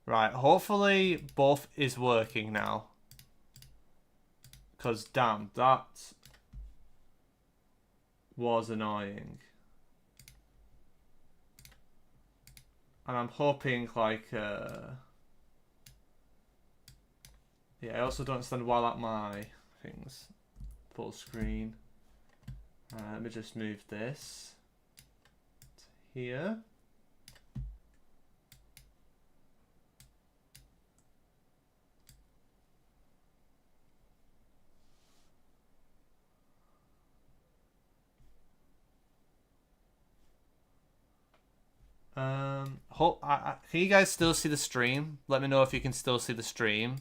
Right, hopefully both is working now. Because, damn, that was annoying. And I'm hoping, like, yeah, I also don't understand why, like, my things full screen. Let me just move this to here. Can you guys still see the stream? Let me know if you can still see the stream.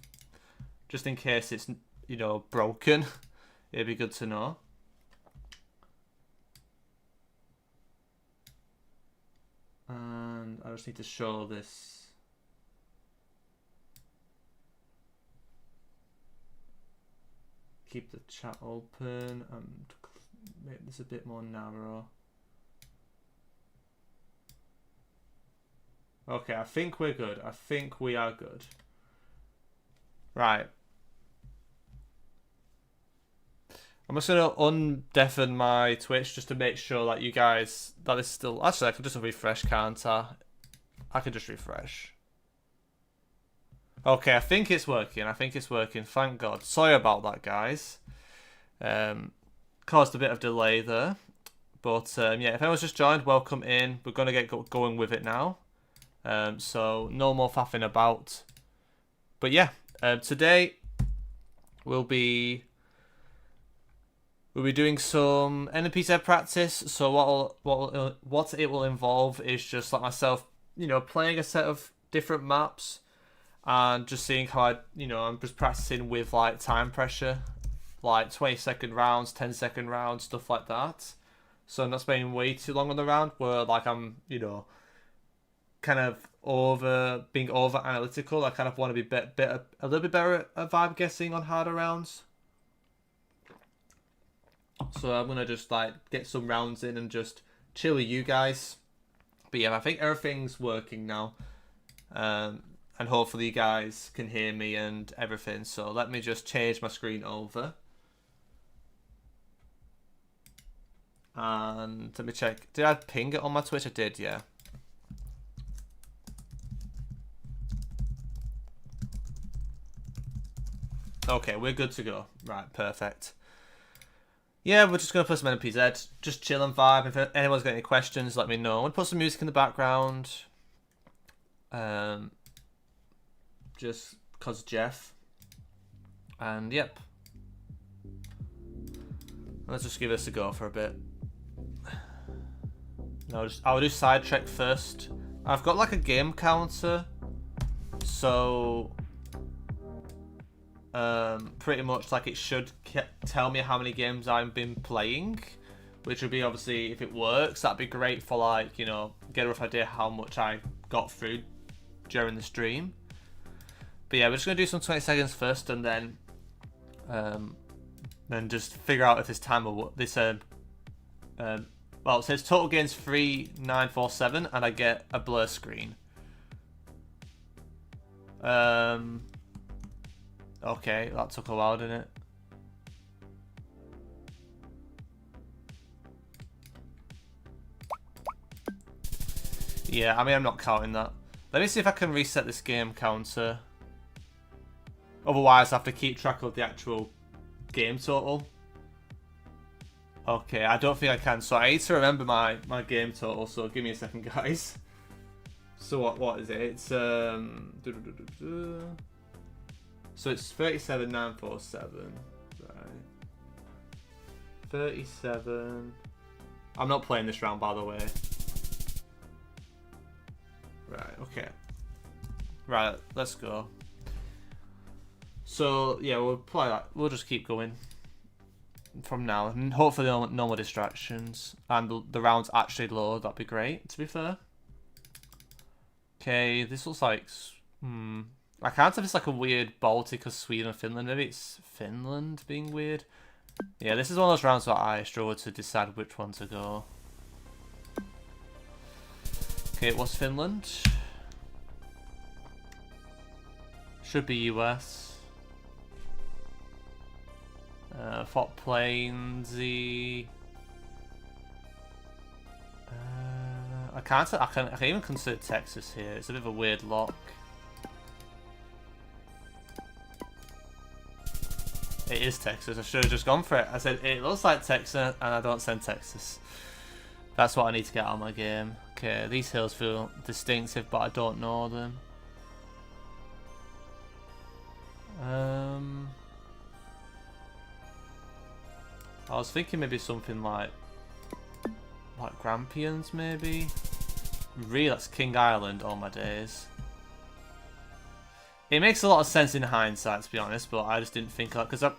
Just in case it's, you know, broken. It'd be good to know. And I just need to show this. Keep the chat open and make this a bit more narrow. Okay, I think we're good. I think we are good. Right. I'm just going to undeafen my Twitch just to make sure that you guys... That is still... Actually, I can just refresh, can't I? I can just refresh. Okay, I think it's working. I think it's working. Thank God. Sorry about that, guys. Caused a bit of delay there. But, yeah, if anyone's just joined, welcome in. We're going to get going with it now. So no more faffing about. But yeah, today we'll be doing some NMPZ practice. So what it will involve is just like myself, you know, playing a set of different maps and just seeing how I'm just practicing with like time pressure, like 20-second rounds, 10-second rounds, stuff like that. So I'm not spending way too long on the round where like I'm, you know, kind of being over analytical. I kind of want to be a little bit better at vibe guessing on harder rounds. So I'm gonna just like get some rounds in and just chill with you guys. But yeah, I think everything's working now, and hopefully you guys can hear me and everything. So let me just change my screen over, and let me check. Did I ping it on my Twitch? I did, yeah. Okay, we're good to go. Right, perfect. Yeah, we're just going to put some NMPZ. Just chill and vibe. If anyone's got any questions, let me know. I'm going to put some music in the background. Just because Jeff. And, yep. Let's just give this a go for a bit. No, I'll do sidetrack first. I've got like a game counter. So... pretty much like it should tell me how many games I've been playing, which would be obviously, if it works, that'd be great for like, you know, get a rough idea how much I got through during the stream. But yeah, we're just gonna do some 20 seconds first, and then just figure out if this timer this well, it says total gains 3947, and I get a blur screen. Okay, that took a while, didn't it? Yeah, I mean, I'm not counting that. Let me see if I can reset this game counter. Otherwise, I have to keep track of the actual game total. Okay, I don't think I can. So I need to remember my game total. So give me a second, guys. So what is it? It's So it's 37,947. Right. 37. I'm not playing this round, by the way. Right, okay. Right, let's go. So, yeah, we'll play that. We'll just keep going from now. And hopefully no more distractions. And the rounds actually load. That'd be great, to be fair. Okay, this looks like... I can't tell if it's like a weird Baltic or Sweden or Finland. Maybe it's Finland being weird. Yeah, this is one of those rounds where I struggle to decide which one to go. Okay, it was Finland. Should be US. Fort Plainsy. I can even consider Texas here. It's a bit of a weird lock. It is Texas. I should have just gone for it. I said it looks like Texas, and I don't send Texas. That's what I need to get out of my game. Okay, these hills feel distinctive, but I don't know them. I was thinking maybe something like Grampians, maybe. Really, that's King Island. All my days. It makes a lot of sense in hindsight, to be honest, but I just didn't think of that because I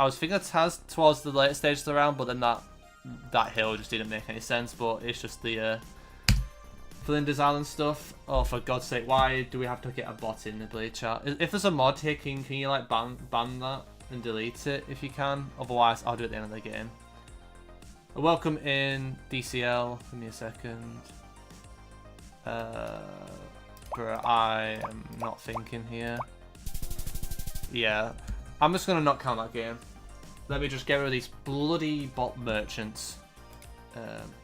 was thinking of Taz towards the later stages of the round, but then that hill just didn't make any sense. But it's just the Flinders Island stuff. Oh, for God's sake, why do we have to get a bot in the Blade chat? If there's a mod here, can you like ban that and delete it if you can? Otherwise, I'll do it at the end of the game. Welcome in DCL. Give me a second. Bro, I am not thinking here. Yeah, I'm just gonna not count that game. Let me just get rid of these bloody bot merchants.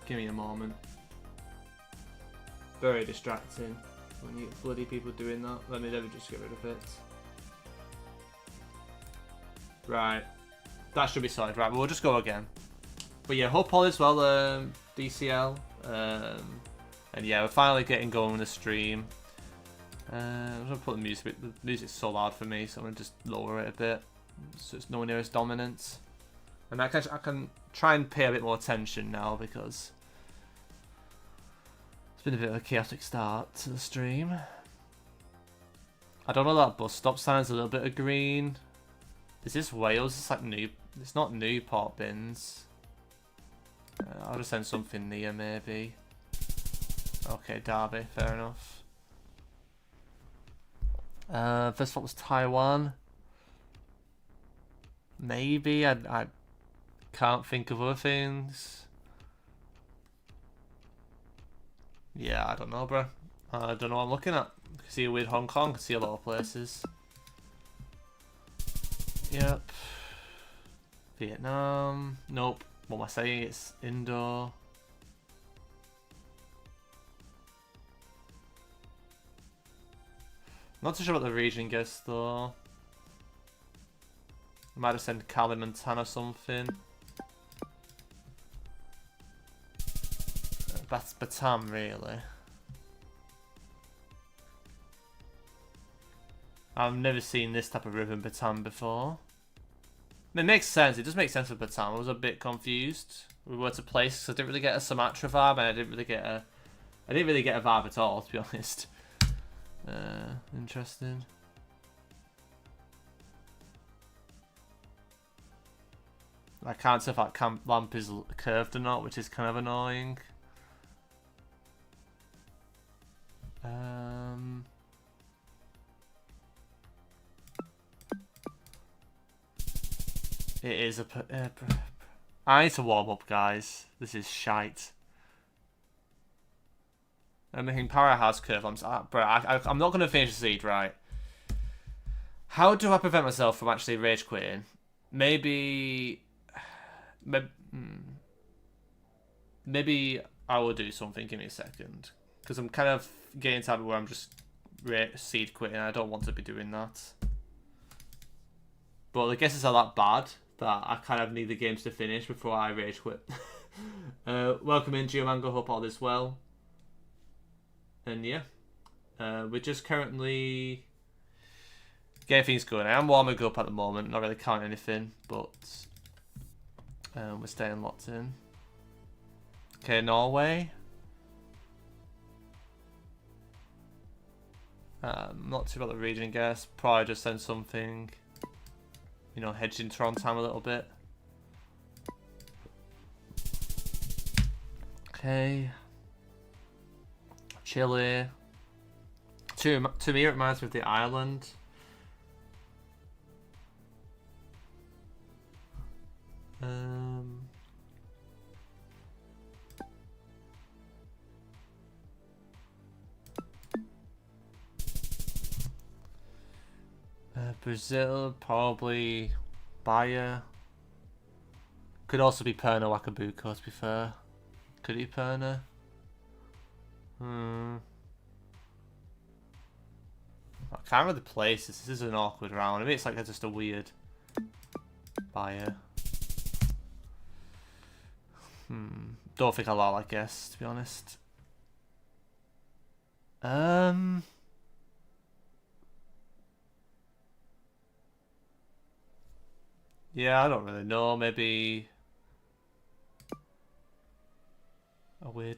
Give me a moment. Very distracting when you get bloody people doing that. Let me just get rid of it. Right, that should be sorted. Right, we'll just go again. But yeah, hope all is well, DCL. And yeah, we're finally getting going with the stream. I'm gonna put the music. The music's so loud for me, so I'm gonna just lower it a bit, so it's nowhere near as dominant. And I can try and pay a bit more attention now because it's been a bit of a chaotic start to the stream. I don't know that bus stop sign is a little bit of green. Is this Wales? It's like new. It's not Newport bins. I'll just send something near maybe. Okay, Derby, fair enough. First one was Taiwan. Maybe I can't think of other things. Yeah, I don't know, bro. I don't know what I'm looking at. I can see a weird Hong Kong. I can see a lot of places. Yep. Vietnam. Nope. What am I saying? It's Indo. Not too sure about the region guess though. I might have sent Kalimantan or something. That's Batam really. I've never seen this type of river in Batam before. It makes sense. It does make sense for Batam. I was a bit confused. We were to place because I didn't really get a Sumatra vibe, and I didn't really get a vibe at all, to be honest. Interesting. I can't tell if that camp lamp is curved or not, which is kind of annoying. It is a... I need to warm up, guys. This is shite. I'm making powerhouse curve. I'm not going to finish the seed, right? How do I prevent myself from actually rage quitting? Maybe I will do something. Give me a second. Because I'm kind of getting to where I'm just seed quitting. I don't want to be doing that. But the guesses are that bad that I kind of need the games to finish before I rage quit. Welcome in, GeoMango. Hope all is well. And yeah, we're just currently getting things going. I am warming up at the moment, not really counting anything, but we're staying locked in. Okay, Norway. Not too about the region, I guess. Probably just send something, you know, hedging Toronto time a little bit. Okay. Chile. To me, it reminds me of the island. Brazil, probably Bayer. Could also be Perna Wakabuko, to be fair. Could it be Perna? I can't remember the places. This is an awkward round. I mean, it's like just a weird Bayer. Don't think I'll allow that guess, to be honest. Yeah, I don't really know. Maybe a weird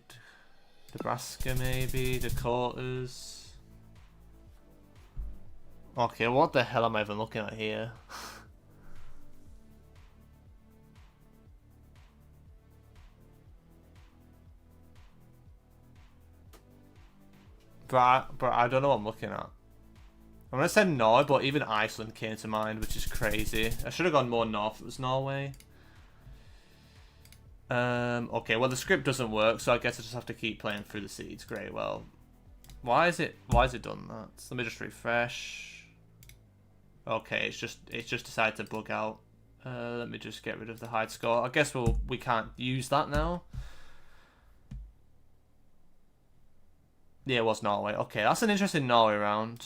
Nebraska, maybe Dakotas. Okay, what the hell am I even looking at here? But I don't know what I'm looking at. I'm gonna say Norway, but even Iceland came to mind, which is crazy. I should have gone more north if it was Norway. Okay, well the script doesn't work, so I guess I just have to keep playing through the seeds. Great, well. Why is it done that? Let me just refresh. Okay, it's just decided to bug out. Let me just get rid of the hide score. I guess we can't use that now. Yeah, it was Norway. Okay, that's an interesting Norway round.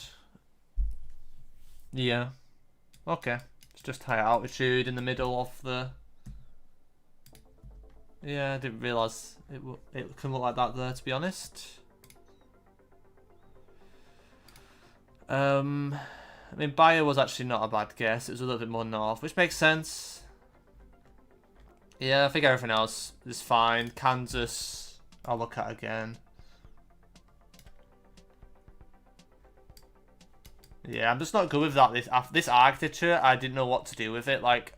Yeah. Okay. It's just high altitude in the middle of the... Yeah, I didn't realise it can look like that there, to be honest. I mean, Bayer was actually not a bad guess. It was a little bit more north, which makes sense. Yeah, I think everything else is fine. Kansas, I'll look at again. Yeah, I'm just not good with that. This architecture, I didn't know what to do with it. Like,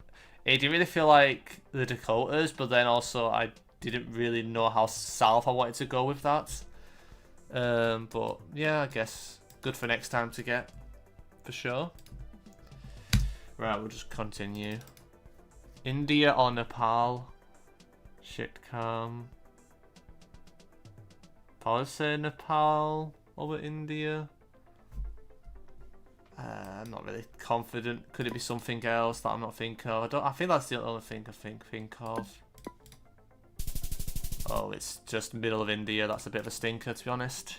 it didn't really feel like the Dakotas, but then also I didn't really know how south I wanted to go with that. But yeah, I guess good for next time to get, for sure. Right, we'll just continue. India or Nepal? Shit, calm. Probably say Nepal over India. I'm not really confident. Could it be something else that I'm not thinking of? I think that's the only thing I think of. Oh, it's just middle of India. That's a bit of a stinker, to be honest.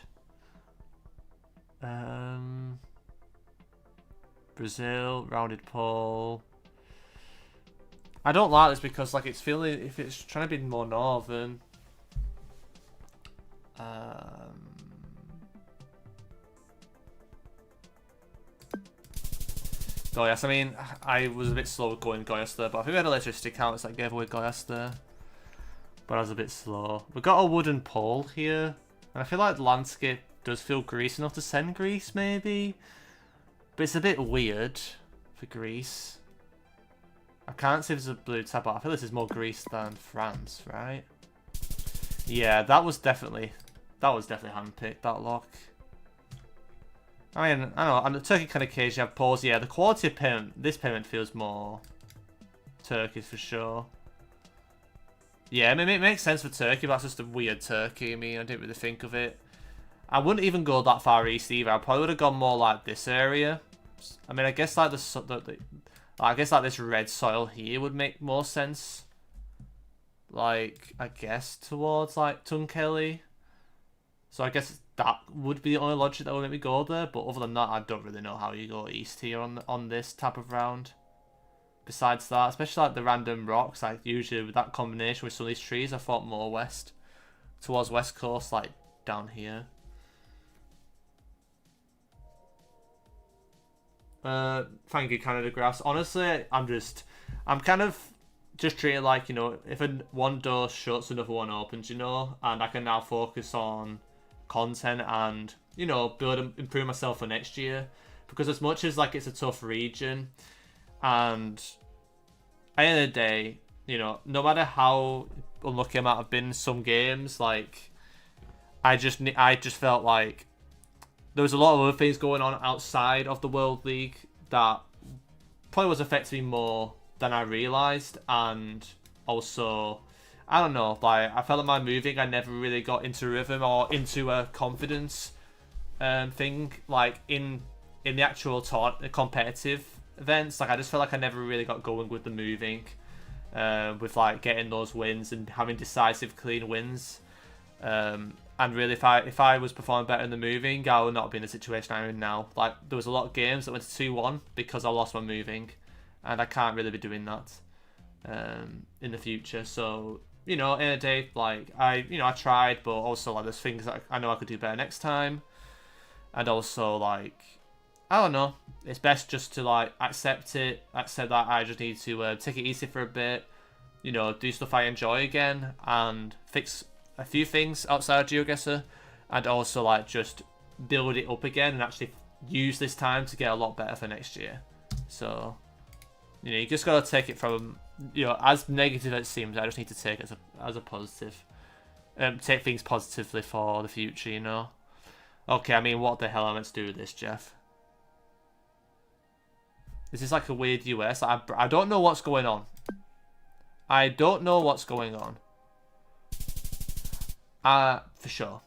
Brazil, rounded pole. I don't like this because, like, it's feeling if it's trying to be more northern. Goiás, I mean, I was a bit slow going Goiás there, but I think we had electricity counters that gave away Goiás there. But I was a bit slow. We've got a wooden pole here, and I feel like the landscape does feel Greece enough to send Greece, maybe. But it's a bit weird for Greece. I can't see if there's a blue tab, but I feel this is more Greece than France, right? Yeah, that was definitely handpicked, that lock. I mean, I don't know, on the Turkey kind of case, you have pause. Yeah, the quality of payment, this payment feels more Turkish for sure. Yeah, I mean, it makes sense for Turkey, but that's just a weird Turkey. I mean, I didn't really think of it. I wouldn't even go that far east either. I probably would have gone more like this area. I mean, I guess like like this red soil here would make more sense. Like, I guess towards like Tunkeli. So I guess that would be the only logic that would make me go there. But other than that, I don't really know how you go east here on this type of round. Besides that, especially like the random rocks, like usually with that combination with some of these trees, I thought more west. Towards west coast, like down here. Thank you, Canada Grass. Honestly, I'm kind of just treating like, you know, if one door shuts, another one opens, you know, and I can now focus on content and, you know, improve myself for next year. Because as much as like it's a tough region, and at the end of the day, you know, no matter how unlucky I might have been in some games, like I just felt like there was a lot of other things going on outside of the World League that probably was affecting me more than I realised. And also, I don't know, like I felt like my moving, I never really got into rhythm or into a confidence thing, like in the actual competitive events. Like I just felt like I never really got going with the moving, with like getting those wins and having decisive, clean wins. And really, if I was performing better in the moving, I would not be in the situation I'm in now. Like there was a lot of games that went to 2-1 because I lost my moving, and I can't really be doing that in the future. So in a day, like I tried, but also like there's things that I know I could do better next time, and also like I don't know. It's best just to like accept that I just need to take it easy for a bit, do stuff I enjoy again, and fix a few things outside of GeoGuessr, and also like just build it up again and actually use this time to get a lot better for next year. So you just gotta take it from as negative as it seems. I just need to take it as a positive, take things positively for the future. Okay, I mean, what the hell am I meant to do with this, Jeff? This is like a weird US. I don't know what's going on. I don't know what's going on. For sure.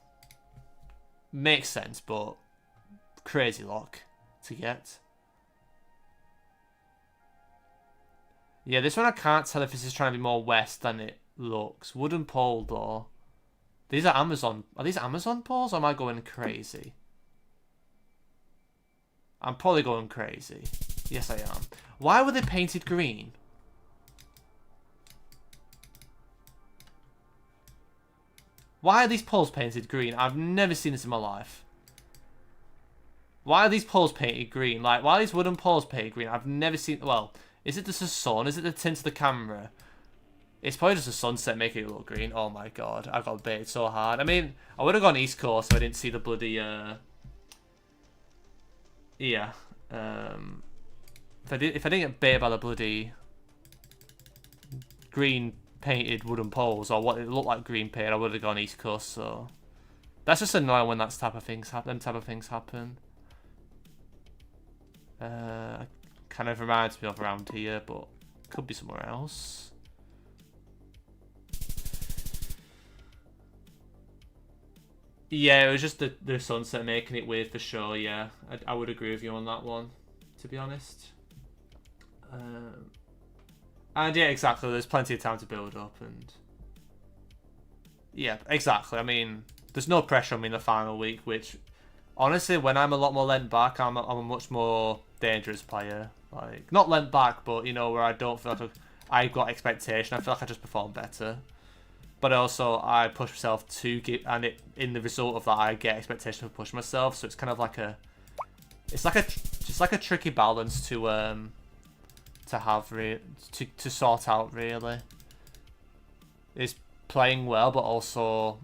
Makes sense, but crazy lock to get. Yeah, this one I can't tell if this is trying to be more west than it looks. Wooden pole, though. These are Amazon. Are these Amazon poles, or am I going crazy? I'm probably going crazy. Yes, I am. Why were they painted green? Why are these poles painted green? I've never seen this in my life. Why are these poles painted green? Like, why are these wooden poles painted green? I've never seen... Well, is it just the sun? Is it the tint of the camera? It's probably just the sunset making it look green. Oh my god, I got baited so hard. I mean, I would have gone East Coast so I didn't see the bloody... Yeah. If I didn't get baited by the bloody green painted wooden poles, or what it looked like green paint, I would have gone East Coast. So that's just annoying when that type of things happen. Kind of reminds me of around here, but could be somewhere else. Yeah, it was just the sunset making it weird for sure. Yeah, I would agree with you on that one, to be honest. And yeah, exactly. There's plenty of time to build up, and yeah, exactly. I mean, there's no pressure on me in the final week. Which, honestly, when I'm a lot more lent back, I'm a much more dangerous player. Like not lent back, but where I don't feel like I got expectation. I feel like I just perform better. But also, I push myself to get, and in the result of that, I get expectation to push myself. So it's kind of like it's like a tricky balance to have to sort out. Really, is playing well, but also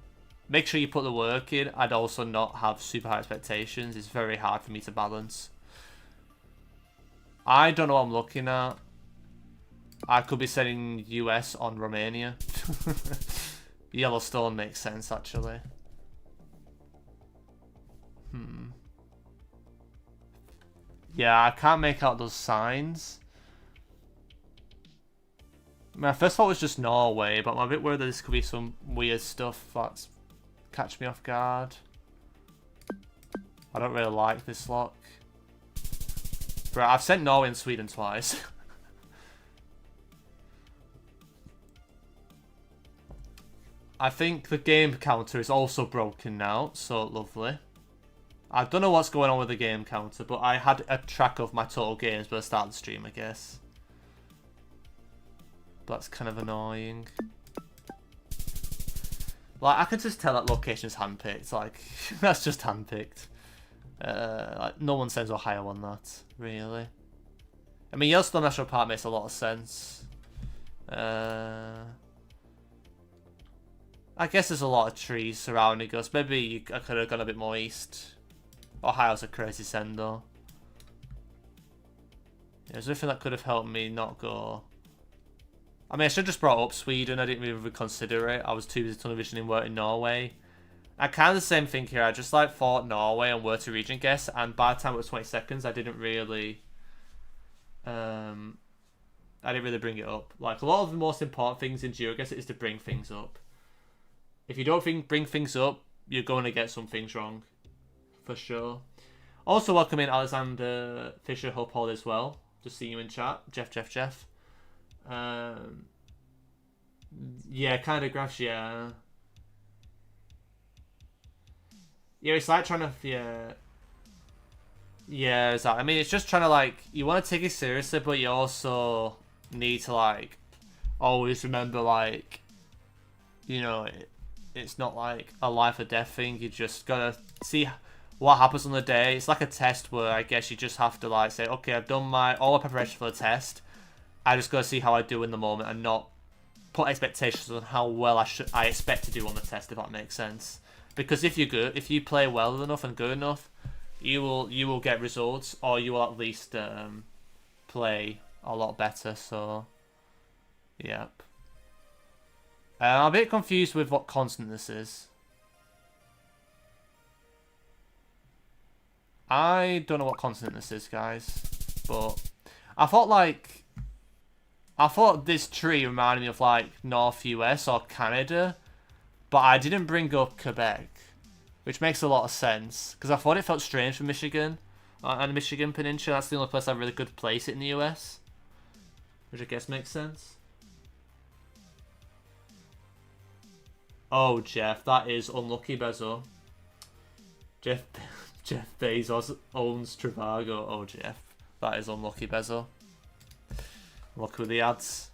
make sure you put the work in, and also not have super high expectations. It's very hard for me to balance. I don't know what I'm looking at. I could be setting US on Romania. Yellowstone makes sense, actually. Yeah, I can't make out those signs. My first thought was just Norway, but I'm a bit worried that this could be some weird stuff that's catch me off guard. I don't really like this lock. Right, I've sent Norway and Sweden twice. I think the game counter is also broken now, so lovely. I don't know what's going on with the game counter, but I had a track of my total games by the start of the stream, I guess. But that's kind of annoying. Like, I can just tell that location is handpicked. Like, that's just handpicked. Like, no one sends Ohio on that, really. I mean, Yellowstone National Park makes a lot of sense. I guess there's a lot of trees surrounding us. Maybe I could have gone a bit more east. Ohio's a crazy send, though. Yeah, there's nothing that could have helped me not go... I mean, I should have just brought up Sweden. I didn't really consider it. I was too busy tunnel visioning where in Norway. I kind of the same thing here. I just like thought Norway and where to region guess, and by the time it was 20 seconds, I didn't really... I didn't really bring it up. Like, a lot of the most important things in GeoGuessr is to bring things up. If you don't bring things up, you're going to get some things wrong. For sure. Also welcome in Alexander Fisher Hophold as well. Just seeing you in chat. Jeff. Yeah, kind of graphs, yeah. Yeah, it's like trying to, yeah, exactly. I mean, it's just trying to, like, you want to take it seriously, but you also need to, like, always remember, like, you know, it's not like a life or death thing. You just gotta see what happens on the day. It's like a test where I guess you just have to, like, say, okay, I've done all my preparation for the test. I just gotta see how I do in the moment and not put expectations on how well I expect to do on the test, if that makes sense. Because if you play well enough and good enough, you will get results, or you will at least play a lot better. So, yep. I'm a bit confused with what constant this is. I don't know what constant this is, guys. But I thought this tree reminded me of like North US or Canada, but I didn't bring up Quebec, which makes a lot of sense because I thought it felt strange for Michigan and the Michigan Peninsula. That's the only place I really could place it in the US, which I guess makes sense. Oh, Jeff, that is unlucky, Bezo. Jeff Bezos owns Trivago. Oh, Jeff, that is unlucky, Bezo. Look with the ads.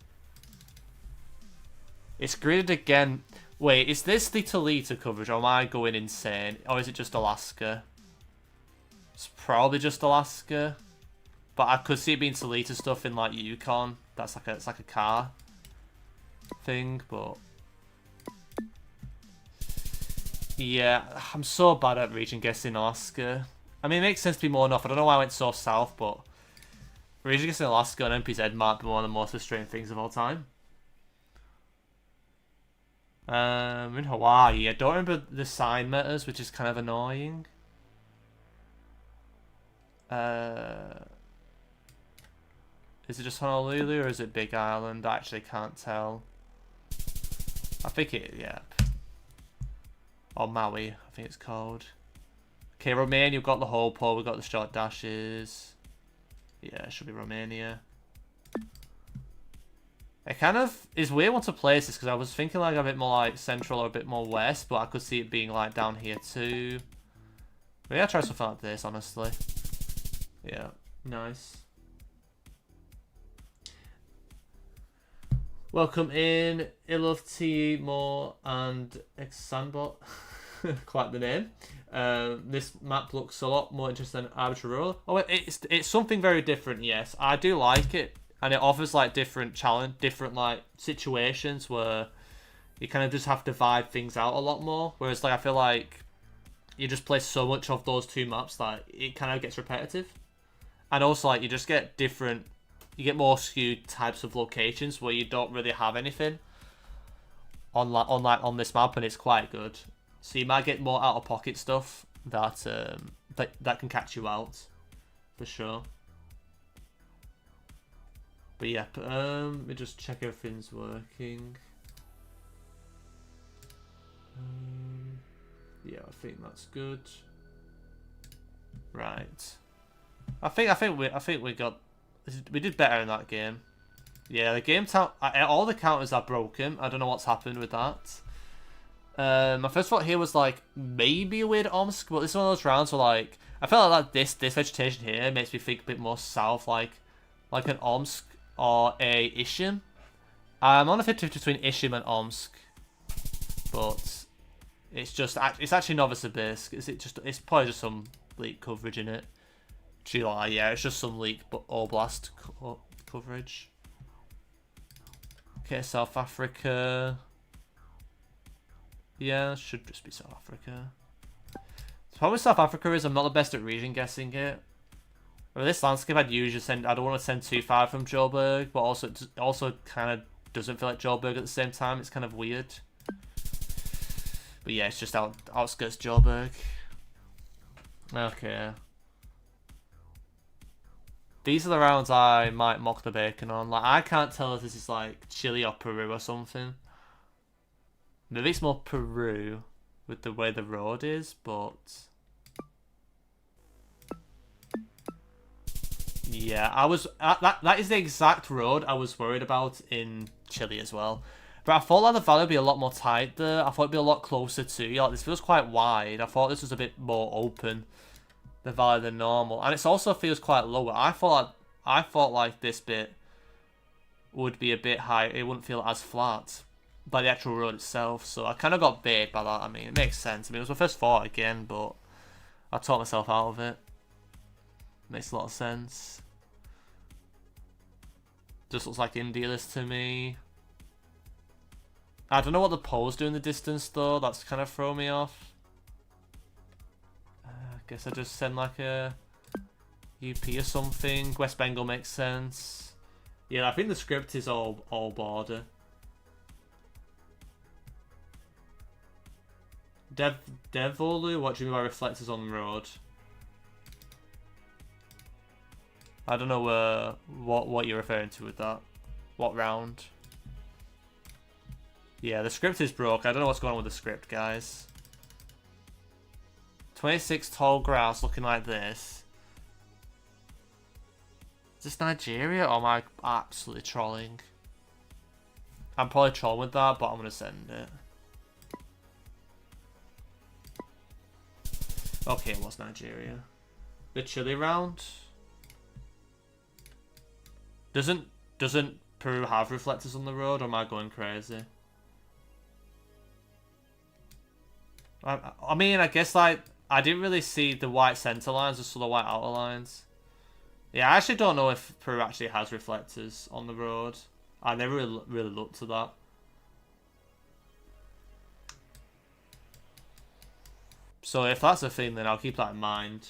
It's gridded again. Wait, is this the Toledo coverage, or am I going insane? Or is it just Alaska? It's probably just Alaska. But I could see it being Toledo stuff in like Yukon. It's like a car thing, but yeah, I'm so bad at region guessing Alaska. I mean, it makes sense to be more enough. I don't know why I went so south, but region guessing Alaska and NMPZ might be one of the most frustrating things of all time. In Hawaii, I don't remember the sign meters, which is kind of annoying. Is it just Honolulu or is it Big Island? I actually can't tell. I think yeah. Or Maui, I think it's called. Okay, Romania, you've got the whole pole, we've got the short dashes. Yeah, it should be Romania. It kind of is weird one to place this because I was thinking like a bit more like central or a bit more west, but I could see it being like down here too. Maybe I'll try something like this, honestly. Yeah, nice. Welcome in, Ilov More and Exanbot. Quite the name. This map looks a lot more interesting than Arbitrary Rural. Oh, it's something very different, yes. I do like it. And it offers like different like situations where you kind of just have to vibe things out a lot more. Whereas like I feel like you just play so much of those two maps that it kind of gets repetitive. And also like you just get you get more skewed types of locations where you don't really have anything on this map, and it's quite good. So you might get more out of pocket stuff that that can catch you out for sure. But yeah, let me just check everything's working. Yeah, I think that's good. Right. I think we did better in that game. Yeah, the game all the counters are broken. I don't know what's happened with that. My first thought here was like maybe a weird Omsk, but this is one of those rounds where like I felt like this vegetation here makes me think a bit more south, like an Omsk or a Ishim. I'm on a 50 between Ishim and Omsk, but it's actually Novosibirsk. It's probably just some leak coverage in it. July, yeah, it's just some leak but Oblast coverage. Okay, South Africa. Yeah, should just be South Africa. The problem with South Africa is I'm not the best at region guessing it. I mean, this landscape I'd usually send. I don't want to send too far from Joburg, but also kind of doesn't feel like Joburg at the same time. It's kind of weird. But yeah, it's just outskirts Joburg. Okay. These are the rounds I might mock the bacon on. Like I can't tell if this is like Chile or Peru or something. Maybe it's more Peru with the way the road is, but Yeah, I was that is the exact road I was worried about in Chile as well. But I thought like the valley would be a lot more tight there. I thought it'd be a lot closer to you. Like this feels quite wide. I thought this was a bit more open, the valley, than normal, and it also feels quite lower. I thought like this bit would be a bit higher. It wouldn't feel as flat by the actual road itself. So I kind of got bait by that. I mean, it makes sense. I mean, it was my first thought again, but I talked myself out of it. Makes a lot of sense. Just looks like India this to me. I don't know what the poles do in the distance though. That's kind of thrown me off. I guess I just send like a UP or something. West Bengal makes sense. Yeah, I think the script is all border. Devolu, what do you mean by reflectors on the road? I don't know what you're referring to with that. What round? Yeah, the script is broke. I don't know what's going on with the script, guys. 26 tall grass looking like this. Is this Nigeria or am I absolutely trolling? I'm probably trolling with that, but I'm going to send it. Okay, it was Nigeria. The Chile round. Doesn't Peru have reflectors on the road, or am I going crazy? I mean, I guess like I didn't really see the white center lines, just saw the white outer lines. Yeah, I actually don't know if Peru actually has reflectors on the road. I never really looked at that. So if that's a thing, then I'll keep that in mind.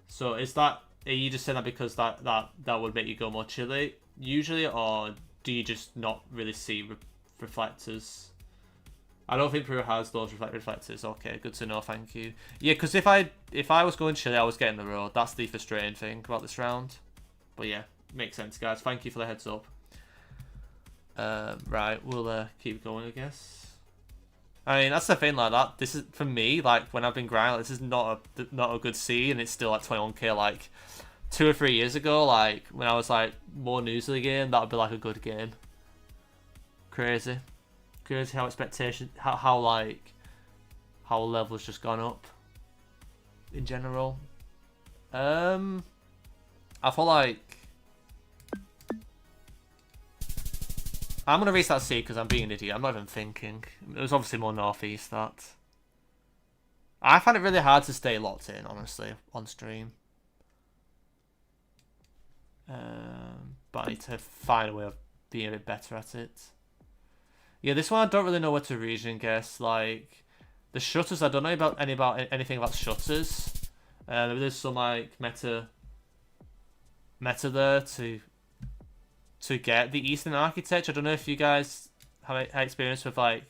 So is that, are you just saying that because that would make you go more Chile usually, or do you just not really see reflectors? I don't think Peru has those reflectors. Okay, good to know. Thank you. Yeah, because if I was going Chile, I was getting the road. That's the frustrating thing about this round. But yeah, makes sense, guys. Thank you for the heads up. Right, we'll keep going, I guess. I mean, that's the thing, like that. This is for me, like when I've been grinding, like, this is not a good seed, and it's still like 21k. Like 2 or 3 years ago, like when I was like more new to the game, that would be like a good game. Crazy how expectation, how level's just gone up in general. I feel like I'm gonna restart C because I'm being an idiot. I'm not even thinking. It was obviously more northeast that. I find it really hard to stay locked in, honestly, on stream. But I need to find a way of being a bit better at it. Yeah, this one I don't really know where to region guess. Like the shutters, I don't know anything about shutters. There's some like meta there to get the Eastern architecture. I don't know if you guys have experience with like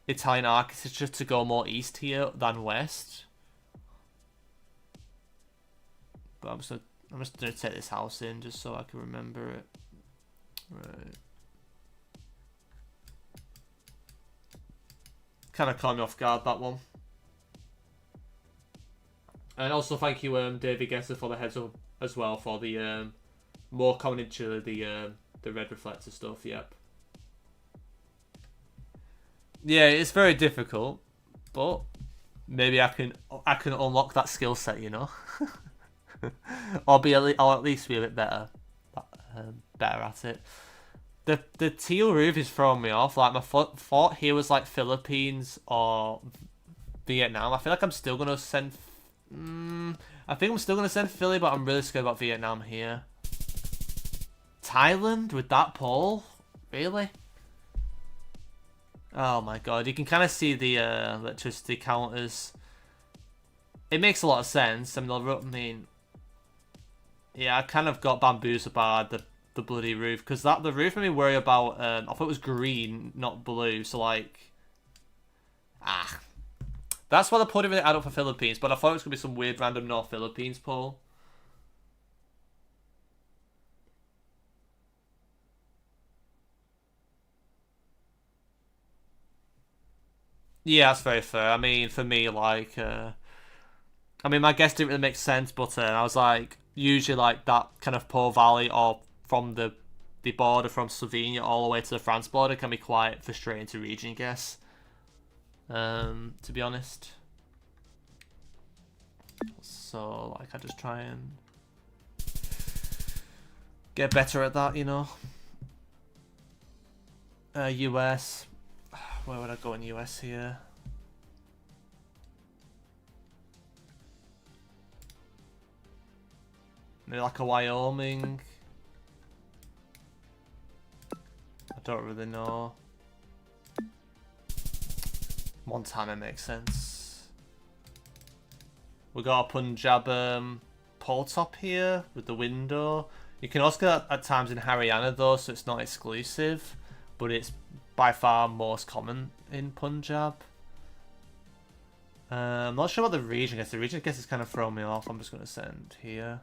Italian architecture to go more east here than west. But I'm just gonna take this house in just so I can remember it. Right. Kind of caught me off guard, that one. And also thank you, David Gesser, for the heads up as well for the more common in Chile, the red reflector stuff. Yep. Yeah, it's very difficult, but maybe I can unlock that skill set, you know, or at least be a bit better at it. The teal roof is throwing me off. Like my thought here was like Philippines or Vietnam. I feel like I'm still gonna send. I think I'm still gonna send Philly, but I'm really scared about Vietnam here. Thailand with that pole, really? Oh my god! You can kind of see the electricity counters. It makes a lot of sense. I mean, yeah, I kind of got bamboozled by the bloody roof, because the roof made me worry about. I thought it was green, not blue. So like, that's why the pole didn't really add up for Philippines. But I thought it was gonna be some weird random North Philippines pole. Yeah, that's very fair. I mean, for me, like, I mean, my guess didn't really make sense, but I was like, usually like that kind of Po Valley or from the border from Slovenia all the way to the France border can be quite frustrating to region guess. To be honest. So like I just try and get better at that, you know. US. Where would I go in US here? Maybe like a Wyoming. I don't really know. Montana makes sense. We got a Punjab pole top here with the window. You can also get that at times in Haryana though, so it's not exclusive, but it's by far most common in Punjab. I'm not sure about the region. I guess the region is kind of throwing me off. I'm just going to send here.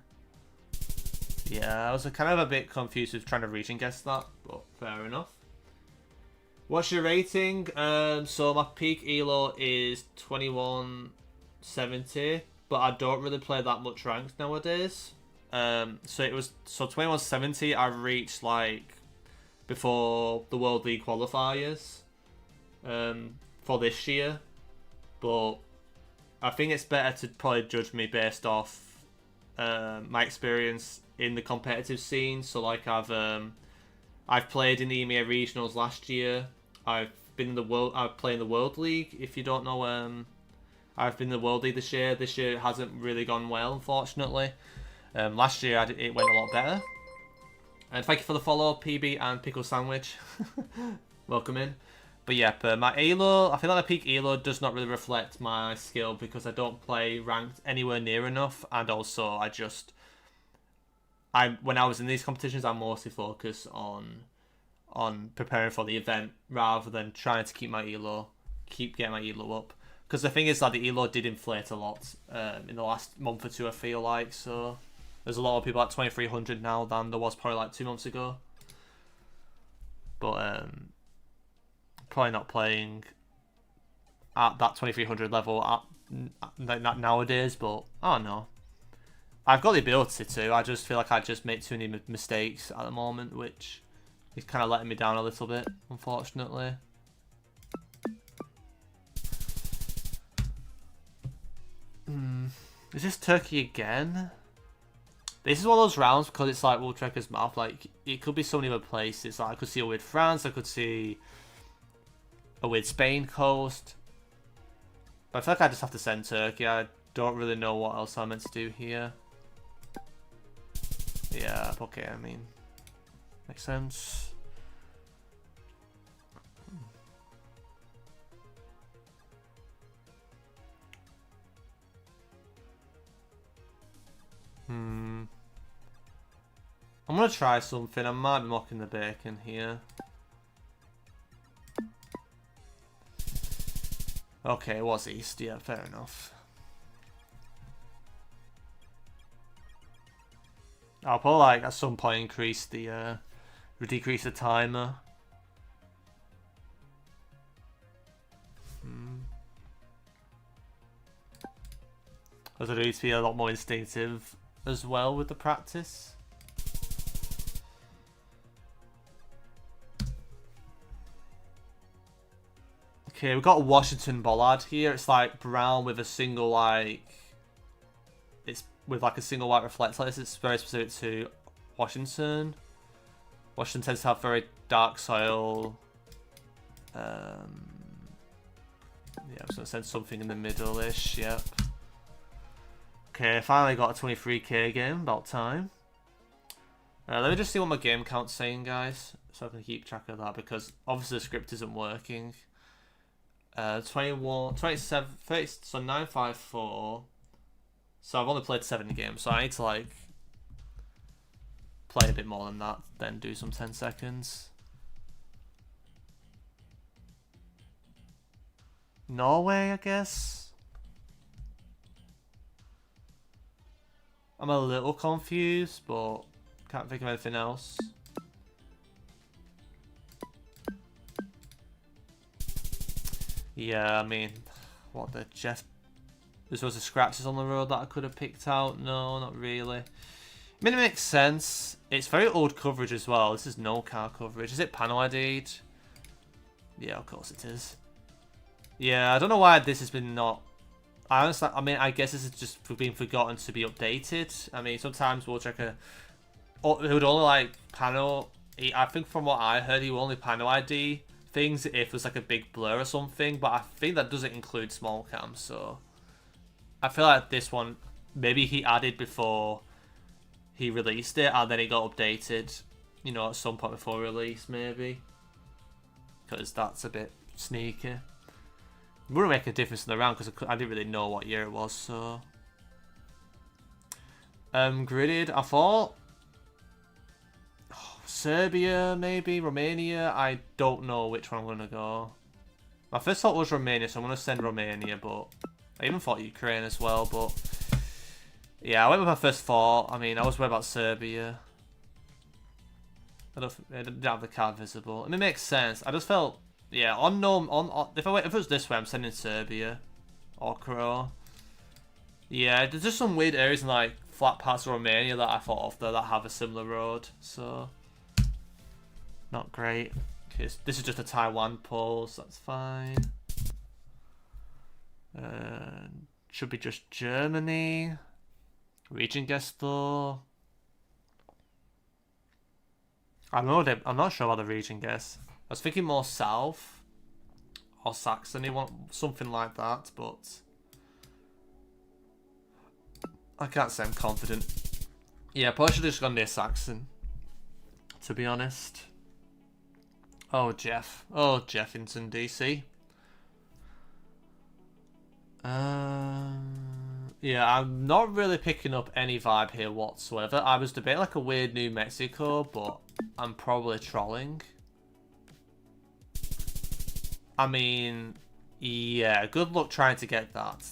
Yeah, I was kind of a bit confused with trying to region guess that, but fair enough. What's your rating? So my peak elo is 2170, but I don't really play that much ranked nowadays. So 2170 I reached like before the World League qualifiers for this year, but I think it's better to probably judge me based off my experience in the competitive scene. So like I've played in the EMEA regionals last year. I've played in the World League. If you don't know, I've been in the World League this year. This year it hasn't really gone well, unfortunately. Last year it went a lot better. And thank you for the follow, PB and Pickle Sandwich. Welcome in. But yeah, my elo, I feel like my peak elo does not really reflect my skill because I don't play ranked anywhere near enough, and also when I was in these competitions, I mostly focus on preparing for the event rather than trying to keep getting my elo up. Because the thing is that the elo did inflate a lot in the last month or two, I feel like. So there's a lot of people at 2300 now than there was probably like 2 months ago. But probably not playing at that 2300 level nowadays. But I don't know. I've got the ability to. I just feel like I just make too many mistakes at the moment, which is kind of letting me down a little bit, unfortunately. Is this Turkey again? This is one of those rounds because it's like World Trekker's Mouth. Like, it could be so many other places. Like, I could see a weird France. I could see a weird Spain coast. But I feel like I just have to send Turkey. I don't really know what else I'm meant to do here. Yeah, okay, I mean, makes sense. I'm gonna try something. I might be mocking the bacon here. Okay, it was east. Yeah, fair enough. I'll probably like at some point decrease the timer. As I need to be a lot more instinctive as well with the practice. Okay, we've got Washington Bollard here. It's like brown with a single like... It's with like a single white reflect like this. It's very specific to Washington. Washington tends to have very dark soil. Yeah, I'm just going to send something in the middle-ish, yep. Okay, finally got a 23k game, about time. Let me just see what my game count's saying, guys, so I can keep track of that, because obviously the script isn't working. 21, 27, 30, so 954. So I've only played 70 games, so I need to like play a bit more than that, then do some 10 seconds. Norway, I guess. I'm a little confused, but can't think of anything else. Yeah, I mean, what the Jeff There's loads of scratches on the road that I could have picked out. No, not really. I mean, it makes sense. It's very old coverage as well. This is no car coverage. Is it panel ID'd? Yeah, of course it is. Yeah, I don't know why this has been not... I mean, I guess this is just for being forgotten to be updated. I mean, sometimes we'll check a... It would only, like, panel... I think from what I heard, he will only panel ID things if there's, like, a big blur or something. But I think that doesn't include small cams, so... I feel like this one, maybe he added before he released it, and then it got updated, you know, at some point before release, maybe. Because that's a bit sneaky. It wouldn't make a difference in the round, because I didn't really know what year it was, so... Gridded, I thought... Serbia, maybe? Romania? I don't know which one I'm going to go. My first thought was Romania, so I'm going to send Romania, but... I even thought Ukraine as well, but... Yeah, I went with my first thought. I mean, I was worried about Serbia. I didn't have the card visible. I mean, it makes sense. I just felt... Yeah, if it was this way, I'm sending Serbia. Or Crow. Yeah, there's just some weird areas in, like, flat parts of Romania that I thought of, though, that have a similar road. So... Not great. Okay, this is just a Taiwan poll, so that's fine. Should be just Germany. Region guess though. I'm not sure about the region guess. I was thinking more south or Saxony, something like that, but I can't say I'm confident. Yeah, probably should have just gone near Saxon, to be honest. Oh, Jeff. Oh, Jeffington, DC. Yeah, I'm not really picking up any vibe here whatsoever. I was debating like a weird New Mexico, but I'm probably trolling. I mean, yeah, good luck trying to get that.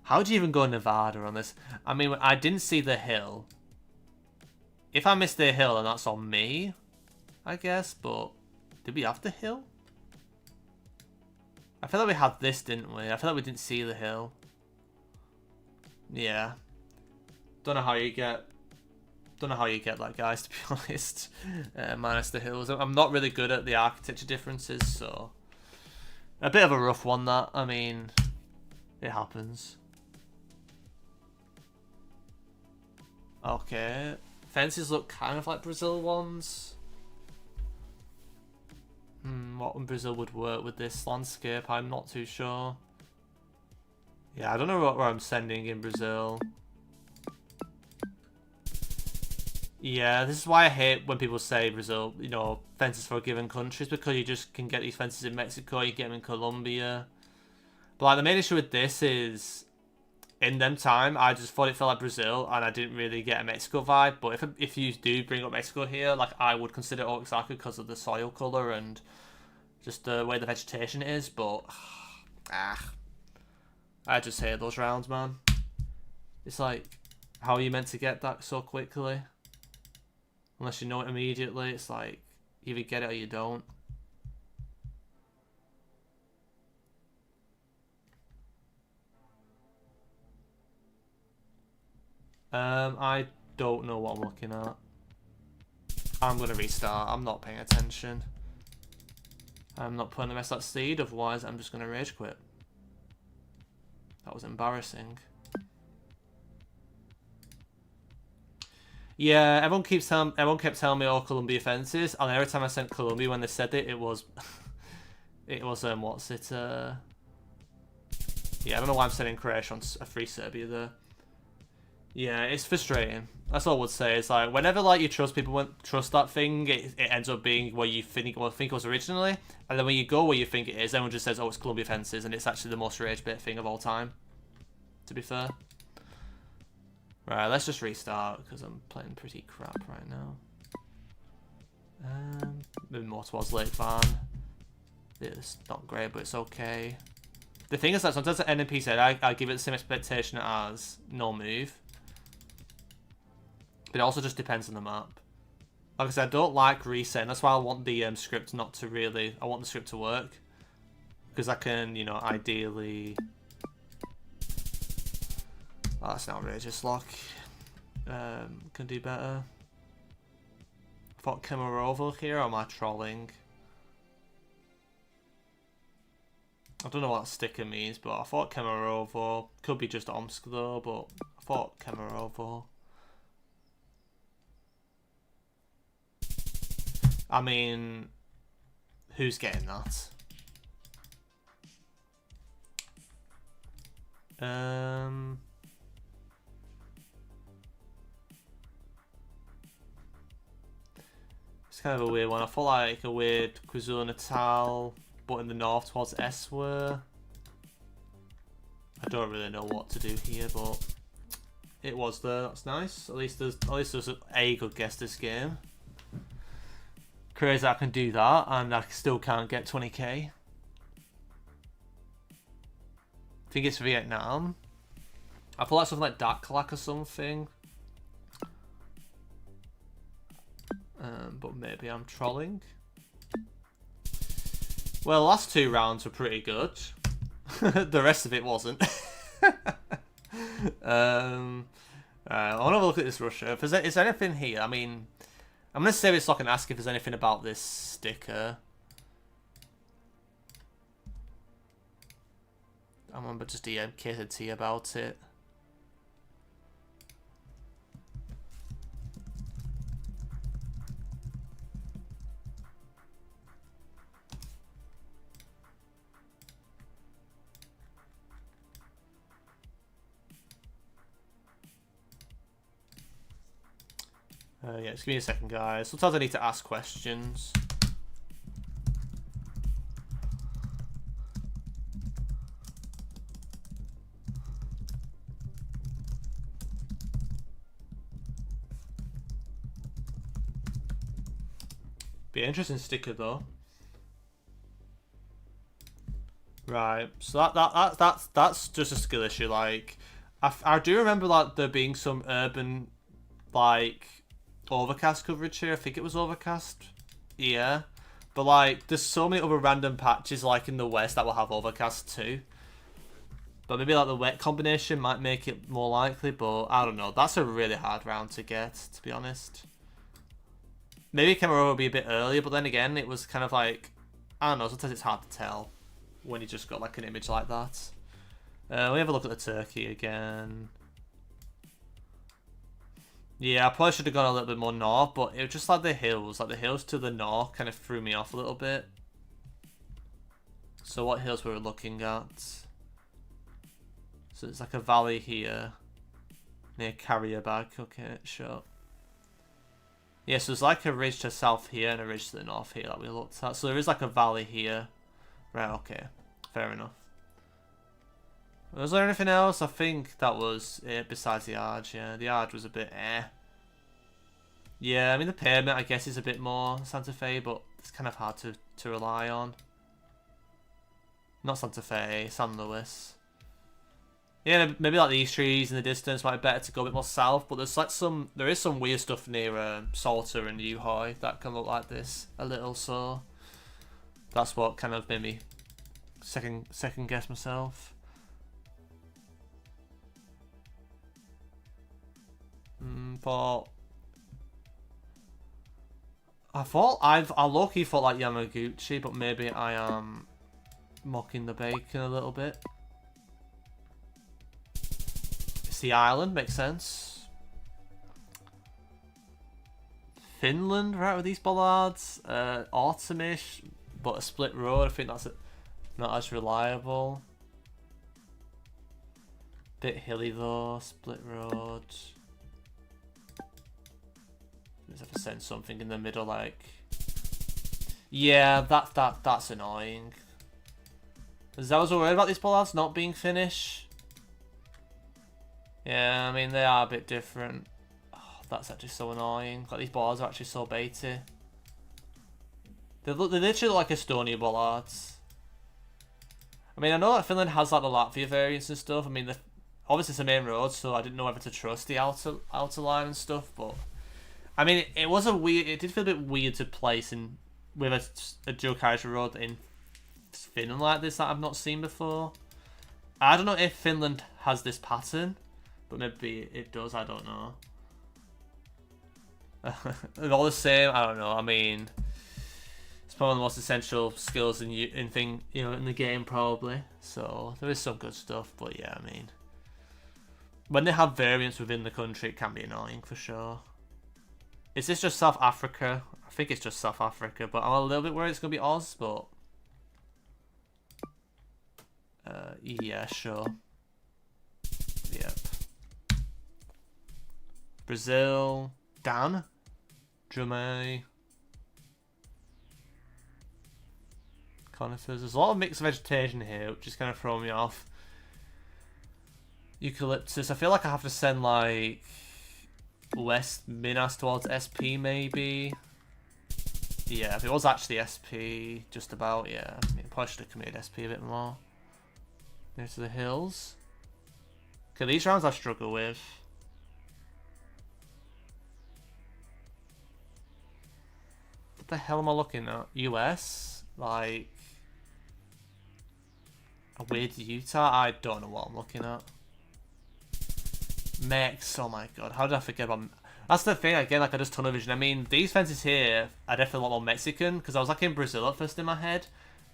How do you even go Nevada on this? I mean, I didn't see the hill. If I missed the hill, then that's on me, I guess, but did we have the hill? I feel like we had this, didn't we? I feel like we didn't see the hill. Yeah. Don't know how you get that, guys, to be honest. Minus the hills. I'm not really good at the architecture differences, so... A bit of a rough one, that. I mean, it happens. Okay. Fences look kind of like Brazil ones. What in Brazil would work with this landscape? I'm not too sure. Yeah, I don't know where I'm sending in Brazil. Yeah, this is why I hate when people say Brazil, you know, fences for given countries, because you just can get these fences in Mexico, you get them in Colombia. But like, the main issue with this is, in them time, I just thought it felt like Brazil, and I didn't really get a Mexico vibe. But if you do bring up Mexico here, like, I would consider Oaxaca because of the soil colour and just the way the vegetation is. But I just hate those rounds, man. It's like, how are you meant to get that so quickly? Unless you know it immediately, it's like, you either get it or you don't. I don't know what I'm looking at. I'm gonna restart. I'm not paying attention. I'm not putting the rest of that seed, otherwise I'm just gonna rage quit. That was embarrassing. Yeah, everyone kept telling me all Colombia fences, and every time I sent Colombia when they said it, it was what's it? Yeah, I don't know why I'm sending Croatia on a free Serbia there. Yeah, it's frustrating. That's all I would say. It's like, whenever like you trust people, trust that thing, it ends up being where you think it was originally, and then when you go where you think it is, everyone just says, "Oh, it's Colombia fences," and it's actually the most rage bait thing of all time. To be fair. Right, let's just restart because I'm playing pretty crap right now. Maybe more towards Lake Van. It's not great, but it's okay. The thing is that sometimes at NMPZ, I give it the same expectation as no move. But it also just depends on the map. Like I said, I don't like resetting. That's why I want the script not to really... I want the script to work. Because I can, you know, ideally Oh, that's an outrageous lock. Can do better. I thought Kemerovo here, or am I trolling? I don't know what sticker means, but I thought Kemerovo. Could be just Omsk though, but I thought Kemerovo. I mean, who's getting that? It's kind of a weird one. I feel like a weird KwaZulu-Natal, but in the north towards Eswer. I don't really know what to do here, but it was there. That's nice. At least there's a good guess this game. Crazy I can do that, and I still can't get 20k. I think it's Vietnam. I feel like something like Daklak or something. But maybe I'm trolling. Well, the last 2 rounds were pretty good. The rest of it wasn't. I want to have a look at this Russia. Is there anything here? I mean, I'm going to save it so I can ask if there's anything about this sticker. I remember just DM KT about it. Yeah, just give me a second, guys. Sometimes I need to ask questions. Be an interesting sticker though. Right, so that's just a skill issue. Like, I do remember like there being some urban like overcast coverage here. I think it was overcast. Yeah, but like there's so many other random patches like in the west that will have overcast too. But maybe like the wet combination might make it more likely. But I don't know. That's a really hard round to get, to be honest. Maybe Kemerovo will be a bit earlier, but then again, it was kind of like, I don't know, sometimes it's hard to tell when you just got like an image like that. We have a look at the Turkey again. Yeah, I probably should have gone a little bit more north, but it was just like the hills to the north kind of threw me off a little bit. So what hills were we looking at? So it's like a valley here near Karabakh. Okay, sure. Yeah, so there's like a ridge to the south here and a ridge to the north here that we looked at. So there is like a valley here. Right, okay. Fair enough. Was there anything else? I think that was it besides the Arge. Yeah, the Arge was a bit eh. Yeah, I mean the pavement I guess is a bit more Santa Fe, but it's kind of hard to rely on. Not Santa Fe, San Luis. Yeah, maybe like these trees in the distance might be better to go a bit more south, but there's like there is some weird stuff near Salter and Yuhoi that can look like this a little, so that's what kind of made me second guess myself. I low-key thought like Yamaguchi, but maybe I am mocking the bacon a little bit. It's the island, makes sense. Finland, right, with these bollards. Autumnish, but a split road. I think that's not as reliable. Bit hilly though, split road. Let's have to send something in the middle, like. Yeah, that's annoying. I was worried about these bollards not being finished. Yeah, I mean they are a bit different. Oh, that's actually so annoying. Like these bollards are actually so baity. They literally look like Estonia bollards. I mean, I know that Finland has like the Latvia variants and stuff. I mean, obviously it's a main road, so I didn't know whether to trust the outer line and stuff. But I mean, it was a weird. It did feel a bit weird to place in with a GeoGuessr road in Finland like this that I've not seen before. I don't know if Finland has this pattern, but maybe it does. I don't know. They're all the same. I don't know. I mean, it's probably one of the most essential skills in in the game probably. So there is some good stuff, but yeah, I mean, when they have variants within the country, it can be annoying for sure. Is this just South Africa? I think it's just South Africa, but I'm a little bit worried it's gonna be Oz. But yeah, sure. Yep. Brazil, Dan. Jume. Conifers. There's a lot of mixed vegetation here, which is kind of throwing me off. Eucalyptus. I feel like I have to send like West Minas towards SP maybe. Yeah, if it was actually SP, just about, yeah. I mean, probably should have committed SP a bit more. Near to the hills. Okay, these rounds I struggle with. What the hell am I looking at? US? Like... a weird Utah? I don't know what I'm looking at. Mex, oh my god, how did I forget about... That's the thing, again, like I just tunnel vision. I mean, these fences here are definitely a lot more Mexican, because I was like in Brazil at first in my head,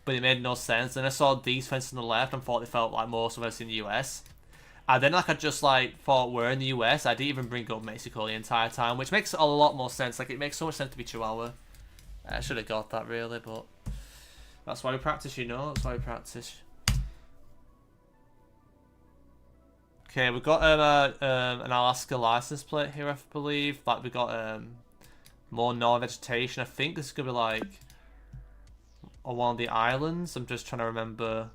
but it made no sense. Then I saw these fences on the left and thought they felt like more so in the US. And then like I just like thought we're in the US. I didn't even bring up Mexico the entire time, which makes a lot more sense. Like it makes so much sense to be Chihuahua. I should have got that really, but that's why we practice, you know. That's why we practice. Okay, we've got an Alaska license plate here, I believe. Like we got more non-vegetation. I think this is gonna be like on one of the islands. I'm just trying to remember.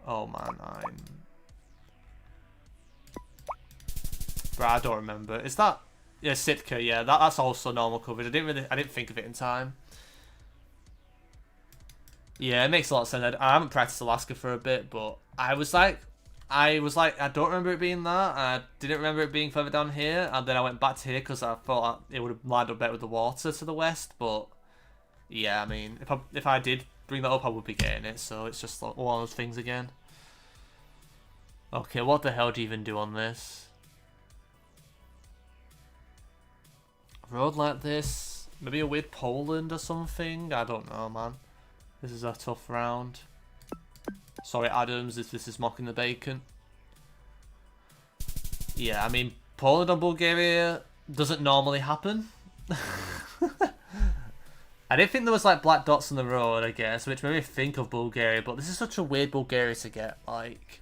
Oh man, Bro, I don't remember. Is that... Yeah, Sitka, yeah. That's also normal coverage. I didn't think of it in time. Yeah, it makes a lot of sense. I haven't practiced Alaska for a bit, but I was like, I don't remember it being that. I didn't remember it being further down here, and then I went back to here because I thought it would have lined up better with the water to the west. But yeah, I mean, if I did bring that up, I would be getting it. So it's just like one of those things again. Okay, what the hell do you even do on this? Road like this, maybe a weird Poland or something. I don't know, man. This is a tough round. Sorry, Adams, if this is mocking the bacon. Yeah, I mean, Poland and Bulgaria doesn't normally happen. I didn't think there was like black dots on the road, I guess, which made me think of Bulgaria. But this is such a weird Bulgaria to get. Like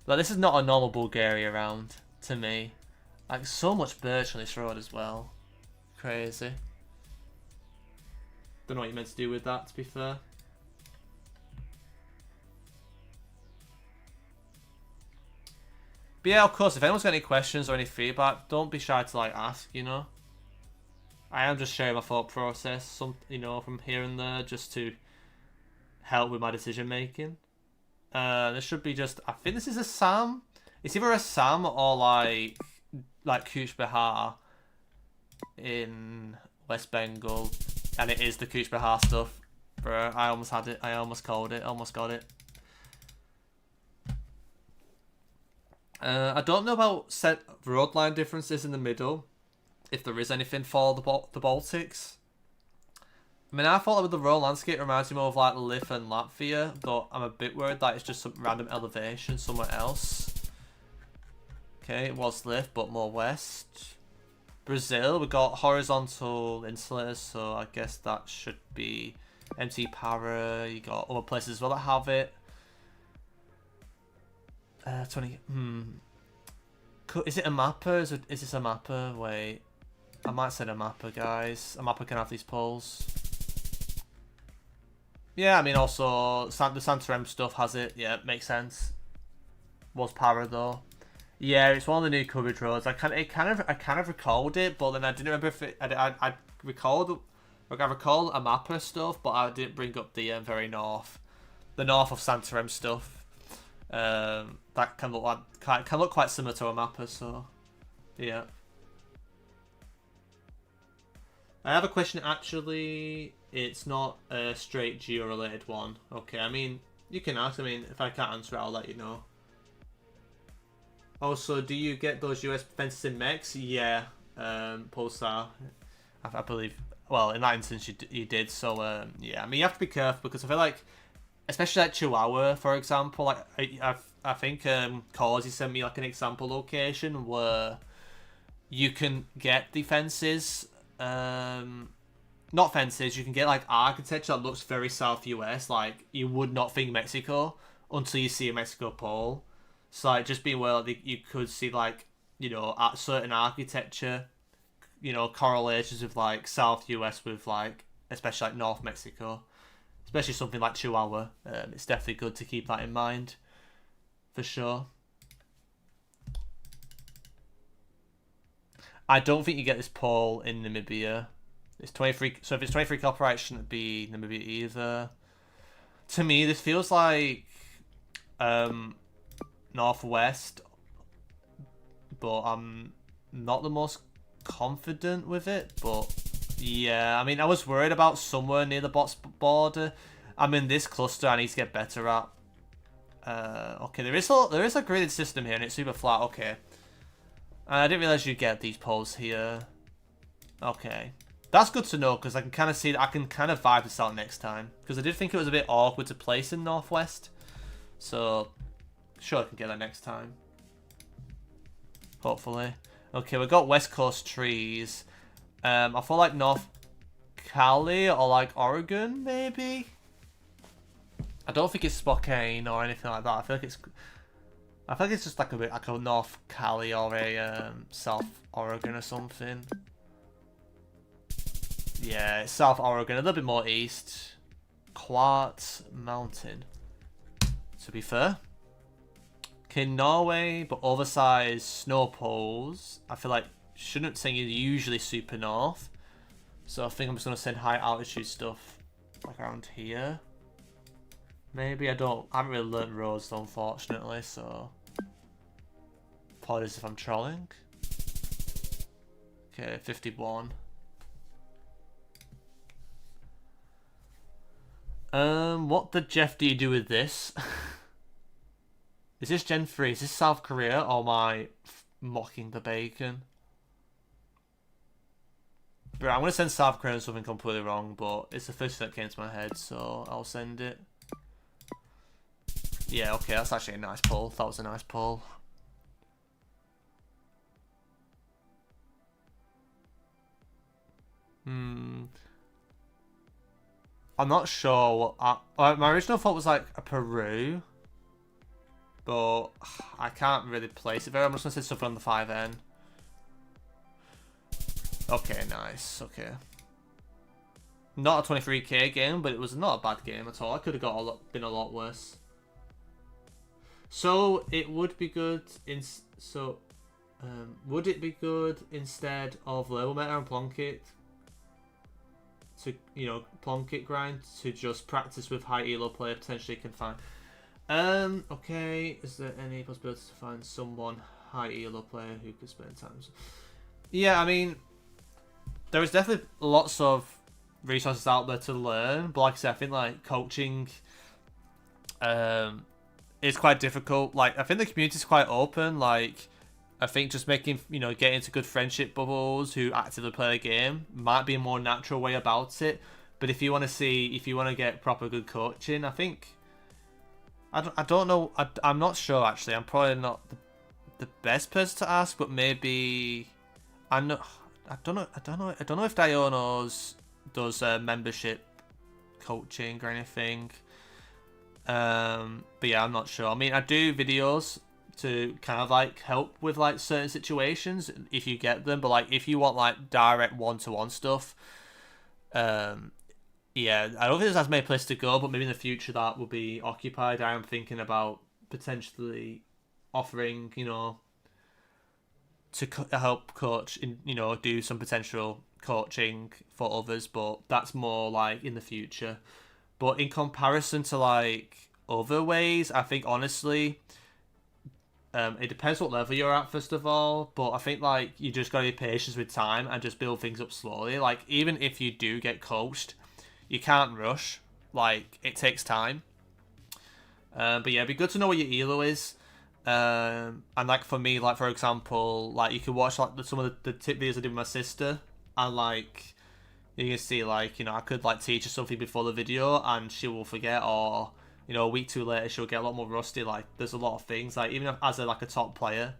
this is not a normal Bulgaria round to me. Like so much birch on this road as well. Crazy. Don't know what you meant to do with that, to be fair. But yeah, of course, if anyone's got any questions or any feedback, don't be shy to like ask, you know. I am just sharing my thought process, from here and there, just to help with my decision making. This should be just, I think this is a Sam. It's either a Sam or like Kuch Behar in West Bengal, and it is the Kuch Behar stuff. Bro, I almost had it. I almost called it. Almost got it. I don't know about road line differences in the middle, if there is anything for the Baltics. I mean, I thought that with the road landscape reminds me more of like Lithuania and Latvia, but I'm a bit worried that it's just some random elevation somewhere else. Okay, it was Lith, but more west. Brazil, we got horizontal insulators, so I guess that should be MT Para. You got other places as well that have it. 20. Is it a mapper? Is this a mapper? Wait, I might say a mapper, guys. A mapper can have these poles. Yeah, I mean, also the Santarem stuff has it. Yeah, it makes sense. Was Para though? Yeah, it's one of the new coverage roads. I kind of recalled it, but then I didn't remember if I recalled a mapper stuff, but I didn't bring up the very north, the north of Santarem stuff. That can look quite similar to a mapper, so yeah. I have a question actually. It's not a straight geo related one. Okay, I mean you can ask. I mean if I can't answer it, I'll let you know. Also, do you get those US fences in mechs? Yeah, Pulsar, I believe. Well, in that instance, you did. So yeah, I mean, you have to be careful because I feel like, especially like Chihuahua, for example, like I think Causey sent me like an example location where you can get the fences, not fences. You can get like architecture that looks very South US, like you would not think Mexico until you see a Mexico pole. So like, just be aware that you could see like, you know, at certain architecture, you know, correlations with like South US with like, especially like North Mexico, especially something like Chihuahua. It's definitely good to keep that in mind, for sure. I don't think you get this pole in Namibia. It's 23. So if it's 23 copyright, it shouldn't be Namibia either. To me, this feels like Northwest, but I'm not the most confident with it. But yeah, I mean, I was worried about somewhere near the bots border. I mean, this cluster I need to get better at. Okay, there is a gridded system here and it's super flat. Okay, and I didn't realize you'd get these poles here. Okay, that's good to know because I can kind of see that I can kind of vibe this out next time because I did think it was a bit awkward to place in Northwest. So sure, I can get that next time. Hopefully. Okay, we've got West Coast trees. I feel like North Cali or like Oregon, maybe. I don't think it's Spokane or anything like that. I feel like it's just like a bit like a North Cali or a South Oregon or something. Yeah, it's South Oregon, a little bit more east. Quartz Mountain. To be fair. Okay, Norway, but oversized snow poles. I feel like shouldn't sing is usually super north. So I think I'm just gonna send high altitude stuff like around here. Maybe I haven't really learned roads though, unfortunately, so apologies if I'm trolling. Okay, 51. What the Jeff do you do with this? Is this Gen 3? Is this South Korea or am I mocking the bacon? Bro, I'm gonna send South Korea something completely wrong, but it's the first thing that came to my head, so I'll send it. Yeah, okay, that's actually a nice pull. That was a nice pull. I'm not sure what my original thought was like a Peru, but I can't really place it very. I'm just gonna say something on the 5N. Okay, nice. Okay. Not a 23k game, but it was not a bad game at all. I could have been a lot worse. So it would be good would it be good instead of label meta and Plunkett to, you know, Plunkett grind to just practice with high elo player potentially can find? Okay, is there any possibility to find someone high elo player who could spend time? Yeah, I mean, there is definitely lots of resources out there to learn, but like I said, I think like coaching is quite difficult. Like I think the community is quite open. Like I think just making, you know, getting into good friendship bubbles who actively play the game might be a more natural way about it. But if you want to get proper good coaching, I think I don't know. I'm not sure actually. I'm probably not the best person to ask, but maybe I don't know if Dionos does membership coaching or anything. But yeah, I'm not sure. I mean, I do videos to kind of like help with like certain situations if you get them, but like if you want like direct one-to-one stuff, yeah, I don't think there's as many places to go, but maybe in the future that will be occupied. I am thinking about potentially offering, you know, to help coach, you know, do some potential coaching for others, but that's more like in the future. But in comparison to like other ways, I think honestly, it depends what level you're at first of all. But I think like you just gotta be patient with time and just build things up slowly. Like even if you do get coached, you can't rush. Like it takes time. But yeah, it'd be good to know what your elo is. And like for me, like for example, like you can watch like some of the tip videos I did with my sister, and like you can see like, you know, I could like teach her something before the video and she will forget, or you know, a week too later she'll get a lot more rusty. Like there's a lot of things, like even as like a top player,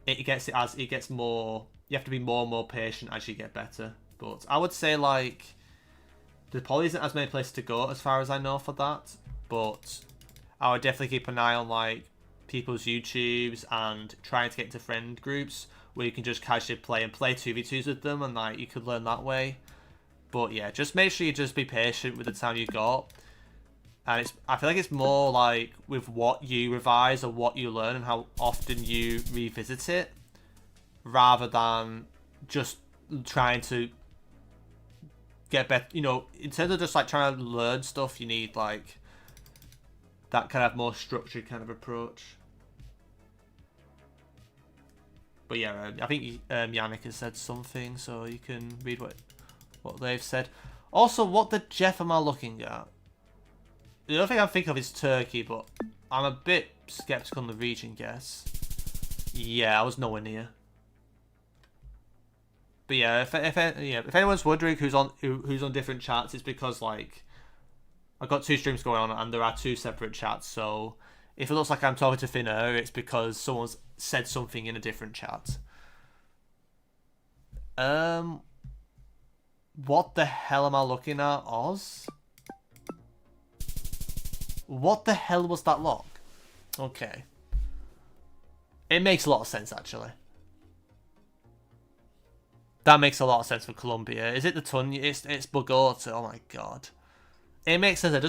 it gets more, you have to be more and more patient as you get better. But I would say like there probably isn't as many places to go as far as I know for that, but I would definitely keep an eye on like people's YouTubes and trying to get into friend groups where you can just casually play and play 2v2s with them, and like you could learn that way. But yeah, just make sure you just be patient with the time you got. And I feel like it's more like with what you revise or what you learn and how often you revisit it, rather than just trying to get better. You know, in terms of just like trying to learn stuff, you need like that kind of more structured kind of approach. But yeah, I think Yannick has said something, so you can read what they've said. Also, what the Jeff am I looking at? The other thing I think of is Turkey, but I'm a bit skeptical on the region guess. Yeah, I was nowhere near. But yeah, if anyone's wondering who's on different chats, it's because like I've got 2 streams going on and there are 2 separate chats. So if it looks like I'm talking to Finnair, it's because someone's said something in a different chat. What the hell am I looking at, Oz? What the hell was that lock? Okay. It makes a lot of sense, actually. That makes a lot of sense for Colombia. Is it the Tunya? It's Bogota. Oh my god. It makes sense. I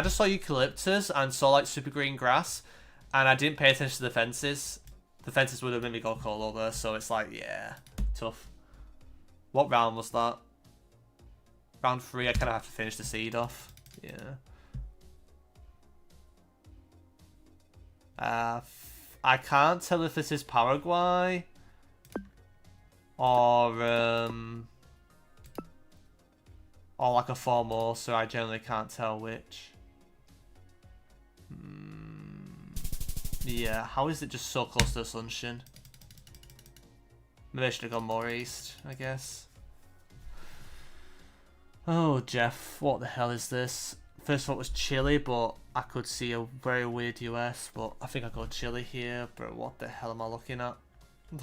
just saw eucalyptus and saw like super green grass, and I didn't pay attention to the fences. The fences would have made me go all over, so it's like, yeah, tough. What round was that? Round 3, I kind of have to finish the seed off. Yeah. I can't tell if this is Paraguay or like a Formosa. I generally can't tell which. Yeah, how is it just so close to the Sunshine? Maybe I should have gone more east, I guess. Oh, Jeff, what the hell is this? First thought was Chile, but I could see a very weird US, but I think I got Chile here, but what the hell am I looking at?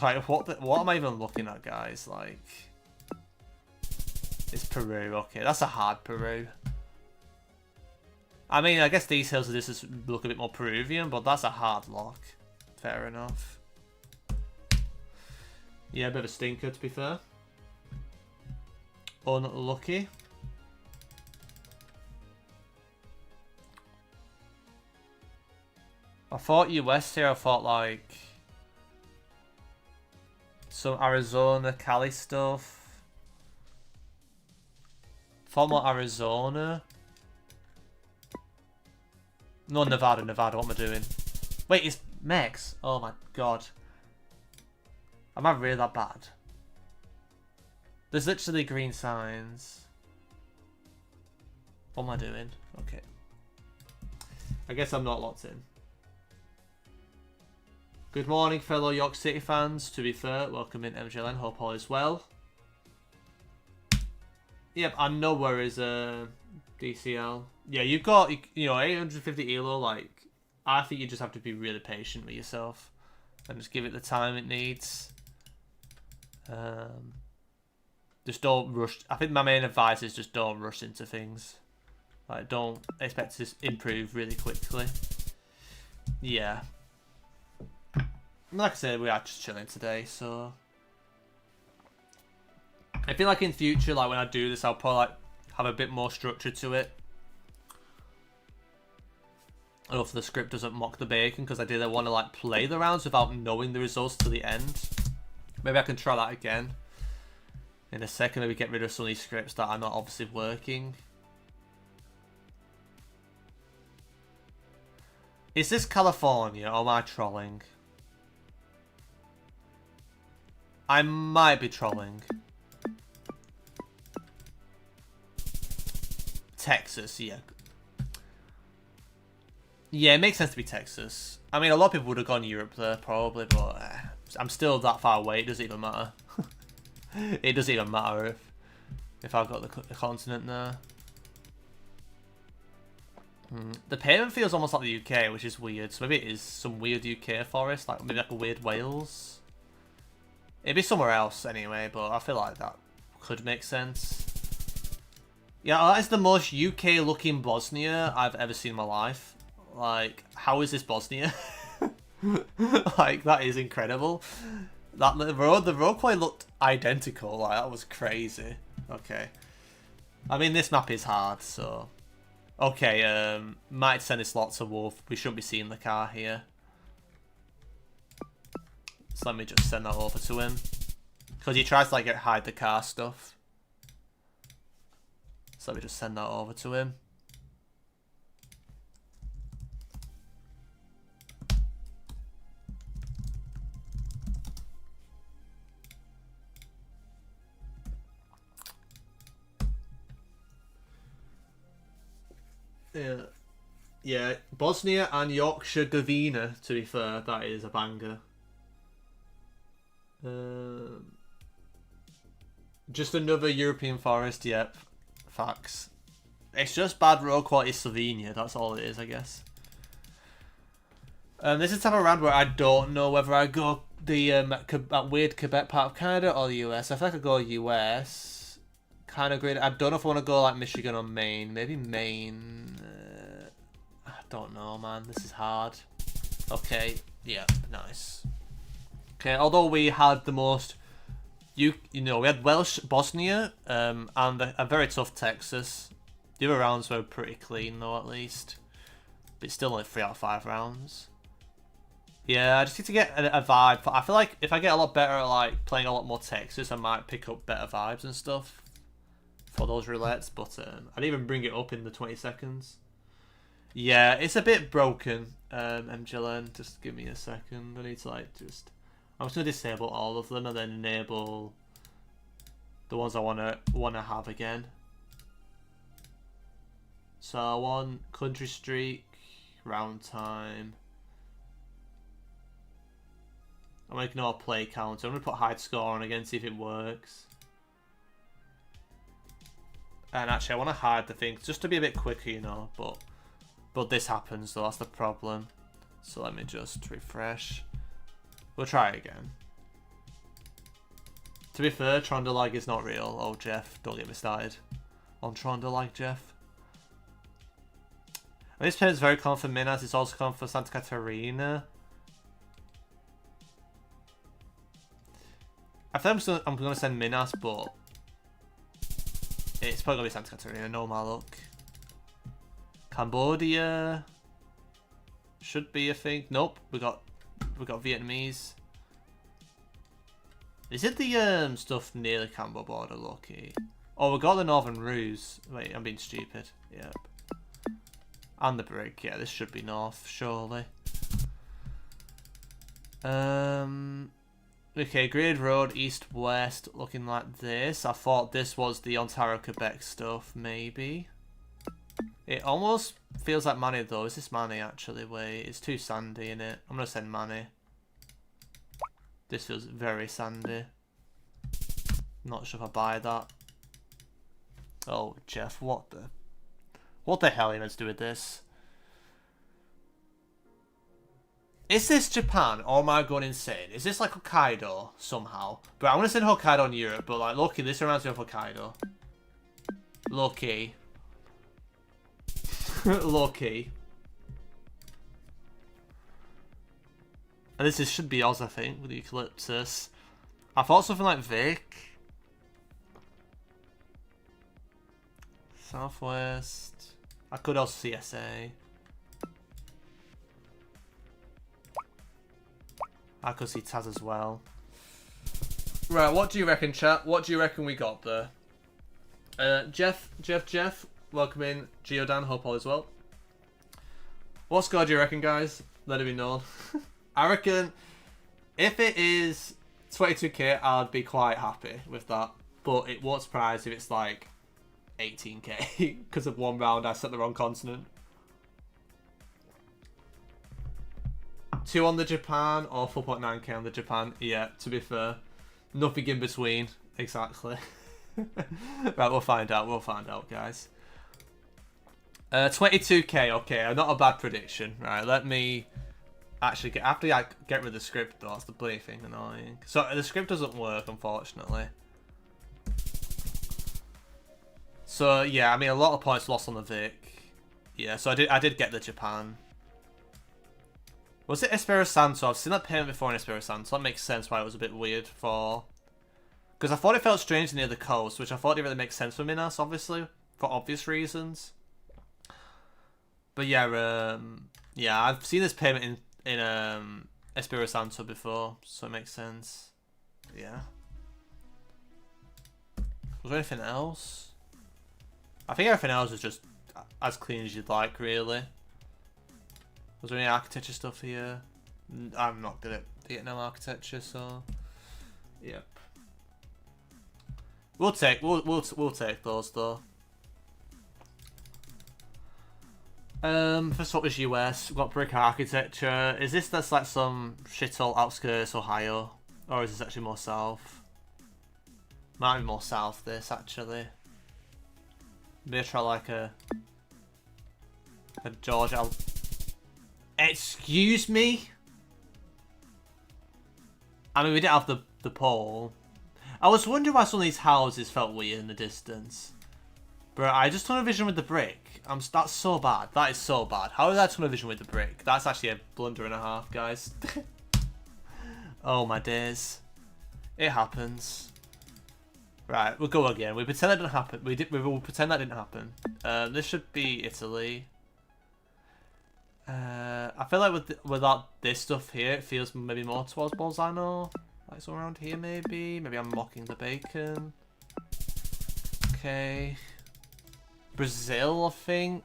Like, what am I even looking at, guys? Like, it's Peru. Okay, that's a hard Peru. I mean, I guess these hills of this is look a bit more Peruvian, but that's a hard lock. Fair enough. Yeah, a bit of a stinker, to be fair. Unlucky. I thought US here, I thought like some Arizona, Cali stuff. Thought more Arizona. No, Nevada, what am I doing? Wait, it's Mex. Oh my god. Am I really that bad? There's literally green signs. What am I doing? Okay. I guess I'm not locked in. Good morning, fellow York City fans. To be fair, welcome in MJLN. Hope all is well. Yep, I know where is DCL. Yeah, you've got, you know, 850 ELO. Like, I think you just have to be really patient with yourself and just give it the time it needs. Just don't rush. I think my main advice is just don't rush into things. Like, don't expect to improve really quickly. Yeah. Like I said, we are just chilling today, so I feel like in future, like when I do this, I'll probably like have a bit more structure to it. I don't know if the script doesn't mock the bacon, because I didn't want to like play the rounds without knowing the results to the end. Maybe I can try that again in a second. Maybe get rid of some of these scripts that are not obviously working. Is this California or am I trolling? I might be trolling. Texas, yeah. Yeah, it makes sense to be Texas. I mean, a lot of people would have gone Europe there, probably, but I'm still that far away. It doesn't even matter. It doesn't even matter if I've got the continent there. The payment feels almost like the UK, which is weird. So maybe it is some weird UK forest, like maybe like a weird Wales. It'd be somewhere else anyway, but I feel like that could make sense. Yeah, that is the most UK-looking Bosnia I've ever seen in my life. Like, how is this Bosnia? Like, that is incredible. That the road quite looked identical. Like, that was crazy. Okay. I mean, this map is hard, so... Okay, might send this lot to Wolf. We shouldn't be seeing the car here. So let me just send that over to him. Because he tries to, like, hide the car stuff. So let me just send that over to him. Yeah, Bosnia and Yorkshire-Govina, to be fair, that is a banger. Just another European forest, yep. Facts. It's just bad road quality Slovenia, that's all it is, I guess. This is the type of round where I don't know whether I go the that weird Quebec part of Canada or the US. I feel like I go US. Kind of great. I don't know if I want to go like Michigan or Maine. Maybe Maine. I don't know, man. This is hard. Okay. Yeah. Nice. Okay. Although we had the most, we had Welsh Bosnia, and a very tough Texas. The other rounds were pretty clean though, at least. But it's still only 3 out of 5 rounds. Yeah, I just need to get a vibe. I feel like if I get a lot better at like playing a lot more Texas, I might pick up better vibes and stuff for those roulettes. But I didn't even bring it up in the 20 seconds. Yeah, it's a bit broken. MGLN, just give me a second. I need to like just. I'm just gonna disable all of them and then enable the ones I wanna have again. So I want country streak, round time. I'm going to ignore play counter. I'm going to put hide score on again, see if it works. And actually, I want to hide the things just to be a bit quicker, you know. But this happens, so that's the problem. So let me just refresh. We'll try it again. To be fair, Trondelag is not real. Oh, Jeff, don't get me started on Trondelag, Jeff. And this pen is very common for Minas. It's also common for Santa Catarina. I think I'm gonna send Minas, but it's probably gonna be Santa Catarina. No, my luck. Cambodia should be a thing. Nope, we got Vietnamese. Is it the stuff near the Cambo border, lucky? Oh, we got the Northern Ruse. Wait, I'm being stupid. Yep. And the brig. Yeah, this should be north, surely. Okay, grid road, east-west, looking like this. I thought this was the Ontario-Quebec stuff, maybe. It almost feels like Manny, though. Is this Manny, actually? Wait, it's too sandy, innit? I'm going to send Manny. This feels very sandy. Not sure if I buy that. Oh, Jeff, what the hell are you meant to do with this? Is this Japan or am I going insane? Is this like Hokkaido somehow? But I'm going to send Hokkaido in Europe, but like, low-key, this reminds me of Hokkaido. Low-key. Low-key. And this should be Oz, I think, with the Eucalyptus. I thought something like Vic. Southwest. I could also CSA. I could see Taz as well. Right, what do you reckon, chat? What do you reckon we got there? Jeff, welcome in. Geodan, hope all is well. What score do you reckon, guys? Let it be known. I reckon if it is 22k, I'd be quite happy with that. But it won't surprise if it's like 18k because of one round I set the wrong continent. 2 on the Japan or 4.9k on the Japan. Yeah, to be fair. Nothing in between. Exactly. Right, we'll find out. We'll find out, guys. 22k. Okay, not a bad prediction. Right, let me actually get... After I get rid of the script, though, that's the bloody thing annoying. So, the script doesn't work, unfortunately. So, yeah, I mean, a lot of points lost on the Vic. Yeah, so I did get the Japan. Was it Espirito Santo? I've seen that payment before in Espirito Santo. That makes sense why it was a bit weird for... Because I thought it felt strange near the coast, which I thought didn't really make sense for Minas, obviously. For obvious reasons. But yeah, yeah, I've seen this payment in Espirito Santo before, so it makes sense. Yeah. Was there anything else? I think everything else was just as clean as you'd like, really. Was there any architecture stuff here? I'm not good at Vietnam architecture, so yep. We'll take those though. First what was US? We've got brick architecture. Is this that's like some shithole outskirts Ohio, or is this actually more south? Might be more south. This actually. Maybe try like a Georgia. Excuse me? I mean, we didn't have the pole. I was wondering why some of these houses felt weird in the distance. But I just tunnel vision with the brick. That's so bad. That is so bad. How did I tunnel vision with the brick? That's actually a blunder and a half, guys. Oh my days. It happens. Right, we'll go again. We pretend that didn't happen. We will pretend that didn't happen. This should be Italy. I feel like without this stuff here, it feels maybe more towards Bolzano. Like so around here, maybe. Maybe I'm mocking the bacon. Okay. Brazil, I think.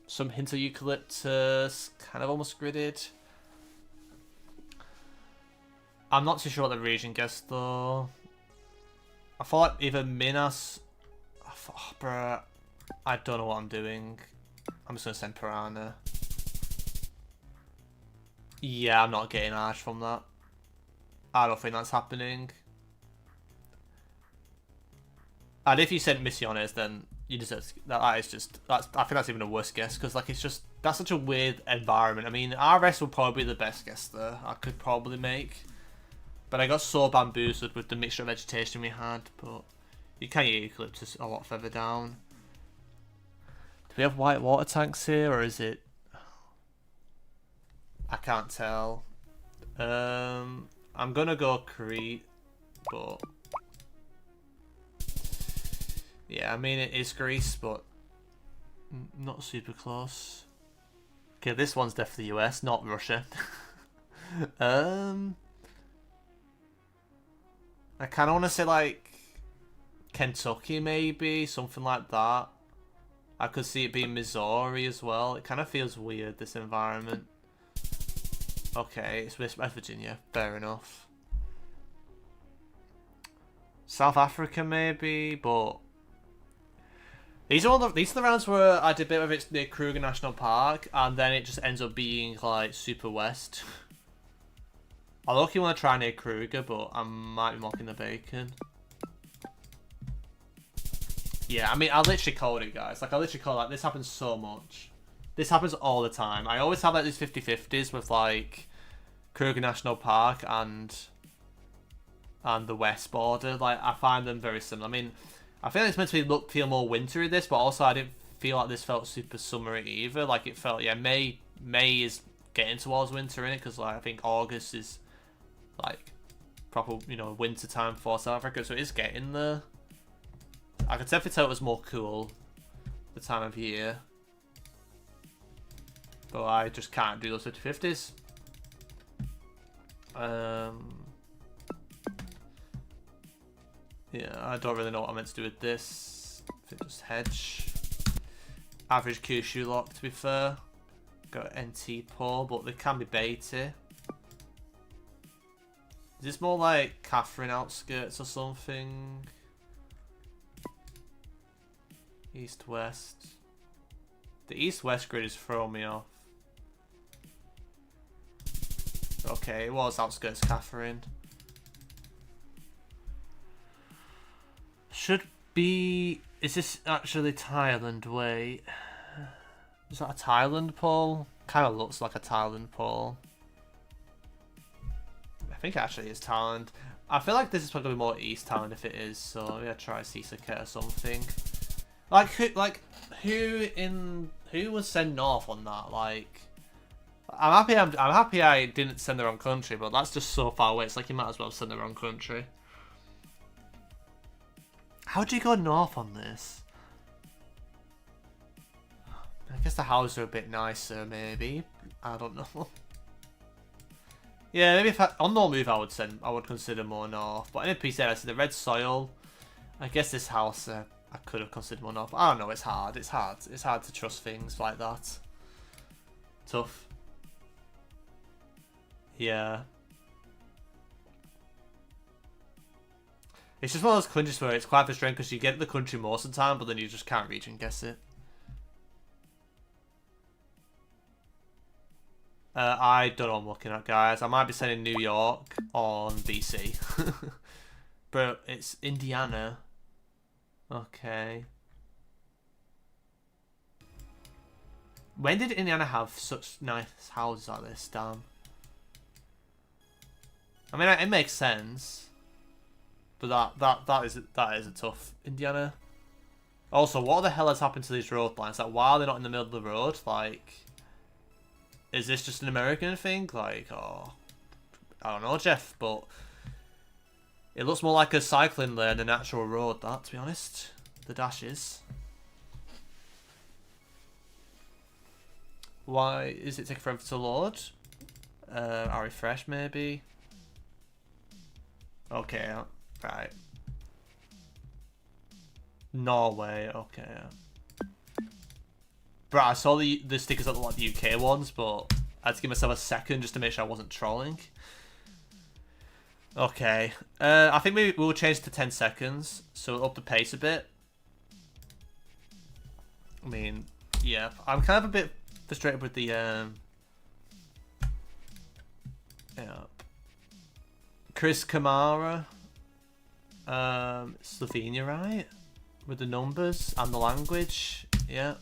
Some hint of eucalyptus. Kind of almost gridded. I'm not too sure what the region gets though. I thought like either Minas. Oh, bruh. I don't know what I'm doing. I'm just gonna send Piranha. Yeah, I'm not getting Ash from that. I don't think that's happening. And if you sent Misiones, then you deserve that is just I think that's even a worse guess because like it's just that's such a weird environment. I mean, RS would probably be the best guess there I could probably make, but I got so bamboozled with the mixture of vegetation we had. But you can get eucalyptus a lot further down. Do we have white water tanks here, or is it? I can't tell. I'm gonna go Crete, but yeah, I mean it is Greece, but not super close. Okay, this one's definitely US, not Russia. I kind of want to say like Kentucky, maybe something like that. I could see it being Missouri as well. It kind of feels weird, this environment. Okay, it's West Virginia. Fair enough. South Africa, maybe, but these are the rounds where I did a bit of it near Kruger National Park, and then it just ends up being like super west. I lucky want to try near Kruger, but I might be mocking the bacon. Yeah, I mean, I literally called it, guys. Like, I literally called it. This happens so much. This happens all the time. I always have like these 50-50s with like Kruger National Park and the west border. Like I find them very similar. I mean, I feel like it's meant to feel more wintry this, but also I didn't feel like this felt super summery either. Like it felt, yeah, May is getting towards winter in it because like I think August is like proper, you know, winter time for South Africa, so it is getting there. I could definitely tell it was more cool the time of year. But I just can't do those 50-50s. Yeah, I don't really know what I meant to do with this. If it just hedge. Average Kyushu lock, to be fair. Got NT pole, but they can be beta. Is this more like Catherine outskirts or something? East-west. The east-west grid is throwing me off. Okay, it was outskirts Catherine. Should be... Is this actually Thailand? Wait. Is that a Thailand pole? Kind of looks like a Thailand pole. I think it actually is Thailand. I feel like this is probably more East Thailand if it is, so I'm gonna try Sisake or something. Who was sent north on that? Like, I'm happy I didn't send the wrong country, but that's just so far away. It's like you might as well send the wrong country. How'd you go north on this? I guess the houses are a bit nicer, maybe. I don't know. Yeah, maybe on no move I would consider more north. But NMPZ, I see the red soil. I guess this house I could have considered more north. I don't know. It's hard. It's hard. It's hard to trust things like that. Tough. Yeah. It's just one of those countries where it's quite frustrating because you get the country most of the time, but then you just can't reach and guess it. I don't know what I'm looking at, guys. I might be saying New York on BC. But it's Indiana. Okay. When did Indiana have such nice houses like this? Damn. I mean, it makes sense. But that is a tough Indiana. Also, what the hell has happened to these road lines? Like, why are they not in the middle of the road? Like... Is this just an American thing? Like, oh, I don't know, Jeff, but it looks more like a cycling lane than an actual road, that, to be honest. The dashes. Why is it taking forever to load? I'll refresh, maybe. Okay, right. Norway, okay. Bro, I saw the stickers that look like the UK ones, but I had to give myself a second just to make sure I wasn't trolling. Okay. I think maybe we'll change to 10 seconds, so it'll up the pace a bit. I mean, yeah. I'm kind of a bit frustrated with the... yeah. Chris Kamara. Slovenia, right? With the numbers and the language. Yep.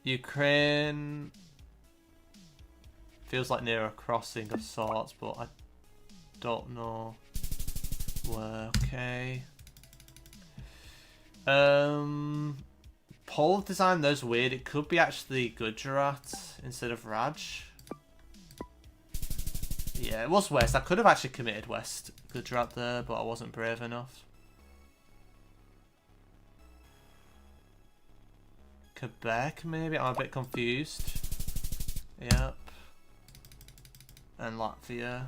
Ukraine feels like near a crossing of sorts, but I don't know where. Okay. Pole design, there's weird. It could be actually Gujarat instead of Raj. Yeah, it was West. I could have actually committed West Gujarat there, but I wasn't brave enough. Quebec, maybe? I'm a bit confused. Yep. And Latvia.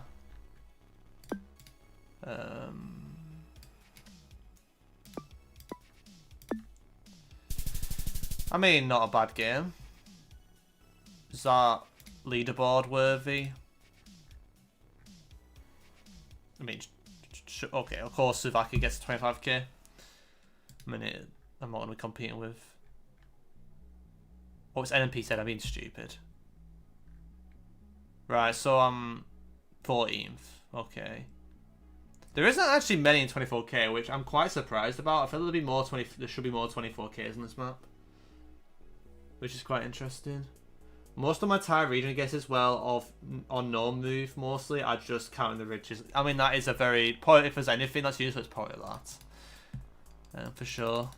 I mean, not a bad game. Is that leaderboard worthy? I mean, okay, of course Slovakia gets 25k. I mean, I'm not going to be competing with... Oh, it's NMPZ, I'm being stupid. Right, so I'm 14th. Okay. There isn't actually many in 24k, which I'm quite surprised about. I feel there'll be more there should be more 24ks on this map. Which is quite interesting. Most of my Thai region guesses, well, on no move mostly, are just counting the ridges. I mean, that is a very... If there's anything that's useful, it's probably that. For sure.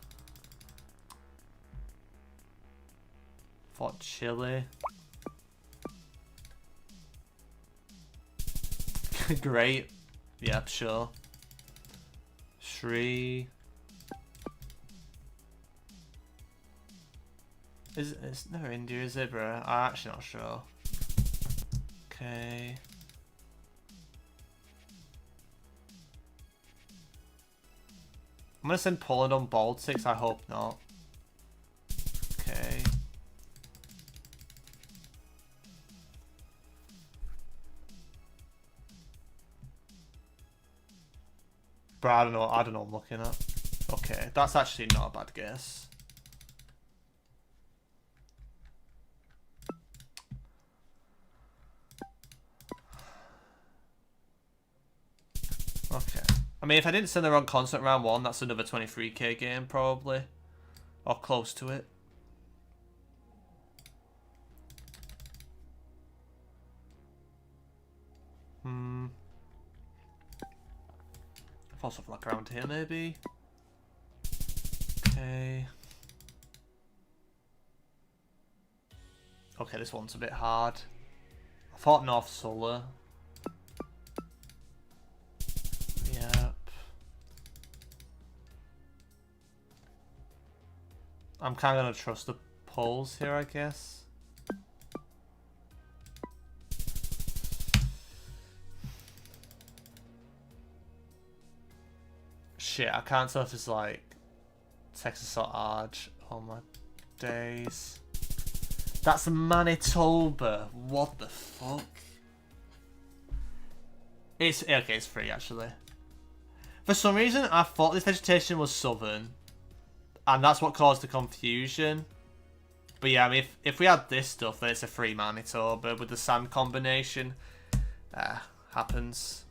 Fort Chile. Great. Yep, sure. Shri. It's never India, is it, bro? I'm actually not sure. Okay. I'm gonna send Poland on Baltics. I hope not. Okay. Bro, I don't know what I'm looking at. Okay, that's actually not a bad guess. I mean, if I didn't send the wrong constant round 1, that's another 23k game, probably. Or close to it. I've also look around here, maybe. Okay. Okay, this one's a bit hard. I thought North Solar. Yep. I'm kind of gonna trust the polls here, I guess. Shit, I can't tell if it's like Texas or Arch. Oh my days. That's Manitoba. What the fuck? It's okay, it's free actually. For some reason, I thought this vegetation was southern, and that's what caused the confusion. But yeah, I mean, if we had this stuff, then it's a free Manitoba with the sand combination. Happens.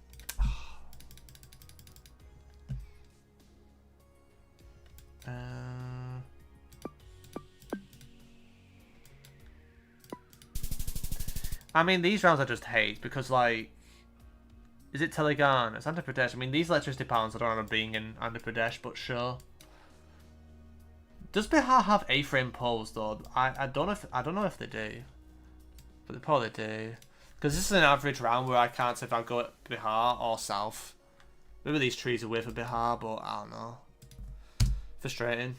I mean, these rounds I just hate because, like, is it Telangana? It's Andhra Pradesh. I mean, these electricity pounds I don't remember being in Andhra Pradesh, but sure. Does Bihar have A-frame poles though? I don't know if they do, but they probably do. Because this is an average round where I can't say if I go Bihar or south. Maybe these trees are way for Bihar, but I don't know. Frustrating.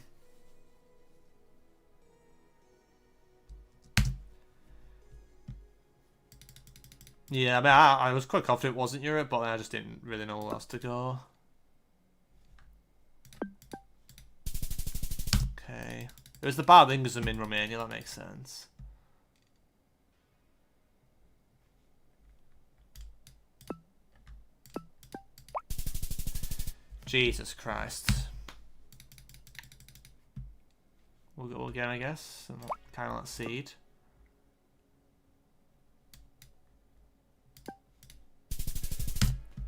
Yeah, I mean, I was quite confident it wasn't Europe, but I just didn't really know where else to go. Okay. There's the bilingualism in Romania, that makes sense. Jesus Christ. We'll go again, I guess. And kind of that seed.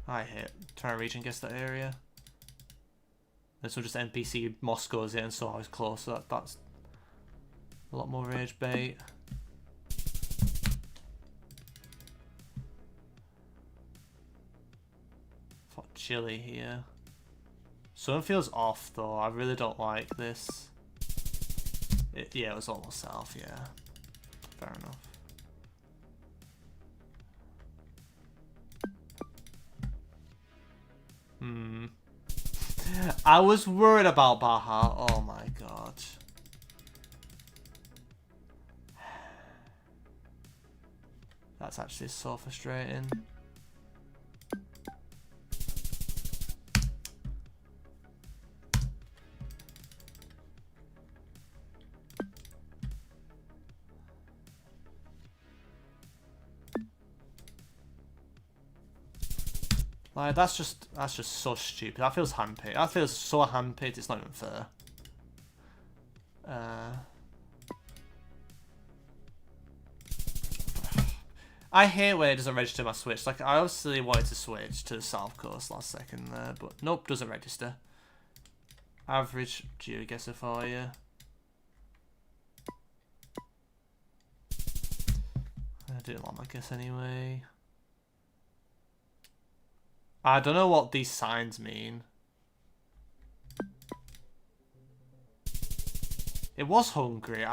I hit. Trying to reach and guess that area. This one just NPC Moscow's in, so I was close. So that's a lot more rage bait. Thought chili here. Something feels off though. I really don't like this. Yeah, it was almost south. Yeah, fair enough. I was worried about Baja. Oh my god. That's actually so frustrating. Like, that's just so stupid. That feels handpicked. That feels so handpicked, it's not even fair. I hate when it doesn't register my switch. Like, I obviously wanted to switch to the South Coast last second there, but nope, doesn't register. Average GeoGuessr for you. I didn't like my guess anyway. I don't know what these signs mean. It was hungry.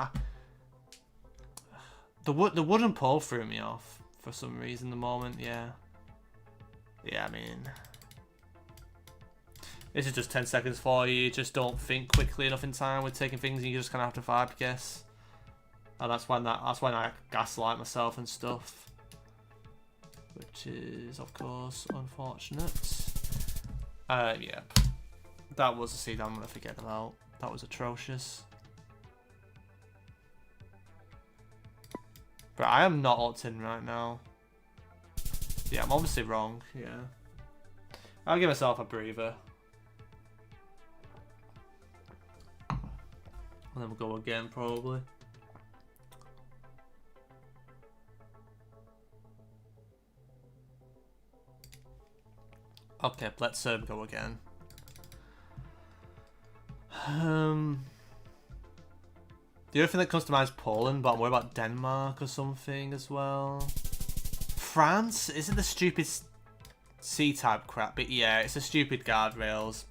The wooden pole threw me off for some reason. The moment, yeah. I mean, this is just 10 seconds for you. Just don't think quickly enough in time with taking things, and you just kind of have to vibe guess. And that's when I gaslight myself and stuff. Which is, of course, unfortunate. Yeah. That was a seed I'm going to forget about. That was atrocious. But I am not locked in right now. Yeah, I'm obviously wrong. Yeah. I'll give myself a breather. And then we'll go again, probably. Okay, let's go again. The other thing that comes to mind is Poland, but I'm worried about Denmark or something as well. France? Is it the stupid C-type crap? But yeah, it's the stupid guardrails.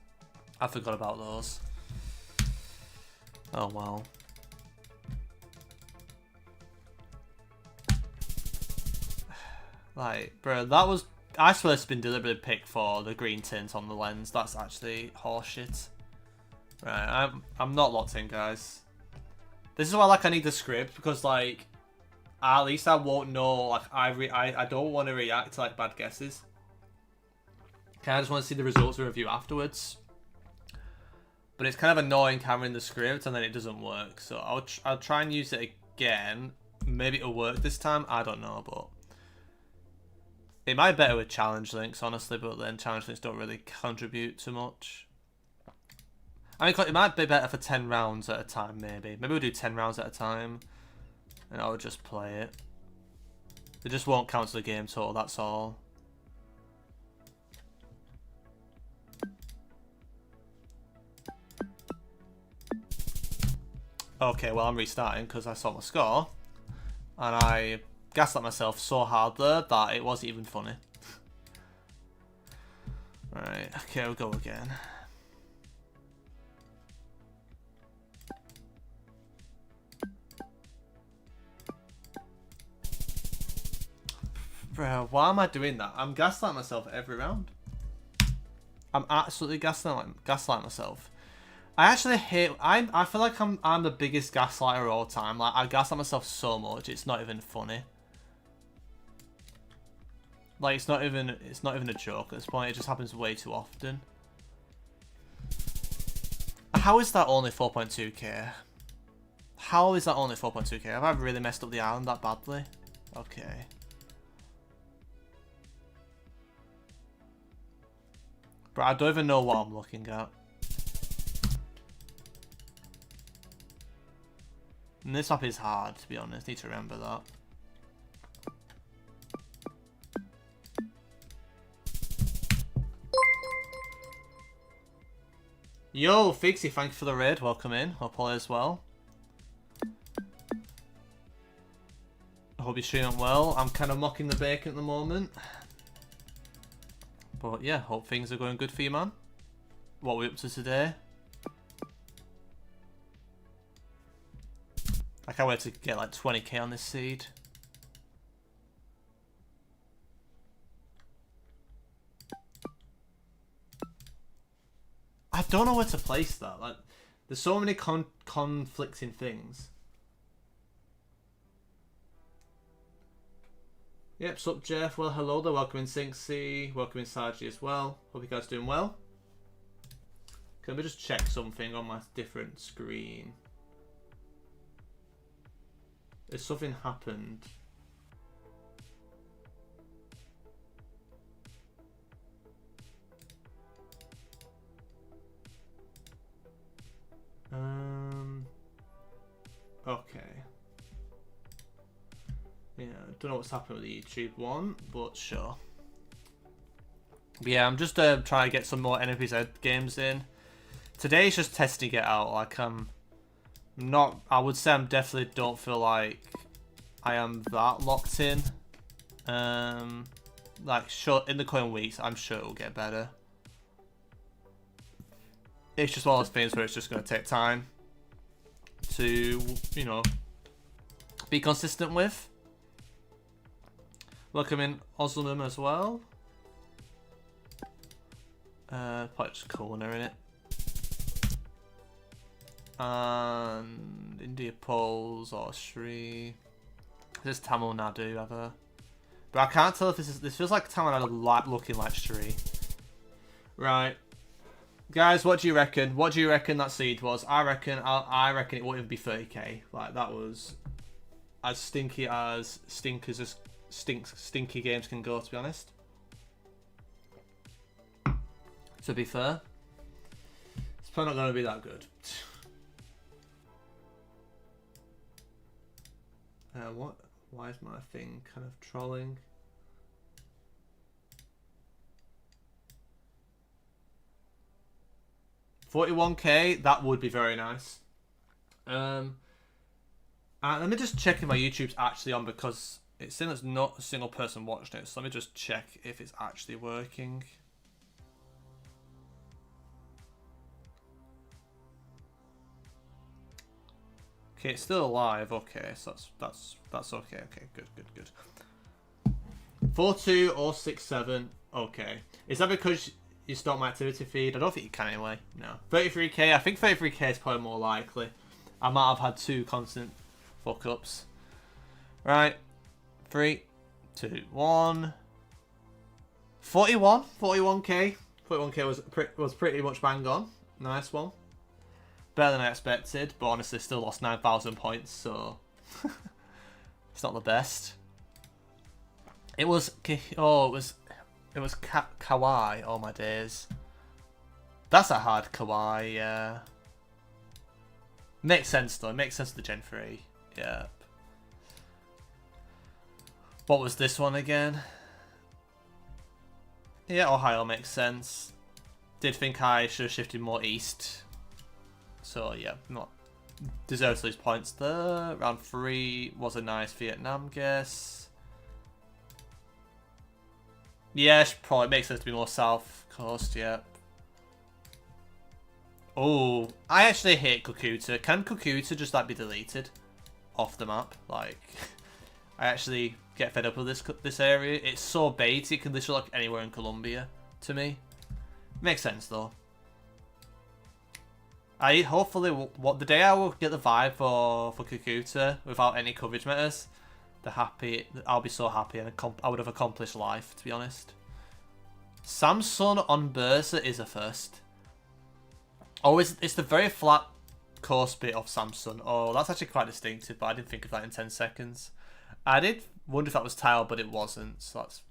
I forgot about those. Oh well. Like, bro, that was... I swear it's been deliberately picked for the green tint on the lens. That's actually horseshit. Right, I'm not locked in, guys. This is why, like, I need the script, because, like, at least I won't know, like, I don't want to react to, like, bad guesses. Okay, I just want to see the results of the review afterwards. But it's kind of annoying having the script and then it doesn't work. So I'll try and use it again. Maybe it'll work this time. I don't know, but it might be better with challenge links, honestly. But then challenge links don't really contribute too much. I mean, it might be better for 10 rounds at a time, maybe. Maybe we'll do 10 rounds at a time. And I'll just play it. It just won't count to the game total, that's all. Okay, well, I'm restarting because I saw my score. And I gaslit myself so hard there that it wasn't even funny. Right, okay, we'll go again. Bro, why am I doing that? I'm gaslighting myself every round. I'm absolutely gaslighting myself. I actually hate... I feel like I'm the biggest gaslighter of all time. Like, I gaslight myself so much, it's not even funny. Like, it's not even a joke at this point. It just happens way too often. How is that only 4.2k? How is that only 4.2k? Have I really messed up the island that badly? Okay. But I don't even know what I'm looking at. And this map is hard, to be honest. Need to remember that. Yo, Fixie, thank you for the raid. Welcome in. Hope all is well. I hope you're streaming well. I'm kind of mocking the bacon at the moment. But yeah, hope things are going good for you, man. What are we up to today? I can't wait to get like 20k on this seed. I don't know where to place that. Like, there's so many conflicting things. Yep, sup Jeff. Well, hello there. Welcome in Sinksy. Welcome in Saji as well. Hope you guys are doing well. Can we just check something on my different screen? Has something happened? Okay. Yeah, don't know what's happened with the YouTube one, but sure. But yeah, I'm just trying to get some more NMPZ games in. Today's just testing it out. Like, not... I would say I'm definitely don't feel like I am that locked in. Like, sure, in the coming weeks, I'm sure it will get better. It's just one of those things where it's just going to take time to, you know, be consistent with. Welcome in Oslam as well. Probably just corner in it. And India Poles or Sri. This is Tamil Nadu ever. But I can't tell if this feels like Tamil Nadu looking like Sri. Right. Guys, what do you reckon? What do you reckon that seed was? I reckon it won't even be 30k. Like, that was as stinky as stinky games can go, to be honest. To be fair, it's probably not going to be that good. What? Why is my thing kind of trolling? 41k, that would be very nice. And let me just check if my YouTube's actually on, because it's saying there's not a single person watching it. So let me just check if it's actually working. Okay, it's still alive. Okay, so that's okay. Okay, good. 42 or 67. Okay, is that because you start my activity feed? I don't think you can anyway. No. 33k. I think 33k is probably more likely. I might have had 2 constant fuck ups. Right. 3, 2, 1. 41. 41k. 41k was pretty much bang on. Nice one. Better than I expected, but honestly still lost 9,000 points, so it's not the best. It was Kawaii. Oh my days. That's a hard Kawaii, yeah. Makes sense though. It makes sense to the Gen 3. Yeah. What was this one again? Yeah, Ohio makes sense. Did think I should have shifted more east. So yeah, not deserves to lose points there. Round 3 was a nice Vietnam guess. Yeah, probably makes sense to be more south coast, yeah. Oh, I actually hate Cucuta. Can Cucuta just like be deleted off the map? Like, I actually get fed up with this area. It's so bait, it can literally look anywhere in Colombia to me. Makes sense though. Hopefully the day I will get the vibe for Cucuta without any coverage matters, I'll be so happy, and I would have accomplished life, to be honest. Samsung on Bursa is a first. Oh, it's the very flat course bit of Samsung. Oh, that's actually quite distinctive, but I didn't think of that in 10 seconds. I did wonder if that was tile, but it wasn't. So that's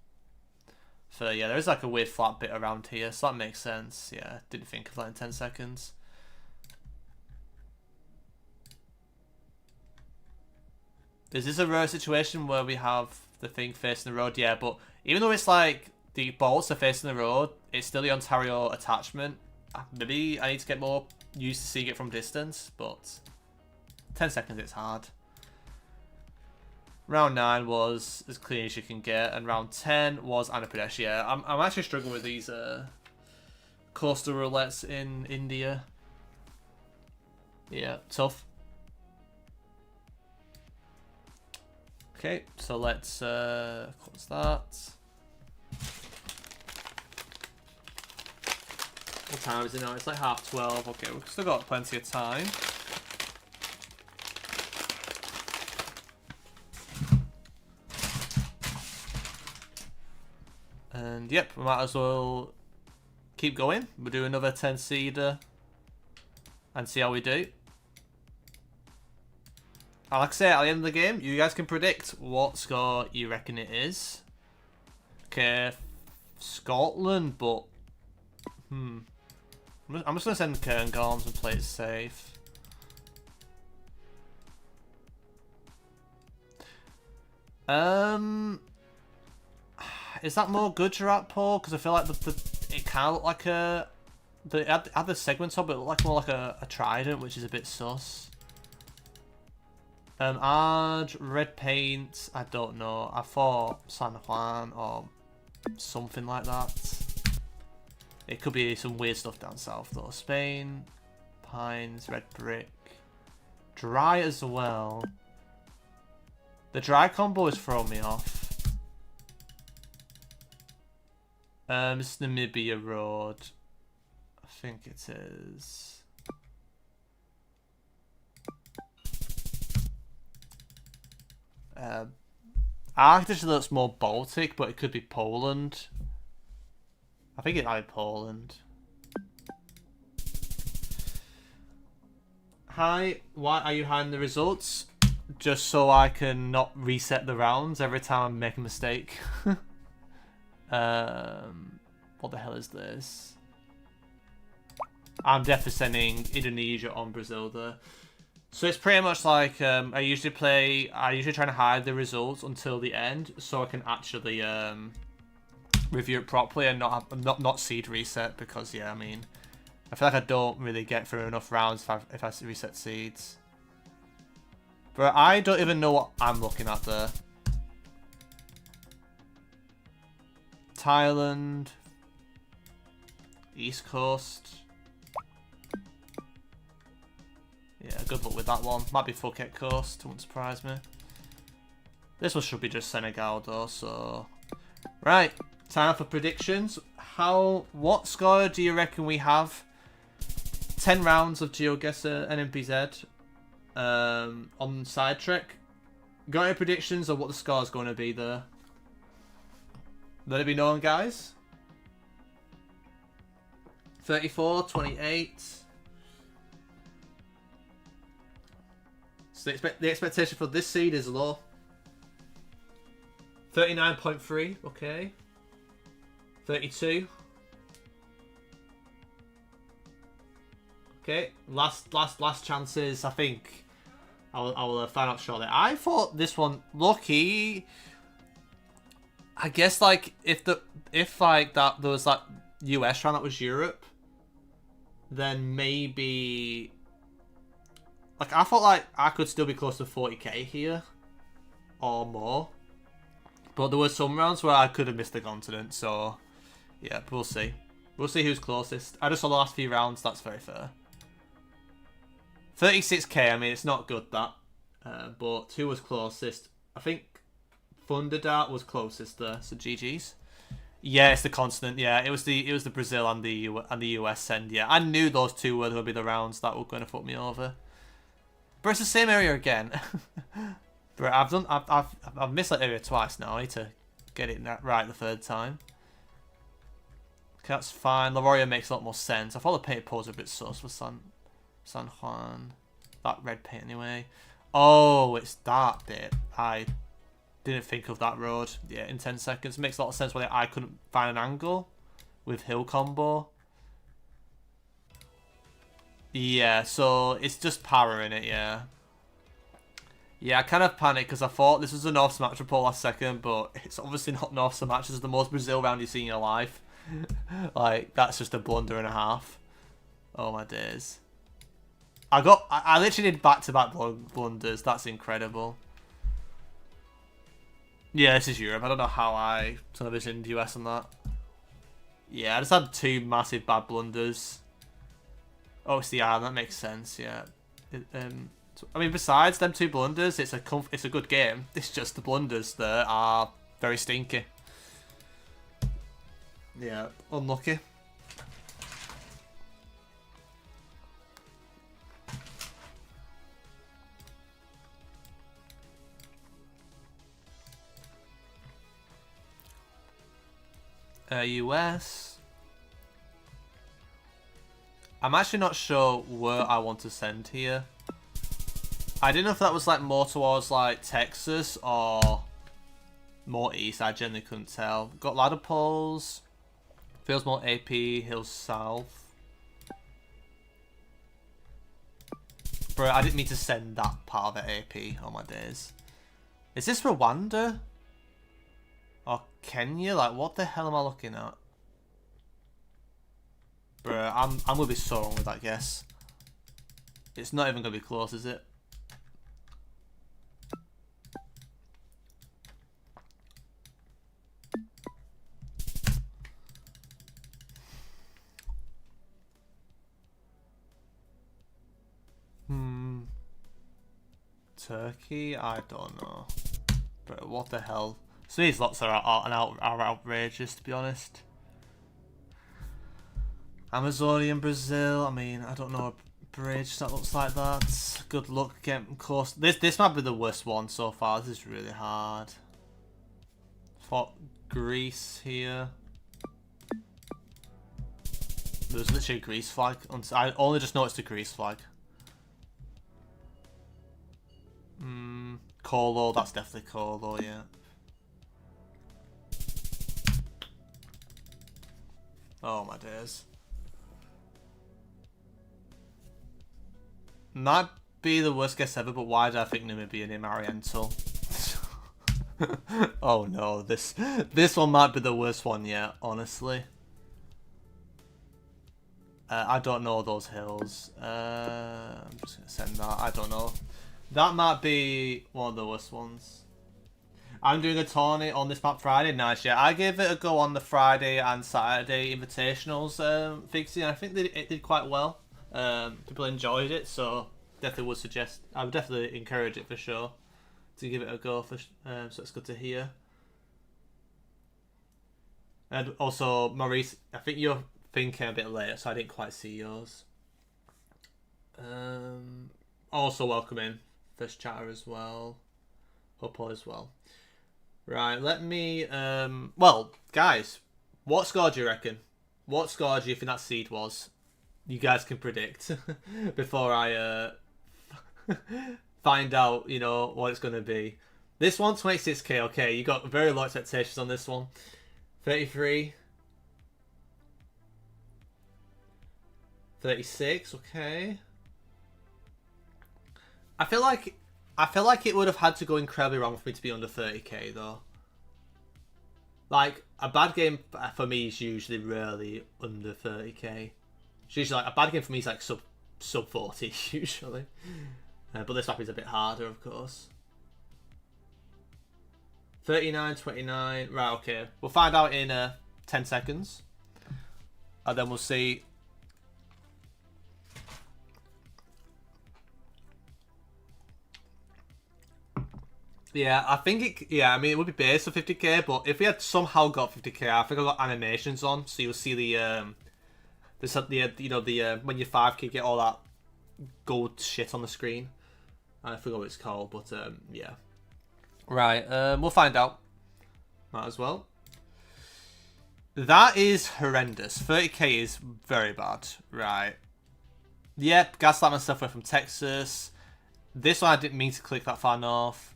fair. Yeah, there is like a weird flat bit around here, so that makes sense. Yeah, didn't think of that in 10 seconds. Is this a rare situation where we have the thing facing the road? Yeah, but even though it's like the bolts are facing the road, it's still the Ontario attachment. Maybe I need to get more used to seeing it from distance, but 10 seconds it's hard. Round 9 was as clean as you can get, and round 10 was Andhra Pradesh. Yeah, I'm actually struggling with these coastal roulettes in India. Yeah, tough. Okay, so let's close that. What time is it now? It's like 12:30. Okay, we've still got plenty of time. And yep, we might as well keep going. We'll do another 10-seeder and see how we do. And like I say, at the end of the game, you guys can predict what score you reckon it is. Okay, Scotland, but I'm just gonna send Cairngorms and play it safe. Is that more Gujarat, Paul? Because I feel like it kind of look like a had the segments of it look like more like a trident, which is a bit sus. Red paint, I don't know. I thought San Juan or something like that. It could be some weird stuff down south though. Spain, pines, red brick. Dry as well. The dry combo is throwing me off. It's Namibia Road. I think it is. Architecture looks more Baltic, but it could be Poland. I think it might be Poland. Hi, why are you hiding the results? Just so I can not reset the rounds every time I make a mistake. What the hell is this? I'm definitely sending Indonesia on Brazil there. So it's pretty much like I usually try to hide the results until the end so I can actually review it properly and not seed reset, because yeah, I mean, I feel like I don't really get through enough rounds if I reset seeds. But I don't even know what I'm looking at there. Thailand. East Coast. Yeah, good luck with that one. Might be Phuket Coast, wouldn't surprise me. This one should be just Senegal though, so... Right, time for predictions. What score do you reckon we have? 10 rounds of GeoGuessr NMPZ on Sidetrack. Got any predictions of what the score is going to be there? Let it be known, guys. 34, 28. So the expectation for this seed is low. 39.3, okay. 32. Okay, last chances. I think I will find out shortly. I thought this one, lucky. I guess like if like that there was that US round that was Europe, then maybe like I thought like I could still be close to 40k here or more. But there were some rounds where I could have missed the continent, so yeah, we'll see. We'll see who's closest. I just saw the last few rounds, that's very fair. 36k, I mean, it's not good that. But who was closest? I think Thunderdart was closest there, so GG's. Yeah, it's the continent, yeah. It was the Brazil and the US end, yeah. I knew those two were going to be the rounds that were going to fuck me over. But it's the same area again. But I've missed that area twice now. I need to get it right the third time. Okay, that's fine. Laroria makes a lot more sense. I thought the painted poles were a bit sus for San Juan. That red paint anyway. Oh, it's that bit. I didn't think of that road. Yeah, in 10 seconds. Makes a lot of sense why I couldn't find an angle with hill combo. Yeah, so it's just power in it, yeah. Yeah, I kind of panicked because I thought this was a North Smash report last second, but it's obviously not North Smash. This is the most Brazil round you've seen in your life. Like, that's just a blunder and a half. Oh my days. I literally did back-to-back blunders. That's incredible. Yeah, this is Europe. I don't know how I televisioned US on that. Yeah, I just had two massive bad blunders. Oh, it's the island. That makes sense, yeah. I mean, besides them two blunders, it's a good game. It's just the blunders that are very stinky. Yeah, unlucky. US. I'm actually not sure where I want to send here. I didn't know if that was like more towards like Texas or more east. I generally couldn't tell. Got ladder poles. Feels more AP. Hills south. Bro, I didn't mean to send that part of it AP on my days. Is this Rwanda? Or Kenya? Like, what the hell am I looking at? Bro, I'm gonna be so wrong with that guess. It's not even gonna be close, is it? Turkey? I don't know. But what the hell? So these lots are outrageous, to be honest. Amazonian Brazil. I mean, I don't know a bridge that looks like that. Good luck getting close. This might be the worst one so far. This is really hard. Fort Greece here. There's literally a Greece flag. I only just noticed a Greece flag. Colo, that's definitely Colo, yeah. Oh my days. Might be the worst guess ever, but why did I think Namibia near Mariental? Oh no, this one might be the worst one yet, honestly. I don't know those hills. I'm just gonna send that. I don't know. That might be one of the worst ones. I'm doing a tourney on this map Friday. Nice, yeah. I gave it a go on the Friday and Saturday invitationals fixing. I think it did quite well. People enjoyed it, so definitely would suggest. I would definitely encourage it for sure to give it a go. So it's good to hear. And also, Maurice, I think you're thinking a bit late, so I didn't quite see yours. Also welcome in first chatter as well. Hope all is well. Right, let me well, guys, what score do you reckon? What score do you think that seed was? You guys can predict before I find out, you know, what it's gonna be. This one, 26k, okay, you got very low expectations on this one. 33. 36, okay. I feel like it would have had to go incredibly wrong for me to be under 30k though. Like, a bad game for me is usually rarely under 30k. It's usually like a bad game for me is like sub 40 usually. But this map is a bit harder, of course. 39, 29. Right, okay. We'll find out in 10 seconds. And then we'll see. Yeah, I think it. Yeah, I mean it would be based on 50k, but if we had somehow got 50k, I think I got animations on, so you'll see the you know the when you 5k get all that gold shit on the screen. I forgot what it's called, but yeah. Right, we'll find out. Might as well. That is horrendous. 30k is very bad. Right. Yep, gaslight myself away from Texas. This one I didn't mean to click that far north.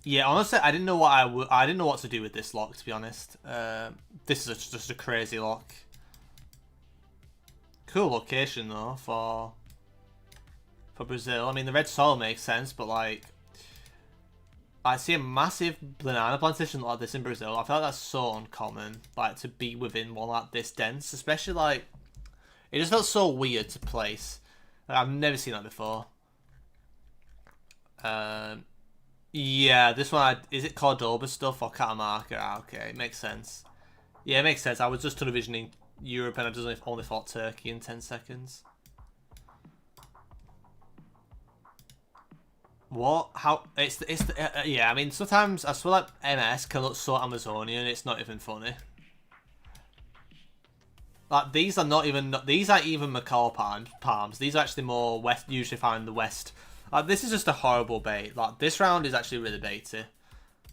Yeah, honestly, I didn't know what I didn't know what to do with this lock, to be honest. This is just a crazy lock. Cool location though for Brazil. I mean, the red soil makes sense, but like, I see a massive banana plantation like this in Brazil. I feel like that's so uncommon, like to be within one like this dense, especially like it just felt so weird to place. Like, I've never seen that before. Yeah, this one, is it Cordoba stuff or Catamarca? Ah, okay, it makes sense. Yeah, it makes sense. I was just tunnel visioning Europe and I just only thought Turkey in 10 seconds. What? How? It's yeah, I mean, sometimes I swear like MS can look so Amazonian, it's not even funny. Like, these are not even, these aren't even macaw palms. These are actually more west, usually found in the west. Like, this is just a horrible bait. Like, this round is actually really baity.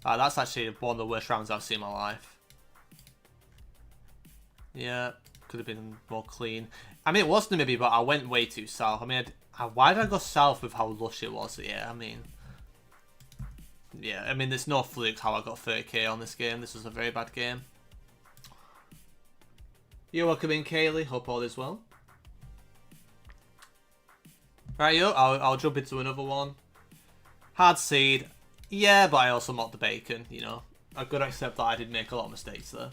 Like, that's actually one of the worst rounds I've seen in my life. Yeah, could have been more clean. I mean, it was maybe, but I went way too south. I mean, why did I go south with how lush it was? Yeah, I mean, there's no fluke how I got 30k on this game. This was a very bad game. You're welcome in, Kaylee. Hope all is well. Right, yo, I'll jump into another one. Hard seed. Yeah, but I also mocked the bacon, you know. I've got to accept that I did make a lot of mistakes there.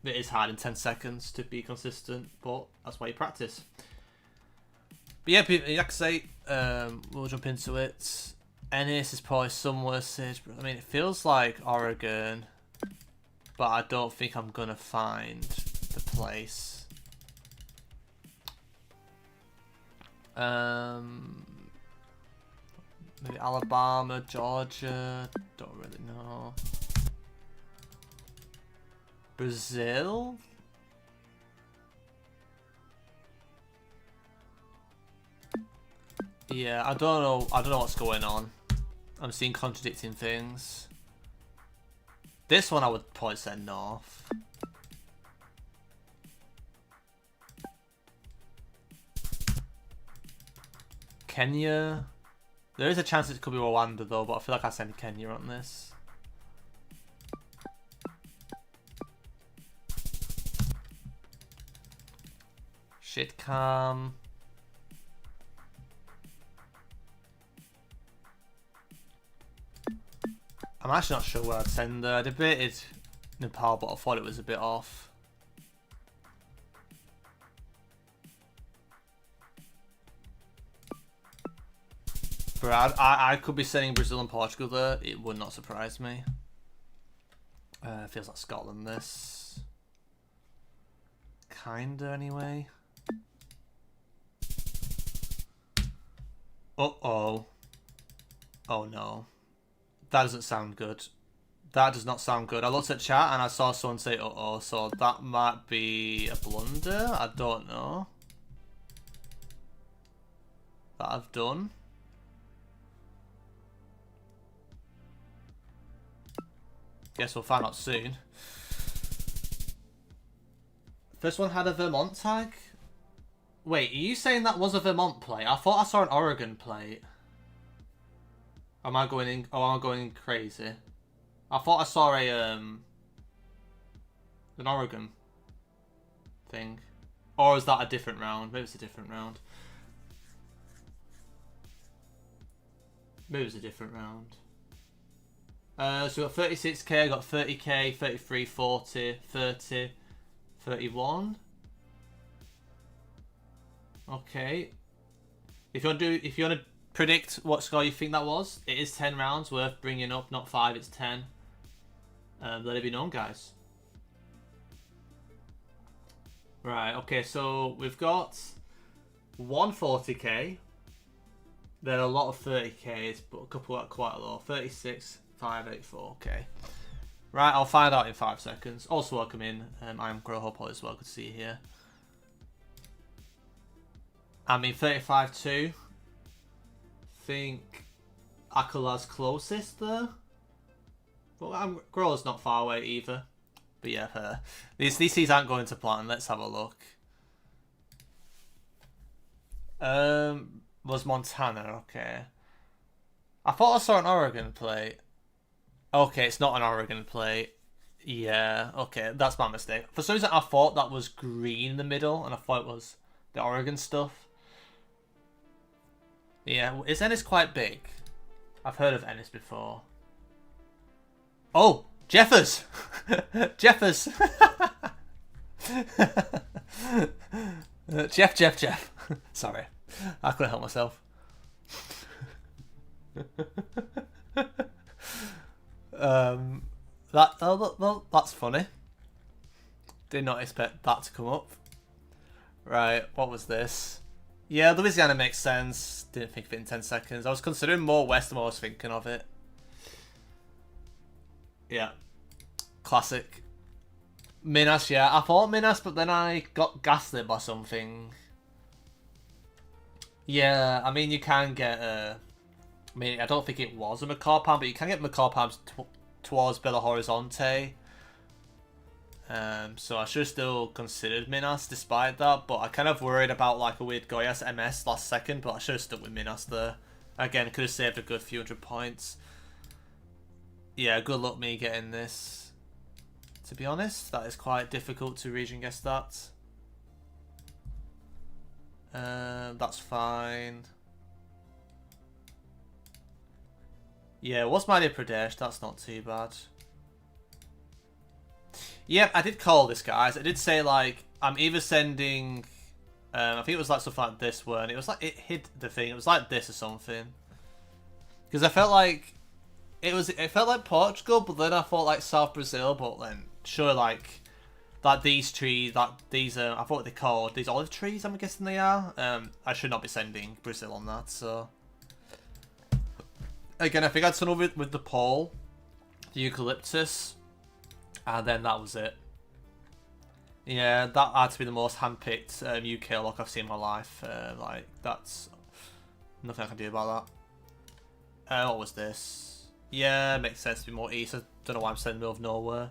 It is hard in 10 seconds to be consistent, but that's why you practice. But yeah, like I say, we'll jump into it. Ennis is probably somewhere sage. I mean, it feels like Oregon, but I don't think I'm going to find the place. Maybe Alabama, Georgia, don't really know. Brazil? Yeah, I don't know what's going on. I'm seeing contradicting things. This one I would probably say north. Kenya. There is a chance it could be Rwanda though, but I feel like I send Kenya on this. Shit cam. I'm actually not sure where I'd send her. I debated Nepal, but I thought it was a bit off. I could be sending Brazil and Portugal there. It would not surprise me. Feels like Scotland, this. Kinda, anyway. Uh-oh. Oh, no. That doesn't sound good. That does not sound good. I looked at chat and I saw someone say uh-oh, so that might be a blunder. I don't know. That I've done. Guess we'll find out soon. First one had a Vermont tag? Wait, are you saying that was a Vermont plate? I thought I saw an Oregon plate. Am I going crazy? I thought I saw a an Oregon thing. Or is that a different round? Maybe it's a different round. Maybe it's a different round. So we got 36k, I got 30k, 33, 40, 30, 31. Okay. If you want to predict what score you think that was, it is 10 rounds worth bringing up, not 5, it's 10. Let it be known, guys. Right, okay, so we've got 140k. There are a lot of 30k's, but a couple are quite low. 36, 584, okay. Right, I'll find out in 5 seconds. Also, welcome in. I'm Growhopol as well, good to see you here. I mean, 35 too. Think Akala's closest there. But Growler's not far away either. But yeah, these seeds aren't going to plan. Let's have a look. Was Montana, okay. I thought I saw an Oregon plate. Okay, it's not an Oregon plate. Yeah, okay, that's my mistake. For some reason, I thought that was green in the middle, and I thought it was the Oregon stuff. Yeah, is Ennis quite big? I've heard of Ennis before. Oh, Jeffers! Jeffers! Jeff. Sorry, I couldn't help myself. That's funny. Did not expect that to come up. Right, what was this? Yeah, Louisiana makes sense. Didn't think of it in 10 seconds. I was considering more west than I was thinking of it. Yeah. Classic. Minas, yeah. I thought Minas, but then I got gaslit by something. Yeah, I mean, you can get I mean, I don't think it was a macaw palm, but you can get macaw palms towards Belo Horizonte. So I should have still considered Minas despite that, but I kind of worried about like a weird Goiás MS last second, but I should have stuck with Minas there. Again, could have saved a good few hundred points. Yeah, good luck me getting this. To be honest, that is quite difficult to region guess that. That's fine. Yeah, what's Madhya Pradesh? That's not too bad. Yep, I did call this, guys. I did say, like, I'm either sending... I think it was like something like this one. It was like, it hid the thing. It was like this or something. Because I felt like... It felt like Portugal, but then I thought like South Brazil, but then sure, like these trees, these I thought they called these olive trees. I'm guessing they are. I should not be sending Brazil on that. So again, I think I'd done over with the pole, the eucalyptus, and then that was it. Yeah, that had to be the most handpicked UK lock I've seen in my life. Like that's nothing I can do about that. What was this? Yeah, makes sense to be more east. I don't know why I'm saying middle of nowhere.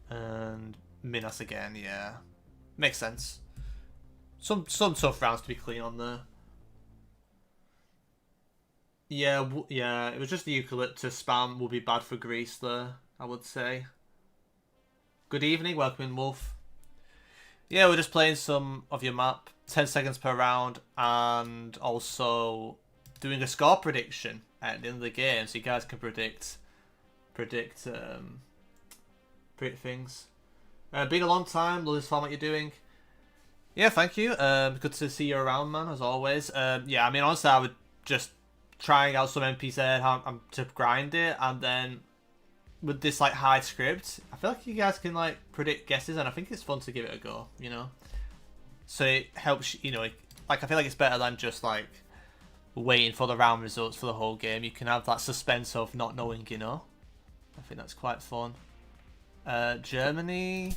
And Minas again, yeah. Makes sense. Some tough rounds to be clean on there. Yeah, yeah, it was just the eucalyptus spam will be bad for Greece there, I would say. Good evening, welcome in, Wolf. Yeah, we're just playing some of your map. 10 seconds per round, and also doing a score prediction at the end of the game, so you guys can predict things. Been a long time. Love this format you're doing. Yeah, thank you. Good to see you around, man, as always. Yeah, I mean, honestly, I would just trying out some NPZ to grind it, and then with this like hide script, I feel like you guys can like predict guesses, and I think it's fun to give it a go, you know. So it helps, you know, like I feel like it's better than just like waiting for the round results for the whole game. You can have that suspense of not knowing, you know. I think that's quite fun. Germany.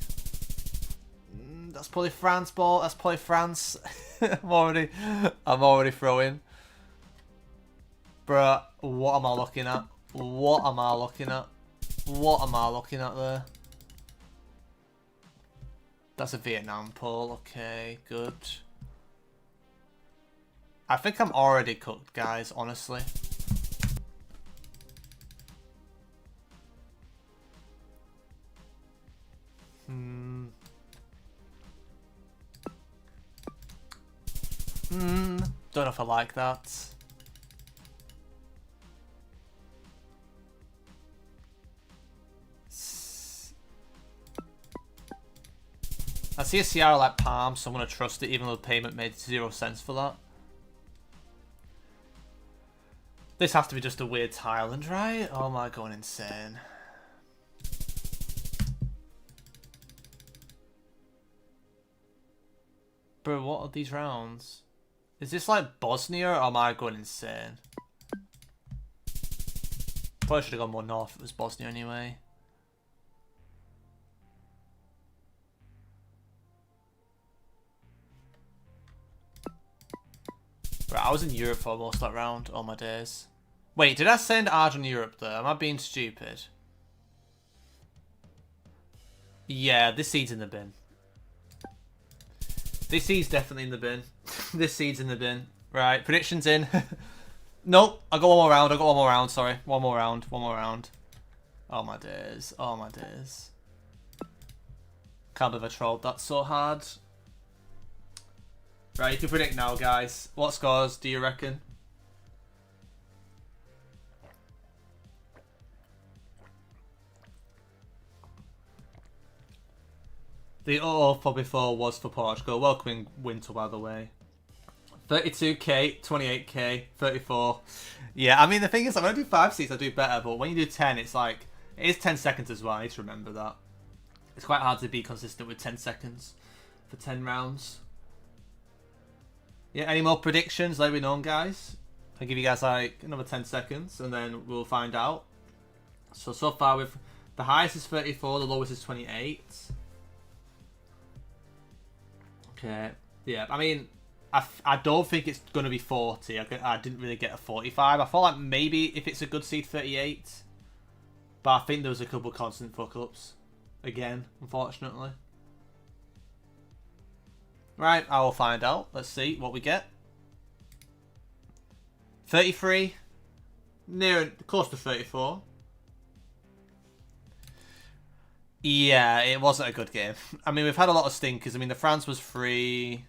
That's probably France, ball. That's probably France. I'm already throwing. Bruh, what am I looking at? What am I looking at? What am I looking at there? That's a Vietnam poll. Okay, good. I think I'm already cooked, guys, honestly. Don't know if I like that. I see a CR like Palm, so I'm going to trust it even though the payment made 0 sense for that. This has to be just a weird Thailand, right? Oh my, going insane. Bro, what are these rounds? Is this like Bosnia or am I going insane? Probably should have gone more north if it was Bosnia anyway. Bro, I was in Europe for most of that round, all my days. Wait, did I send Argent Europe there? Am I being stupid? Yeah, this seed's in the bin. This seed's definitely in the bin. This seed's in the bin. Right, predictions in. Nope, I got one more round. I got one more round, sorry. One more round. One more round. Oh my days. Oh my days. Can't believe I trolled that so hard. Right, you can predict now, guys. What scores do you reckon? The 0 for before was for Portugal. Welcoming winter, by the way. 32k, 28k, 34. Yeah, I mean, the thing is, when I do 5 seats, I do better. But when you do 10, it's like, it is 10 seconds as well. I need to remember that. It's quite hard to be consistent with 10 seconds for 10 rounds. Yeah, any more predictions? Let me know, guys. I'll give you guys like another 10 seconds and then we'll find out. So far, with the highest is 34, the lowest is 28. Okay, yeah, I mean, I don't think it's going to be 40. I didn't really get a 45. I thought like maybe if it's a good seed, 38. But I think there was a couple of constant fuck-ups. Again, unfortunately. Right, I will find out. Let's see what we get. 33. Close to 34. Yeah, it wasn't a good game. I mean, we've had a lot of stinkers. I mean, the France was free.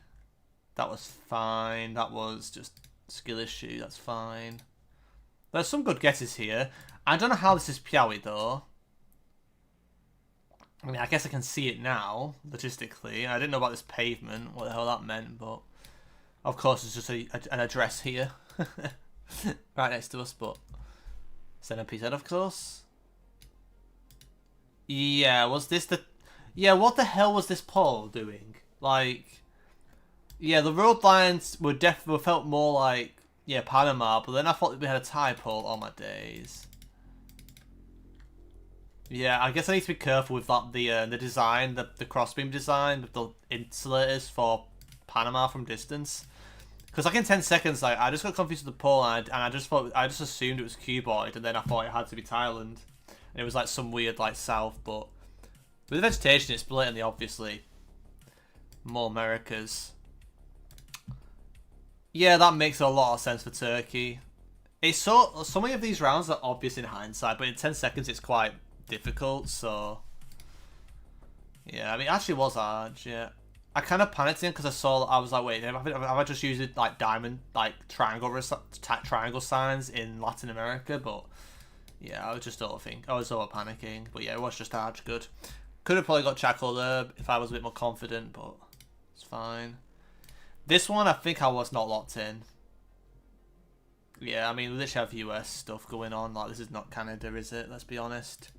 That was fine. That was just skill issue. That's fine. There's some good guesses here. I don't know how this is Piaui, though. I mean, I guess I can see it now, logistically. I didn't know about this pavement, what the hell that meant, but... Of course, it's just an address here. Right next to us, but... It's NMPZ, of course. Yeah, was this the... Yeah, what the hell was this poll doing? Like... Yeah, the road lines were definitely felt more like... Yeah, Panama, but then I thought we had a tie poll. Oh my days. Yeah, I guess I need to be careful with that. The design, the crossbeam design with the insulators for Panama from distance. Because like in 10 seconds, like I just got confused with the poll and I just assumed it was cuboid, and then I thought it had to be Thailand. And it was like some weird like south, but with the vegetation, it's blatantly obviously more Americas. Yeah, that makes a lot of sense for Turkey. It's so many of these rounds are obvious in hindsight, but in 10 seconds it's quite difficult, so yeah, I mean, it actually was hard. Yeah, I kind of panicked in because I was like, wait, have I just used it like diamond, like triangle signs in Latin America? But yeah, I was just I was over panicking. But yeah, it was just hard. Good. Could have probably got Chaco Herb if I was a bit more confident, but it's fine. This one, I think I was not locked in. Yeah, I mean, we literally have US stuff going on. Like, this is not Canada, is it? Let's be honest.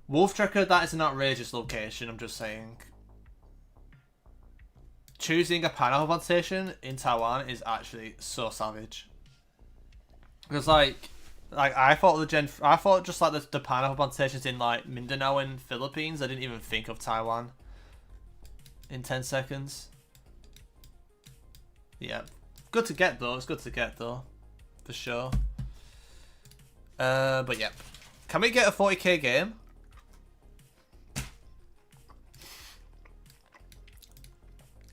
Wolf Tracker, that is an outrageous location, I'm just saying. Choosing a pineapple plantation in Taiwan is actually so savage. Because, like I thought just like the pineapple plantations in like Mindanao and Philippines. I didn't even think of Taiwan. In 10 seconds. Yeah, good to get though. It's good to get though, for sure. But yeah, can we get a 40k game?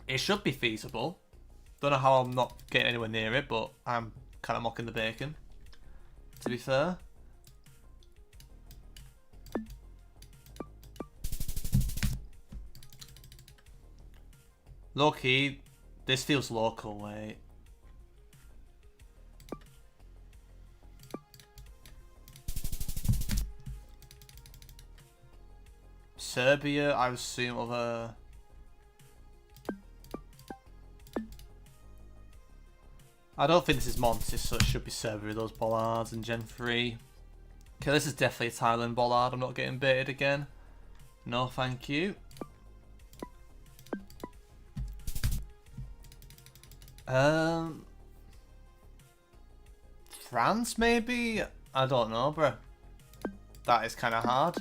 It should be feasible. Don't know how I'm not getting anywhere near it, but I'm kind of mocking the bacon, to be fair. Low key, this feels local, wait. Serbia, I would assume other... I don't think this is Montes, so it should be Serbia, those bollards and Gen 3. Okay, this is definitely a Thailand bollard. I'm not getting baited again. No, thank you. France, maybe? I don't know, bro. That is kind of hard.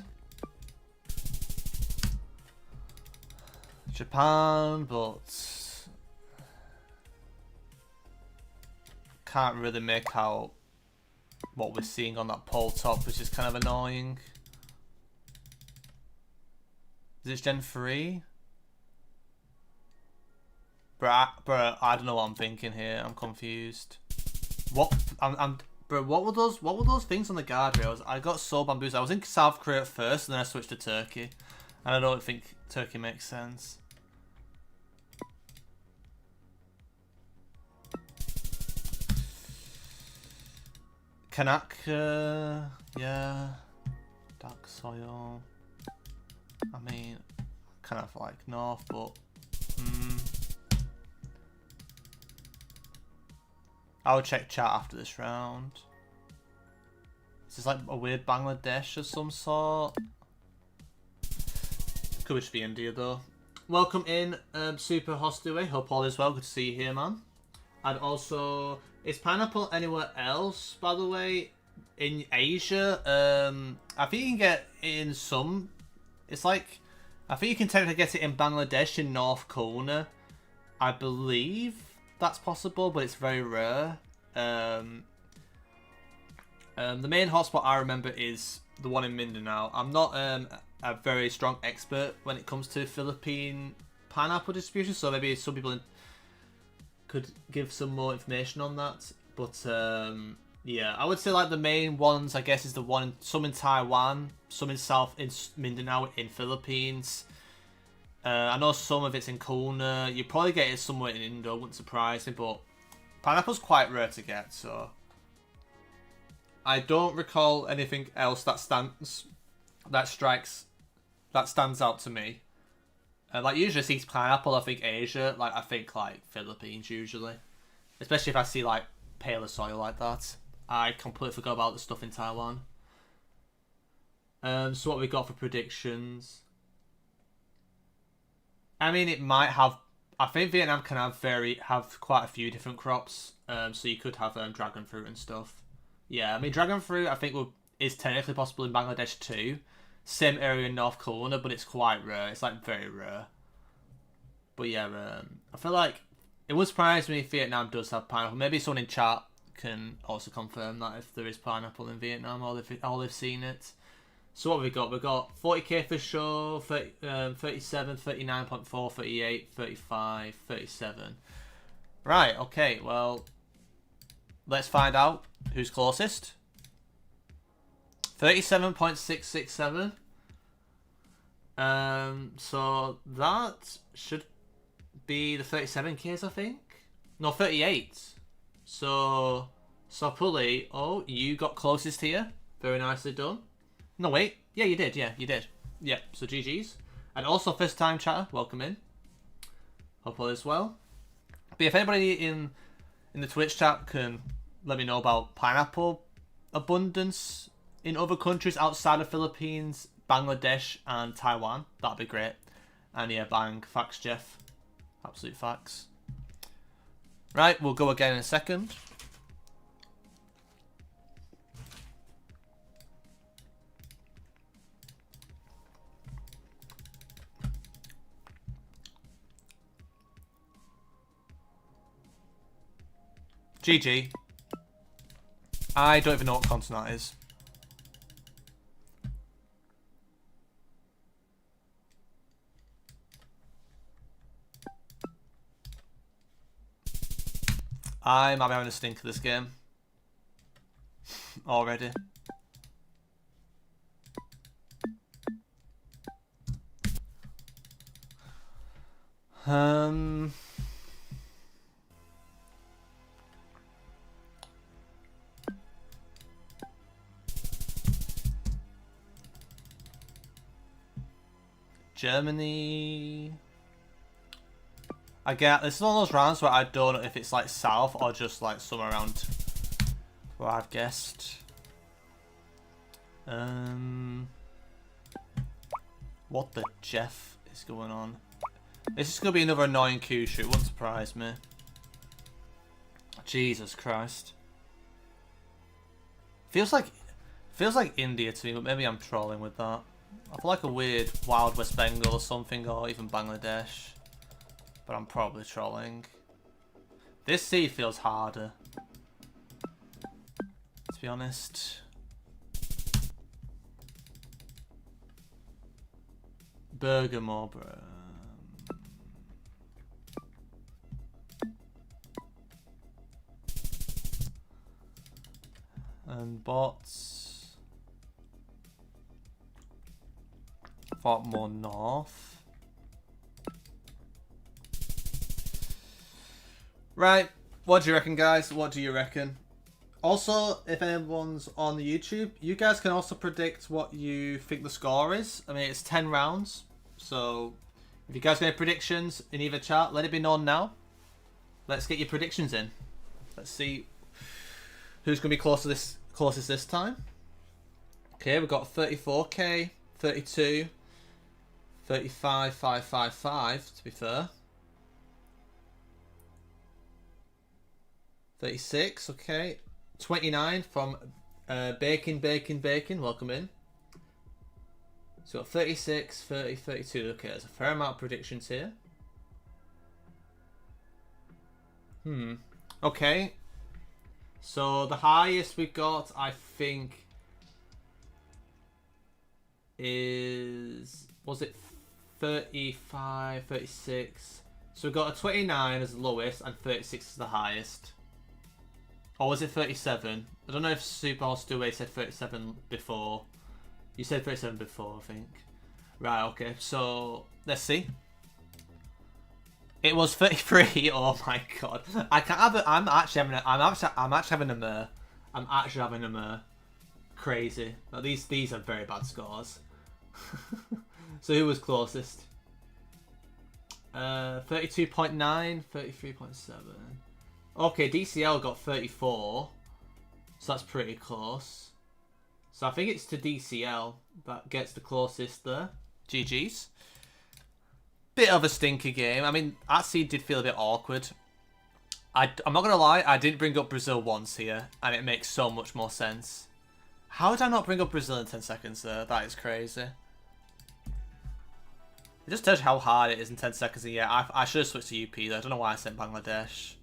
Japan, but... can't really make out what we're seeing on that pole top, which is kind of annoying. Is it Gen 3? Bruh, I don't know what I'm thinking here. I'm confused. What? Bro, what were those things on the guardrails? I got so bamboozled. I was in South Korea at first, and then I switched to Turkey. And I don't think Turkey makes sense. Kanaka, yeah. Dark soil. I mean, kind of like north, but... I would check chat after this round. Is this like a weird Bangladesh of some sort? Could just be India though. Welcome in, Super Hostaway. Hope all is well. Good to see you here, man. And also, is pineapple anywhere else, by the way? In Asia? I think you can get it in some... It's like... I think you can technically get it in Bangladesh, in North Kona. I believe that's possible, but it's very rare. The main hotspot I remember is the one in Mindanao. I'm not a very strong expert when it comes to Philippine pineapple distribution, so maybe some people could give some more information on that. But yeah, I would say like the main ones, I guess, is the one some in Taiwan, some in Mindanao in Philippines. I know some of it's in Kona. You probably get it somewhere in Indo, wouldn't surprise me, but pineapple's quite rare to get, so I don't recall anything else that stands out to me. Like usually I see pineapple, I think Asia, like I think like Philippines usually. Especially if I see like paler soil like that. I completely forgot about the stuff in Taiwan. So what we got for predictions? I mean, it might have... I think Vietnam can have quite a few different crops. So you could have dragon fruit and stuff. Yeah, I mean, dragon fruit I think is technically possible in Bangladesh too. Same area in North Kona, but it's quite rare. It's like very rare. But yeah, I feel like it would surprise me if Vietnam does have pineapple. Maybe someone in chat can also confirm that if there is pineapple in Vietnam or they've seen it. So what have we got? We've got 40k for sure, 37, 39.4, 38, 35, 37. Right, okay, well, let's find out who's closest. 37.667. So that should be the 37Ks, I think. No, 38. So Pulley, oh, you got closest here. Very nicely done. No, wait. Yeah, you did. Yeah, you did. Yeah, so GG's. And also first time chatter, welcome in. Hope all is well. But if anybody in the Twitch chat can let me know about pineapple abundance in other countries outside of Philippines, Bangladesh, and Taiwan, that'd be great. And yeah, bang, facts, Jeff. Absolute facts. Right, we'll go again in a second. GG. I don't even know what consonant is. I might be having a stink of this game. Already. Germany. I get this is one of those rounds where I don't know if it's like south or just like somewhere around where I've guessed. What the Jeff is going on? This is gonna be another annoying Q shoot. Wouldn't surprise me. Jesus Christ. Feels like India to me, but maybe I'm trolling with that. I feel like a weird Wild West Bengal or something, or even Bangladesh. But I'm probably trolling. This C feels harder, to be honest. Bergamo, bro. And bots. Thought more north. Right, what do you reckon, guys? What do you reckon? Also, if anyone's on the YouTube, you guys can also predict what you think the score is. I mean, it's 10 rounds, so if you guys got any predictions in either chat, let it be known now. Let's get your predictions in. Let's see who's going to be closest this time. Okay, we've got 34k, 32, 35, 555, to be fair. 36, okay. 29 from Bacon. Welcome in. So 36, 30, 32. Okay, there's a fair amount of predictions here. Okay. So the highest we got, I think, was it 35, 36? So we got a 29 as the lowest and 36 as the highest. Or was it 37? I don't know if Super Steway said 37 before. You said 37 before, I think. Right, okay. So let's see. It was 33. Oh my god. I can't have it. I'm actually having a mare. I'm actually having a mare. Crazy. Now, these are very bad scores. So who was closest? 32.9, 33.7. Okay, DCL got 34, so that's pretty close. So I think it's to DCL that gets the closest there. GG's. Bit of a stinker game. I mean, that seed did feel a bit awkward. I'm not going to lie, I didn't bring up Brazil once here, and it makes so much more sense. How did I not bring up Brazil in 10 seconds there? That is crazy. It just tells you how hard it is in 10 seconds. And yeah, I should have switched to UP though. I don't know why I sent Bangladesh.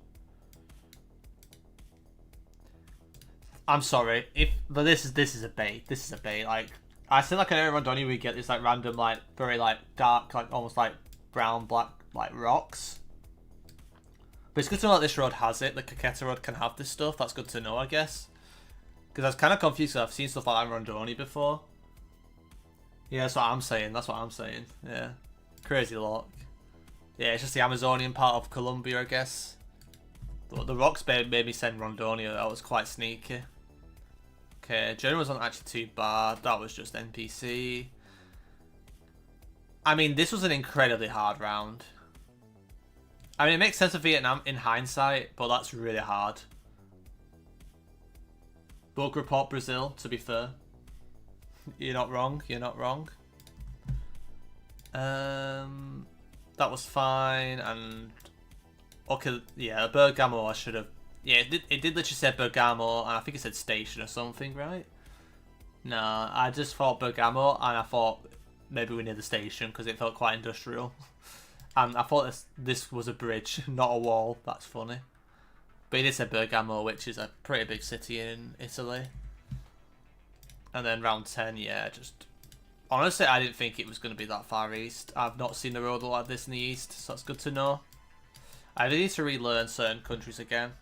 I'm sorry, but this is a bait. This is a bait. Like, I feel like an Aaron Rondoni, we get this like random, like very like dark, like almost like brown black like rocks. But it's good to know that this road has it. The Caqueta road can have this stuff. That's good to know, I guess. Because I was kind of confused. I've seen stuff like that in Rondoni before. Yeah, that's what I'm saying. That's what I'm saying. Yeah, crazy luck. Yeah, it's just the Amazonian part of Colombia, I guess. The rocks made me send Rondonia. That was quite sneaky. Okay, Germany wasn't actually too bad. That was just NPC. I mean, this was an incredibly hard round. I mean, it makes sense of Vietnam in hindsight, but that's really hard. Bug report Brazil, to be fair. You're not wrong, you're not wrong. That was fine, and... Okay, yeah, Bergamo I should have... Yeah, it did literally say Bergamo, and I think it said station or something, right? No, I just thought Bergamo, and I thought maybe we're near the station, because it felt quite industrial. And I thought this was a bridge, not a wall. That's funny. But it did say Bergamo, which is a pretty big city in Italy. And then round 10, yeah, just... Honestly, I didn't think it was going to be that far east. I've not seen the road like this in the east, so that's good to know. I need to relearn certain countries again.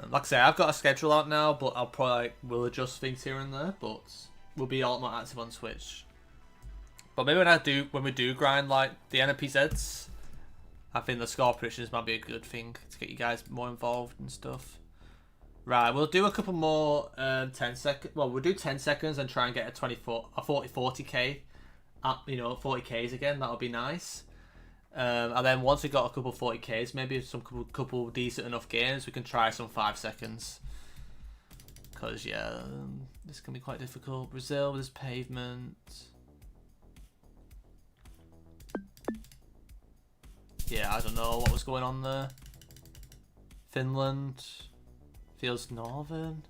Like I say, I've got a schedule out now, but I'll probably will adjust things here and there, but we'll be a lot more active on Twitch. But maybe when we do grind like the NMPZs, I think the score predictions might be a good thing to get you guys more involved and stuff. Right, we'll do a couple more 10 seconds. Well, we'll do 10 seconds and try and get a 40k, 40ks again. That'll be nice. And then once we got a couple 40ks, maybe some couple decent enough games, we can try some 5 seconds. Because yeah, this can be quite difficult. Brazil with this pavement. Yeah, I don't know what was going on there. Finland feels northern.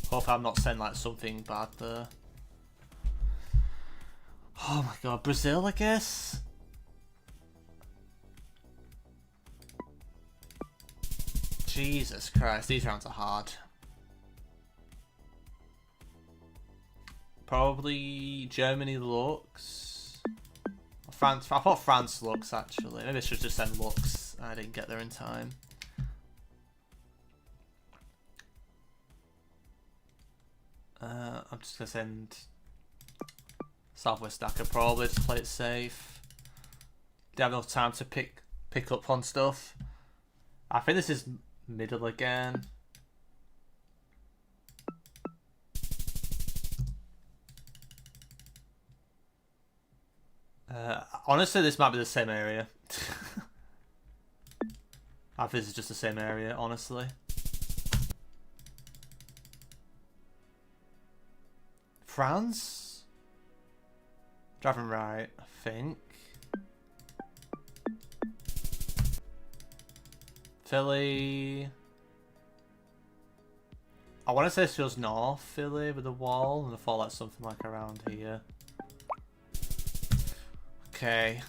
Hope I'm not saying like something bad there. Oh my god, Brazil, I guess. Jesus Christ, these rounds are hard. Probably Germany looks. France. I thought France looks actually. Maybe I should just send looks. I didn't get there in time. I'm just gonna send Southwest Dhaka probably to play it safe. They have enough time to pick up on stuff. I think this is middle again. Honestly, this might be the same area. I think this is just the same area, honestly. France? Driving right, I think. Philly. I want to say this feels north Philly with a wall, and I thought that's something like around here. Okay.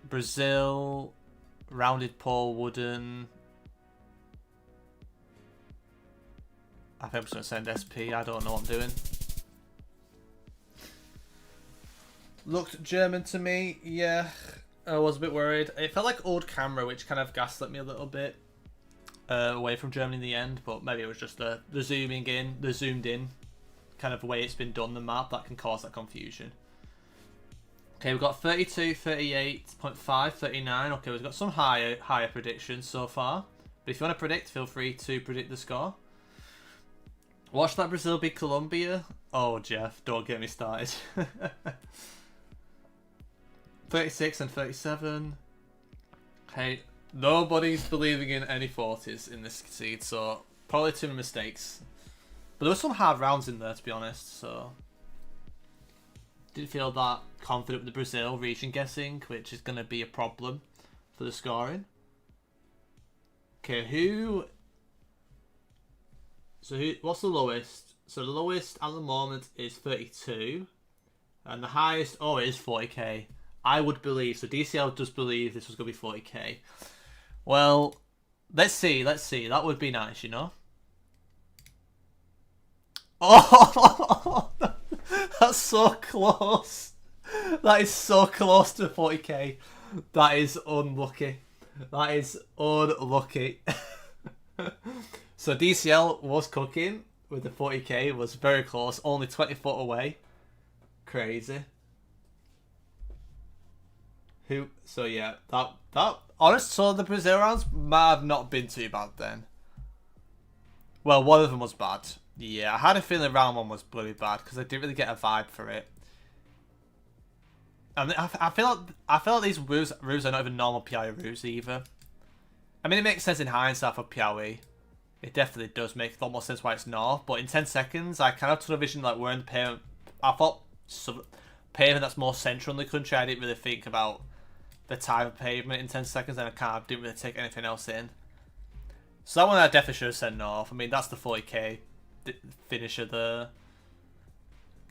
Brazil. Rounded pole, wooden. I think I'm just going to send SP. I don't know what I'm doing. Looked German to me, yeah. I was a bit worried. It felt like old camera, which kind of gaslit me a little bit away from Germany in the end. But maybe it was just the zooming in, the zoomed in kind of way it's been done, the map, that can cause that confusion. Okay, we've got 32, 38.5, 39. Okay, we've got some higher predictions so far. But if you want to predict, feel free to predict the score. Watch that Brazil beat Colombia. Oh, Jeff, don't get me started. 36 and 37. Okay, nobody's believing in any 40s in this seed, so probably too many mistakes. But there were some hard rounds in there, to be honest, so... Didn't feel that confident with the Brazil region guessing, which is going to be a problem for the scoring. Okay, what's the lowest? So the lowest at the moment is 32. And the highest, oh, it is 40k. I would believe, so DCL does believe this was going to be 40k. Well, let's see. That would be nice, you know? Oh, that's so close. That is so close to 40k. That is unlucky. That is unlucky. So DCL was cooking with the 40k. It was very close. Only 20 foot away. Crazy. So yeah, that honest. So the Brazil rounds might have not been too bad then. Well, one of them was bad. Yeah, I had a feeling round 1 was bloody bad because I didn't really get a vibe for it. And I feel like these roofs are not even normal PoE roofs either. I mean, it makes sense in hindsight for PoE. It definitely does make a lot more sense why it's north. But in 10 seconds, I kind of took a vision like we're in the pavement. I thought pavement that's more central in the country. I didn't really think about the type of pavement in 10 seconds, and I kind of didn't really take anything else in. So that one I definitely should have said north. I mean, that's the 40k finisher there.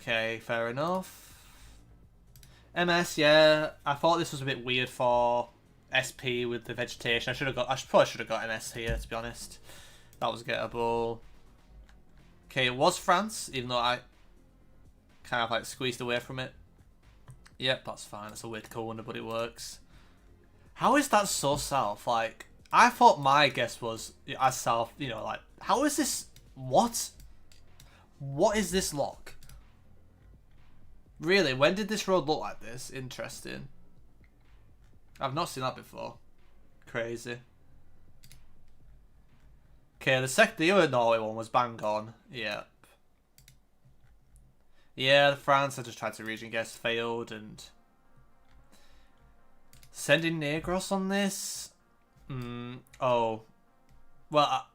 Okay, fair enough. MS, yeah. I thought this was a bit weird for SP with the vegetation. I probably should have got MS here, to be honest. That was gettable. Okay, it was France, even though I kind of like squeezed away from it. Yep, that's fine. That's a weird corner, but it works. How is that so south? Like, I thought my guess was as south, you know, like, how is this? What? What is this lock? Really, when did this road look like this? Interesting. I've not seen that before. Crazy. Okay, the other Norway one was bang on. Yep. Yeah, the France, I just tried to region guess, failed, and sending Negros on this. Oh, well,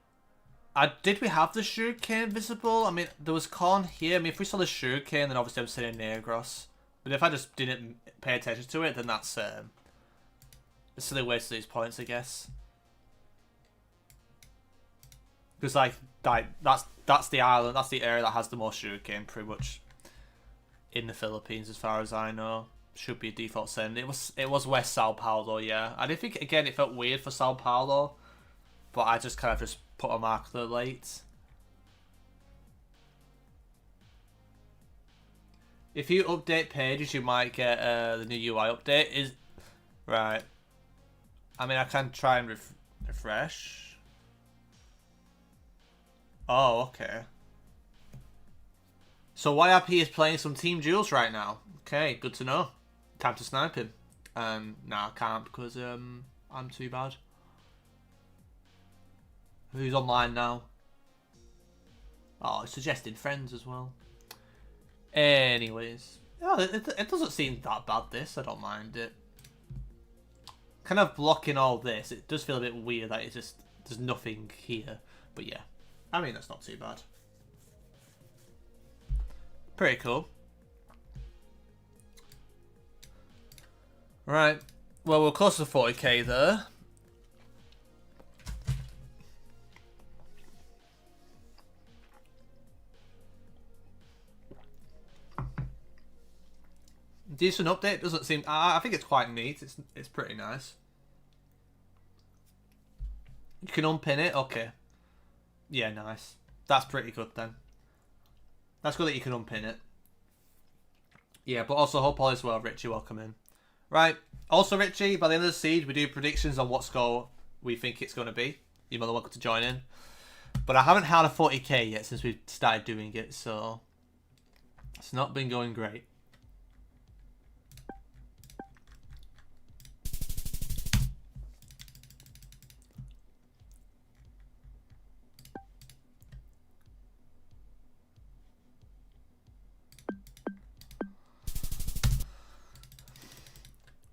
did we have the sugarcane visible? I mean, there was corn here. I mean, if we saw the sugarcane, then obviously I'm sending Negros. But if I just didn't pay attention to it, then that's a silly waste of these points, I guess. Because like that's the island, that's the area that has the most sugarcane, pretty much, in the Philippines, as far as I know. Should be a default send. It was West Sao Paulo, yeah. I did think again it felt weird for Sao Paulo, but I just kind of just put a mark there late. If you update pages, you might get the new UI update. Is right. I mean, I can try and refresh. Oh, okay. So YRP is playing some Team Duels right now. Okay, good to know. Time to snipe him. Nah, I can't because I'm too bad. Who's online now? Oh, it's suggesting friends as well. Anyways. Oh, it doesn't seem that bad, this. I don't mind it. Kind of blocking all this. It does feel a bit weird that it's just... There's nothing here. But yeah. I mean, that's not too bad. Pretty cool. Right. Well, we're close to 40k there. Decent update. Doesn't seem... I think it's quite neat. It's pretty nice. You can unpin it? Okay. Yeah, nice. That's pretty good then. That's good that you can unpin it. Yeah, but also hope all is well, Richie. Welcome in. Right. Also, Richie, by the end of the siege, we do predictions on what score we think it's going to be. You're more than welcome to join in. But I haven't had a 40k yet since we started doing it, so it's not been going great.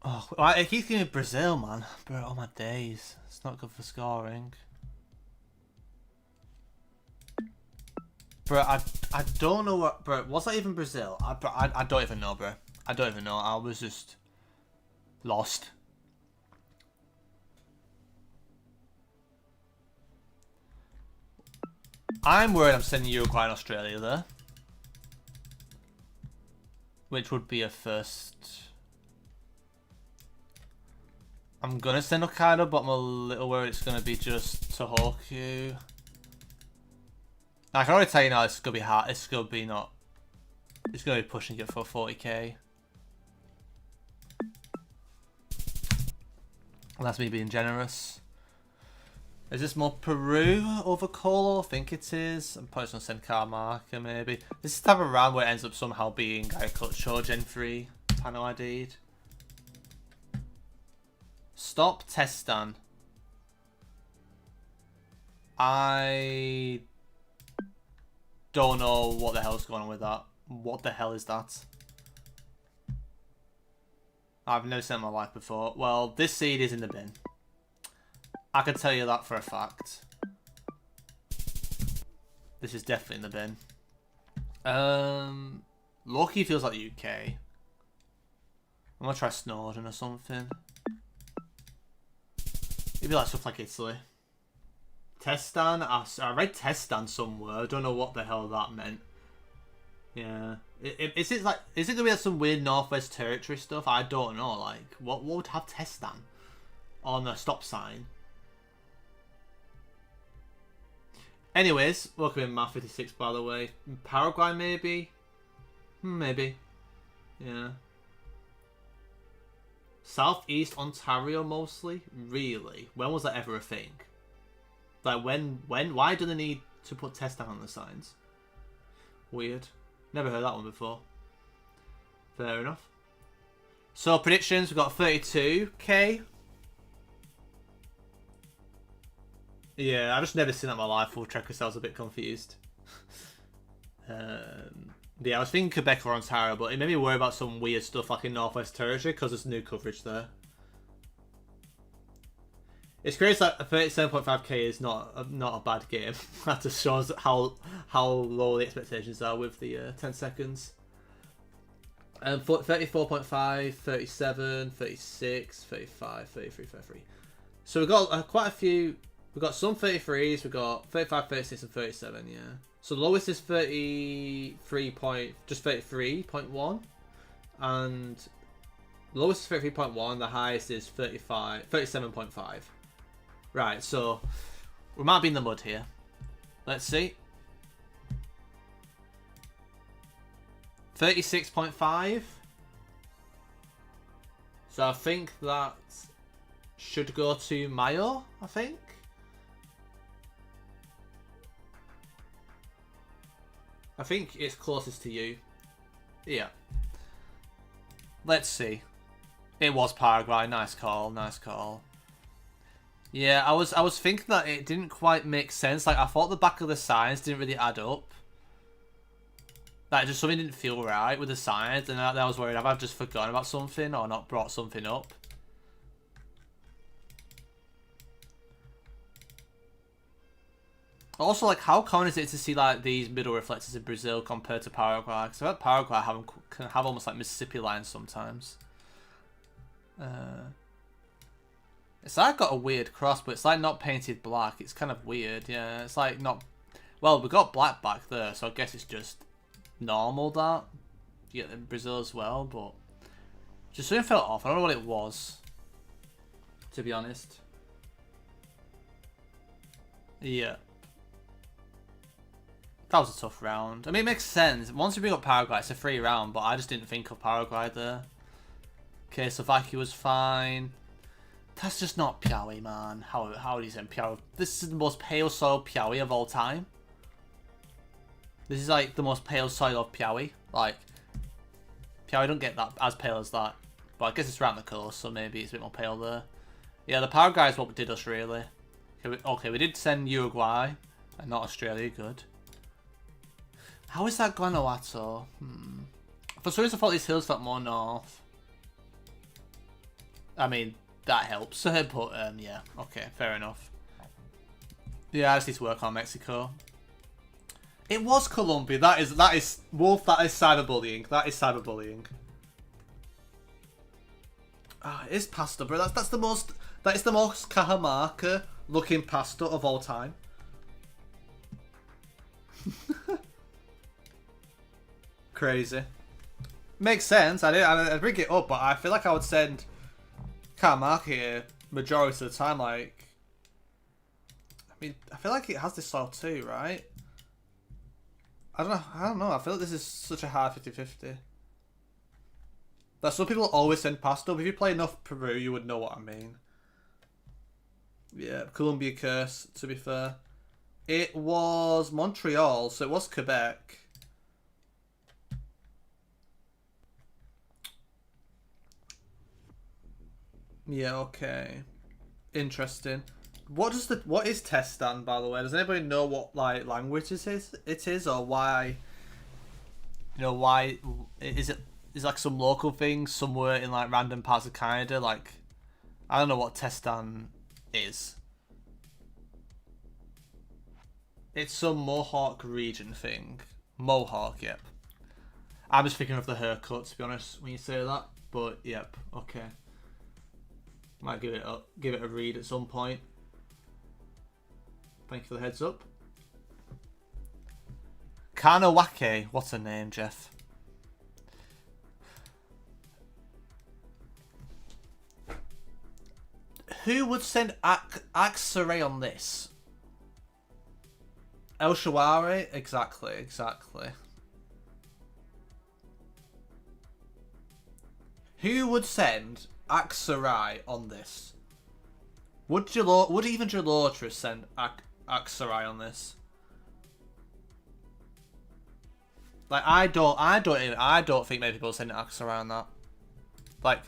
Oh, it keeps giving me Brazil, man. Bro, oh my days. It's not good for scoring. Bro, I don't know what... Bro, was that even Brazil? I don't even know, bro. I don't even know. I was just lost. I'm worried I'm sending Uruguay and Australia there. Which would be a first... I'm gonna send Hokkaido, but I'm a little worried it's gonna be just Tohoku. I can already tell you now this is gonna be hard. It's gonna be not. It's gonna be pushing it for 40k. That's me being generous. Is this more Peru over Colo? I think it is. I'm probably just gonna send Carmarka maybe. This is the type of round where it ends up somehow being Agriculture Gen 3 panel ID'd. Stop Testan. I don't know what the hell's going on with that. What the hell is that? I've never seen it in my life before. Well, this seed is in the bin. I can tell you that for a fact. This is definitely in the bin. Loki feels like UK. I'm gonna try Snowden or something. Maybe like stuff like Italy. Testan? I read Testan somewhere. I don't know what the hell that meant. Yeah. Is it gonna be some weird Northwest Territory stuff? I don't know. Like, what would have Testan on a stop sign? Anyways, welcome in Math 56 by the way. Paraguay maybe? Maybe. Yeah. Southeast Ontario mostly? Really? When was that ever a thing? Like why do they need to put Testan on the signs? Weird. Never heard that one before. Fair enough. So predictions, we've got 32k. Yeah, I've just never seen that in my life. Full check, because I was a bit confused. Yeah, I was thinking Quebec or Ontario, but it made me worry about some weird stuff like in Northwest Territory because there's new coverage there. It's crazy that 37.5k is not a bad game. That just shows how low the expectations are with the 10 seconds. 34.5, 37, 36, 35, 33, 33. So we've got quite a few. We've got some 33s. We've got 35, 36, and 37. Yeah. So the lowest is 33.1, and the lowest is 33.1. The highest is 37.5. Right. So we might be in the mud here. Let's see. 36.5. So I think that should go to Mayo, I think. I think it's closest to you. Yeah. Let's see. It was Paraguay. Nice call. Nice call. Yeah, I was thinking that it didn't quite make sense. Like, I thought the back of the signs didn't really add up. Like, just something didn't feel right with the signs, and I was worried, have I just forgotten about something or not brought something up? Also, like, how common is it to see, like, these middle reflectors in Brazil compared to Paraguay? Because I bet Paraguay can have almost, like, Mississippi lines sometimes. It's, like, got a weird cross, but it's, like, not painted black. It's kind of weird, yeah. It's, like, not... Well, we got black back there, so I guess it's just normal that. You get it in Brazil as well, but... Just something felt off. I don't know what it was, to be honest. Yeah. That was a tough round. I mean, it makes sense. Once you bring up Paraguay, it's a free round, but I just didn't think of Paraguay there. Okay, Slovakia was fine. That's just not Piauí, man. How do you say Piauí? This is the most pale soil Piauí of all time. This is like the most pale soil of Piauí. Like, Piauí don't get that as pale as that. But I guess it's around the coast, so maybe it's a bit more pale there. Yeah, the Paraguay is what did us, really. Okay, we did send Uruguay, and not Australia. Good. How is that Guanajuato? For some reason I thought these hills felt more north. I mean, that helps. But, yeah. Okay, fair enough. Yeah, I just need to work on Mexico. It was Colombia. That is Wolf, that is cyberbullying. That is cyberbullying. Ah, it is pasta, bro. That is the most Cajamarca looking pasta of all time. Crazy. Makes sense. I'd bring it up, but I feel like I would send Cajamarca here majority of the time. Like, I mean, I feel like it has this soil too, right? I don't know. I feel like this is such a hard 50-50. That some people always send pasta, but if you play enough Peru, you would know what I mean. Yeah, Colombia curse, to be fair. It was Montreal, so it was Quebec. Yeah, okay. Interesting. What is Testan, by the way? Does anybody know what like language it is or why? You know, why is it? Is like some local thing somewhere in like random parts of Canada? Like, I don't know what Testan is. It's some Mohawk region thing. Mohawk, yep. I'm just thinking of the haircut, to be honest, when you say that. But yep, okay. Might give it a read at some point. Thank you for the heads up. Kanawake, what's her name, Jeff? Who would send Axaray on this? El Shawari? Exactly. Who would send Axaray on this? Would even Jalotris send Axaray on this? Like I don't think many people send Axaray on that. Like,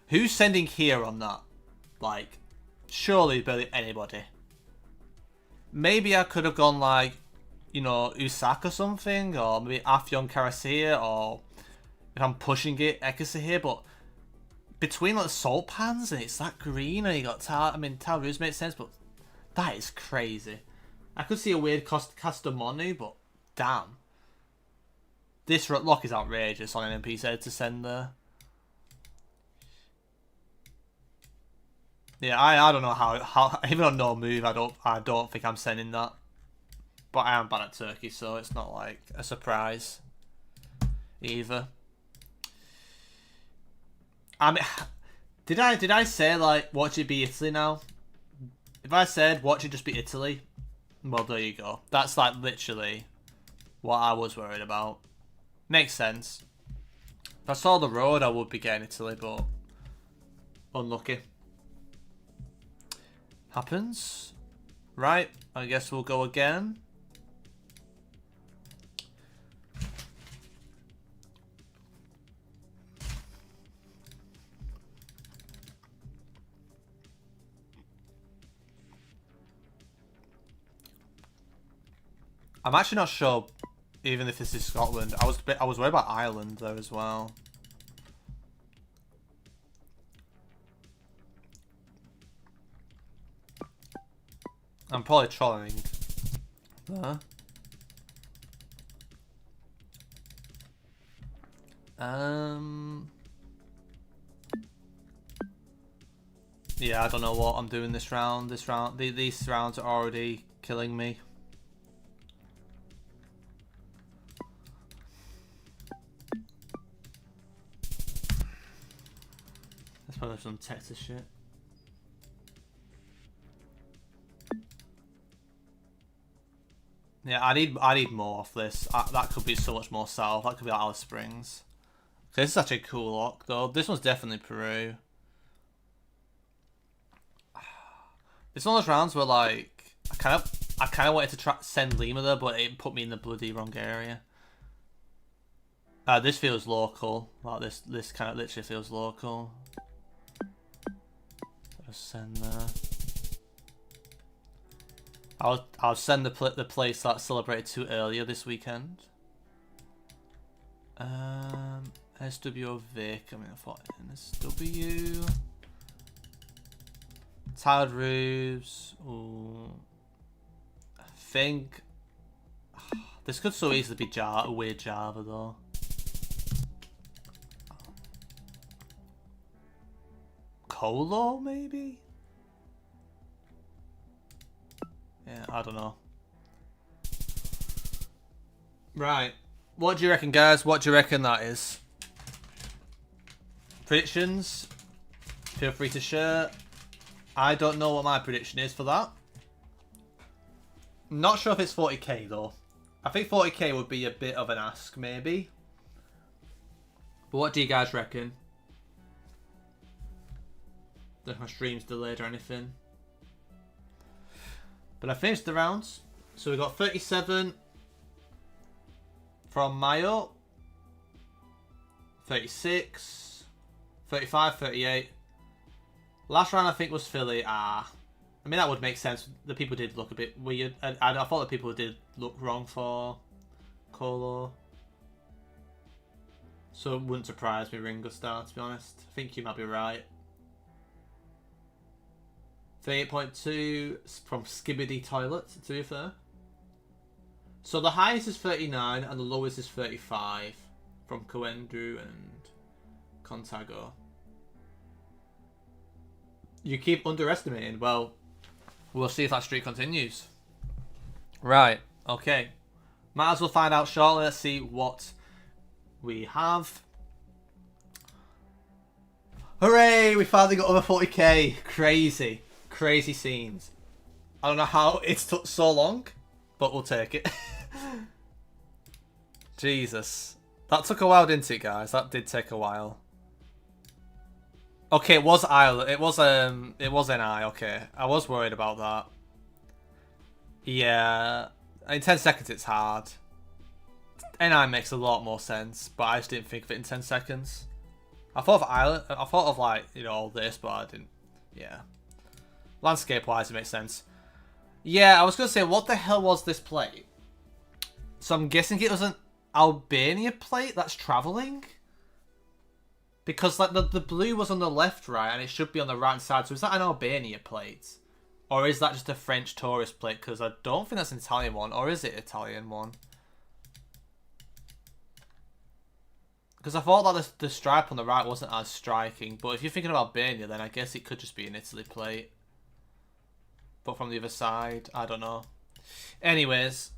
who's sending here on that? Like, surely barely anybody. Maybe I could have gone like, you know, Usak or something, or maybe Afyon Karasir, or if I'm pushing it, Ekasir, but between like the salt pans and it's that green and you got Talruz makes sense, but that is crazy. I could see a weird Castamonu, but damn. This lock is outrageous on NMPZ to send there. Yeah, I don't know how even on no move I don't think I'm sending that. But I am bad at Turkey, so it's not like a surprise either. I mean, did I say like watch it be Italy now? If I said watch it just be Italy, well there you go. That's like literally what I was worried about. Makes sense. If I saw the road I would be getting Italy, but unlucky. Happens. Right, I guess we'll go again. I'm actually not sure even if this is Scotland. I was worried about Ireland though as well. I'm probably trolling. Yeah, I don't know what I'm doing this round. These rounds are already killing me. Let's probably some Texas shit. Yeah, I need more of this. That could be so much more south. That could be like Alice Springs. This is such a cool lock though. This one's definitely Peru. It's one of those rounds where like I kind of wanted to send Lima there, but it put me in the bloody wrong area. This feels local. Like this kind of literally feels local. Just send there. I'll send the place that celebrated too earlier this weekend. SW or Vic. I mean, I thought SW. Tired roofs. Ooh. I think this could so easily be weird Java though. Colo maybe. Yeah, I don't know. Right. What do you reckon, guys? What do you reckon that is? Predictions? Feel free to share. I don't know what my prediction is for that. Not sure if it's 40k though. I think 40k would be a bit of an ask, maybe. But what do you guys reckon? Don't know if my stream's delayed or anything. But I finished the rounds. So we got 37 from Mayo. 36. 35, 38. Last round I think was Philly. I mean, that would make sense. The people did look a bit weird. I thought the people did look wrong for Colo. So it wouldn't surprise me Ringo Starr, to be honest. I think you might be right. 38.2 from Skibbity Toilet, to be fair. So the highest is 39 and the lowest is 35 from Coendru and Contago. You keep underestimating. Well, we'll see if that streak continues. Right, okay. Might as well find out shortly. Let's see what we have. Hooray! We finally got over 40k. Crazy. Crazy scenes. I don't know how it's took so long, but we'll take it. Jesus. That took a while, didn't it, guys? That did take a while. Okay, it was Ireland. It was NI, okay. I was worried about that. Yeah. In 10 seconds it's hard. NI makes a lot more sense, but I just didn't think of it in 10 seconds. I thought of Ireland. I thought of, like, you know, all this, but I didn't. Yeah. Landscape-wise, it makes sense. Yeah, I was going to say, what the hell was this plate? So I'm guessing it was an Albania plate that's travelling? Because, like, the blue was on the left, right, and it should be on the right side. So is that an Albania plate? Or is that just a French tourist plate? Because I don't think that's an Italian one. Or is it an Italian one? Because I thought that the stripe on the right wasn't as striking. But if you're thinking of Albania, then I guess it could just be an Italy plate. But from the other side, I don't know. Anyways.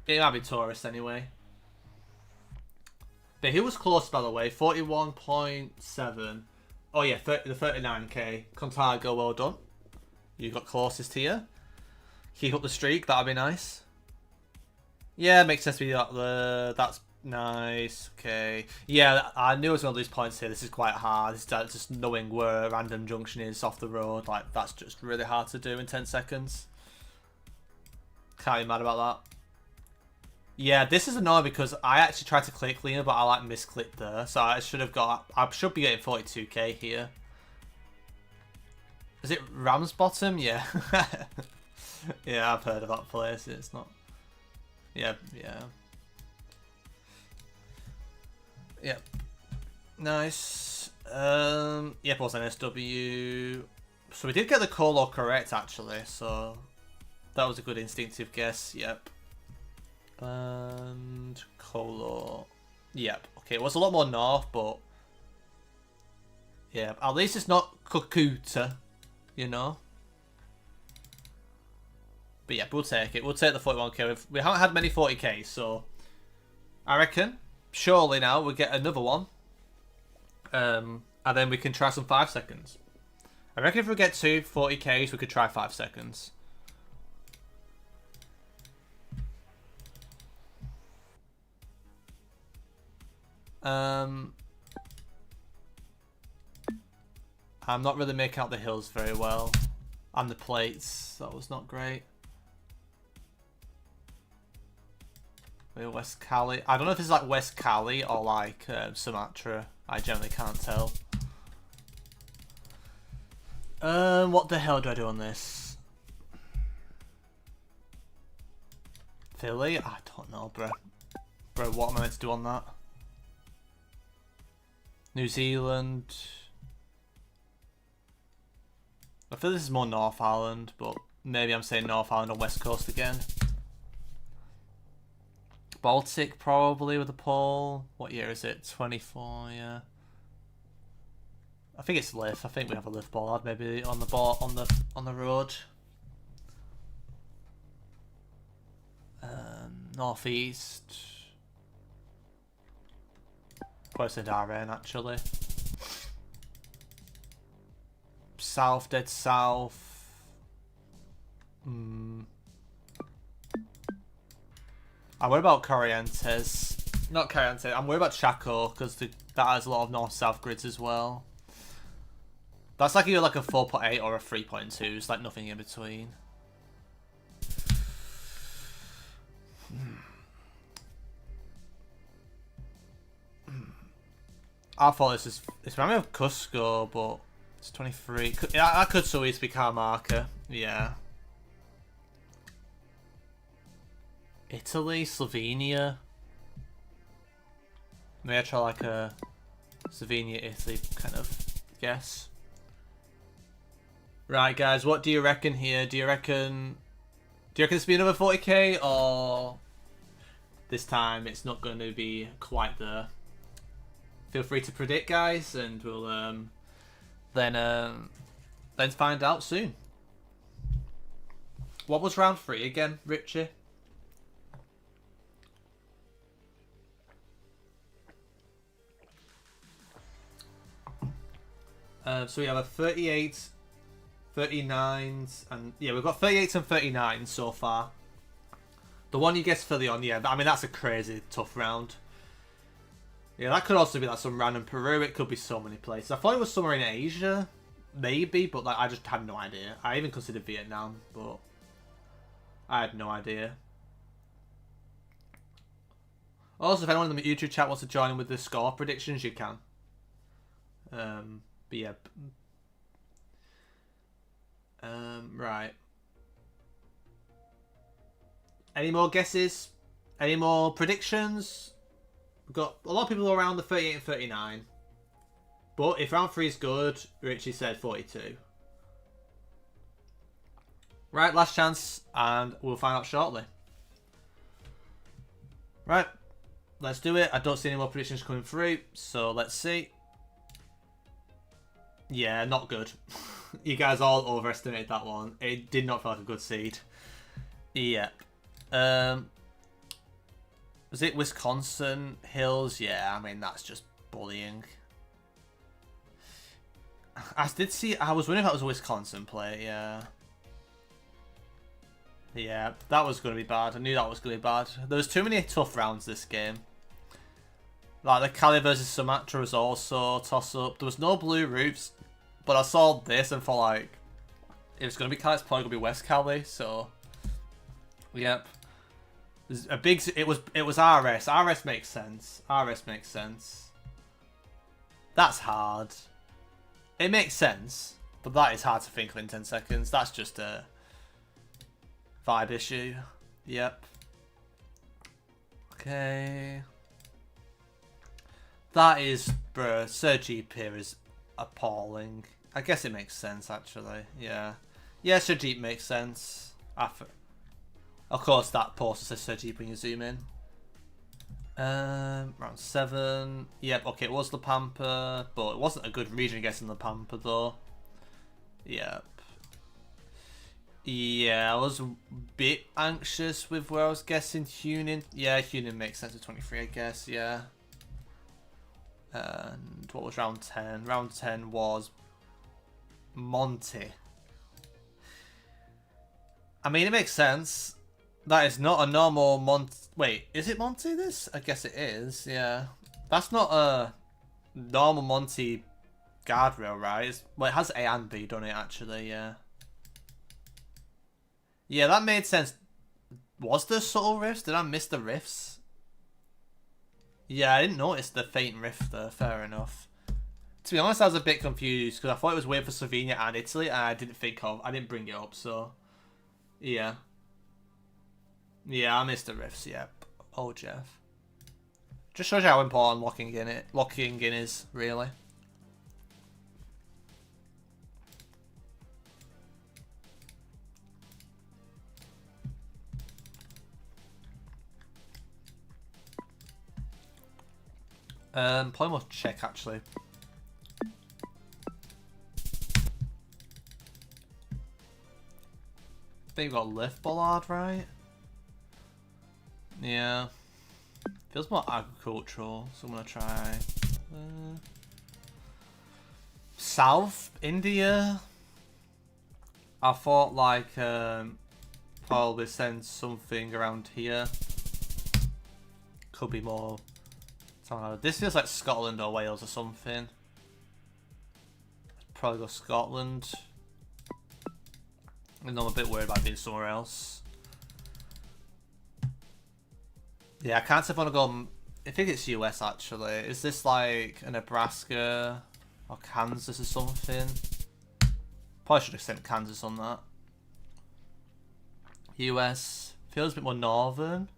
It might be tourist anyway. But who was close, by the way? 41.7. Oh yeah, the 39k. Contago, well done. You got closest here. Keep up the streak, that'd be nice. Yeah, makes sense to be that. That's nice. Okay. Yeah, I knew I was going to lose points here. This is quite hard. It's just knowing where a random junction is off the road. Like, that's just really hard to do in 10 seconds. Can't be mad about that. Yeah, this is annoying because I actually tried to click cleaner, but I like misclicked there. So I should have got. I should be getting 42k here. Is it Ramsbottom? Yeah. Yeah, I've heard of that place. It's not. Yeah, yeah. Yep. Nice. Yep, it was an SW. So we did get the Colo correct actually. So that was a good instinctive guess. Yep. And Colo. Yep. Okay, it was a lot more north, but yeah, at least it's not Cucuta, you know. But yeah, we'll take it. We'll take the 41k. We haven't had many 40k, so I reckon surely now we'll get another one. And then we can try some 5 seconds. I reckon if we get 2 40ks, we could try 5 seconds. I'm not really making out the hills very well. And the plates, that was not great. West Cali. I don't know if it's like West Cali or like Sumatra. I generally can't tell. What the hell do I do on this? Philly? I don't know, bro. Bro, what am I meant to do on that? New Zealand. I feel this is more North Island, but maybe I'm saying North Island or West Coast again. Baltic probably with a pole. What year is it? 24, yeah. I think it's lift. I think we have a lift board maybe on the board on the road. Northeast. Probably said RN actually. South, dead south. I'm worried about Corrientes. Not Corrientes, I'm worried about Chaco because that has a lot of north-south grids as well. That's like either like a 4.8 or a 3.2. It's like nothing in between. I thought it's reminds me of Cusco, but It's 23. That could so easily be car marker. Yeah. Italy, Slovenia. Maybe I try like a Slovenia, Italy kind of guess. Right, guys, what do you reckon here? Do you reckon this will be another 40k, or this time it's not going to be quite there? Feel free to predict, guys, and we'll then find out soon. What was round 3 again, Richie? So we have a 38, 39s, and yeah, we've got 38s and 39s so far. The one you guessed fully on, yeah, I mean, that's a crazy tough round. Yeah, that could also be like some random Peru. It could be so many places. I thought it was somewhere in Asia, maybe, but like I just had no idea. I even considered Vietnam, but I had no idea. Also, if anyone in the YouTube chat wants to join in with the score predictions, you can. But yeah. Right. Any more guesses? Any more predictions? We've got a lot of people around the 38 and 39. But if round 3 is good, Richie said 42. Right, last chance, and we'll find out shortly. Right, let's do it. I don't see any more predictions coming through, so let's see. Yeah, not good. You guys all overestimated that one. It did not feel like a good seed. Yep. Was it Wisconsin Hills? Yeah, I mean, that's just bullying. I did see... I was wondering if that was a Wisconsin play, yeah. Yeah, that was going to be bad. I knew that was going to be bad. There was too many tough rounds this game. Like, the Cali versus Sumatra was also toss-up. There was no blue roofs. But I saw this and thought, like, if it's going to be Cali, it's probably going to be West Cali, so... Yep. There's a big... It was RS. RS makes sense. RS makes sense. That's hard. It makes sense, but that is hard to think of in 10 seconds. That's just a vibe issue. Yep. Okay. That is... Bruh, Sergipe here is appalling. I guess it makes sense, actually. Yeah. Yeah, Sergipe makes sense. Of course, that poster says Sergipe when you zoom in. Round 7. Yep, okay, it was La Pampa, but it wasn't a good region guessing La Pampa, though. Yep. Yeah, I was a bit anxious with where I was guessing Hunin. Yeah, Hunin makes sense with 23, I guess, yeah. And what was round 10? Round 10 was Monty. I mean, it makes sense. That is not a normal Monty. Wait, is it Monty this? I guess it is, yeah. That's not a normal Monty guardrail, right? Well, it has A and B, don't it, actually, yeah. Yeah, that made sense. Was there subtle riffs? Did I miss the riffs? Yeah, I didn't notice the faint riff there, fair enough. To be honest, I was a bit confused, because I thought it was weird for Slovenia and Italy, and I didn't bring it up, so... Yeah. Yeah, I missed the riffs, yep. Oh, Jeff. Just shows you how important locking in is, really. Probably must check, actually. I think we've got Lift Bollard, right? Yeah. Feels more agricultural, so I'm gonna try... South India? I thought, like, probably send something around here. Could be more... This feels like Scotland or Wales or something. Probably go Scotland. And I'm a bit worried about being somewhere else. Yeah, I can't say if I want to go... I think it's US, actually. Is this like a Nebraska? Or Kansas or something. Probably should have sent Kansas on that. US. Feels a bit more northern.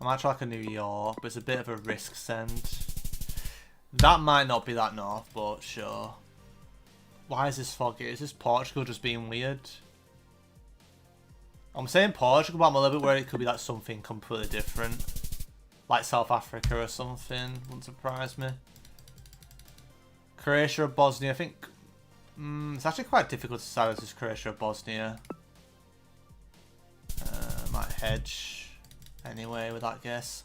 I might try like a New York, but it's a bit of a risk send. That might not be that north, but sure. Why is this foggy? Is this Portugal just being weird? I'm saying Portugal, but I'm a little bit worried it could be like something completely different. Like South Africa or something. Wouldn't surprise me. Croatia or Bosnia, I think... it's actually quite difficult to decide if this is Croatia or Bosnia. Might hedge anyway with that guess.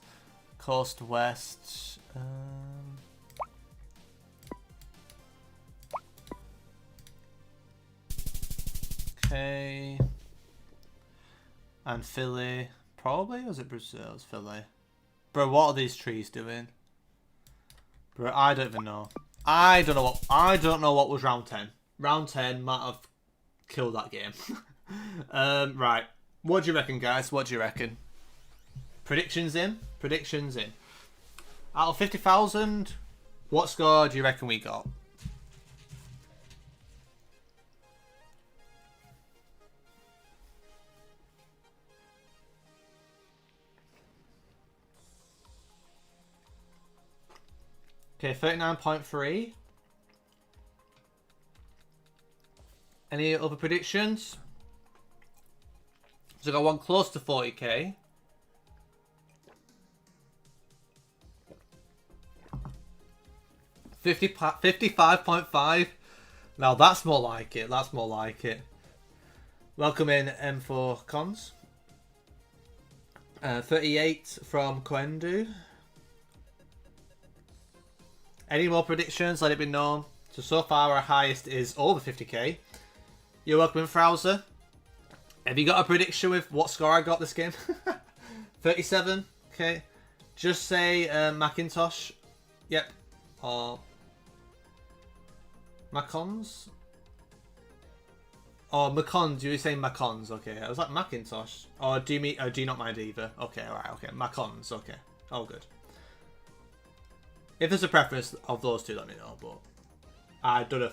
Coast West. Okay. And Philly. Probably? Or was it Brazil? It's Philly. Bro, what are these trees doing? Bro, I don't even know. I don't know what was round 10. Round 10 might have killed that game. Right. What do you reckon, guys? What do you reckon? Predictions in? Predictions in. Out of 50,000, what score do you reckon we got? Okay, 39.3. Any other predictions? So I got one close to 40k. $55.5. Now that's more like it. That's more like it. Welcome in M4 Cons. 38 from Koendu. Any more predictions? Let it be known. So far our highest is over 50k. You're welcome in, Frowser. Have you got a prediction with what score I got this game? 37. Okay. Just say Macintosh. Yep. Or Macons. Oh, Macons. You were saying Macons. Okay. I was like Macintosh. Or do you mean? Do you not mind either? Okay. All right. Okay. Macons. Okay. All good. If there's a preference of those two, let me know. But I don't know.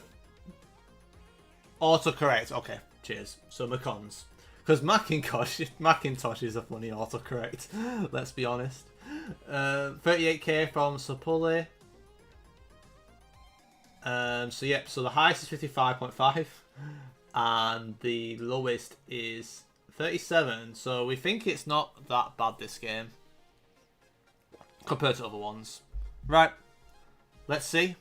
Autocorrect. Okay. Cheers. So Macons. Because Macintosh is a funny autocorrect. Let's be honest. 38k from Sapulli. So yep. So the highest is 55.5, and the lowest is 37. So we think it's not that bad this game compared to other ones. Right. Let's see.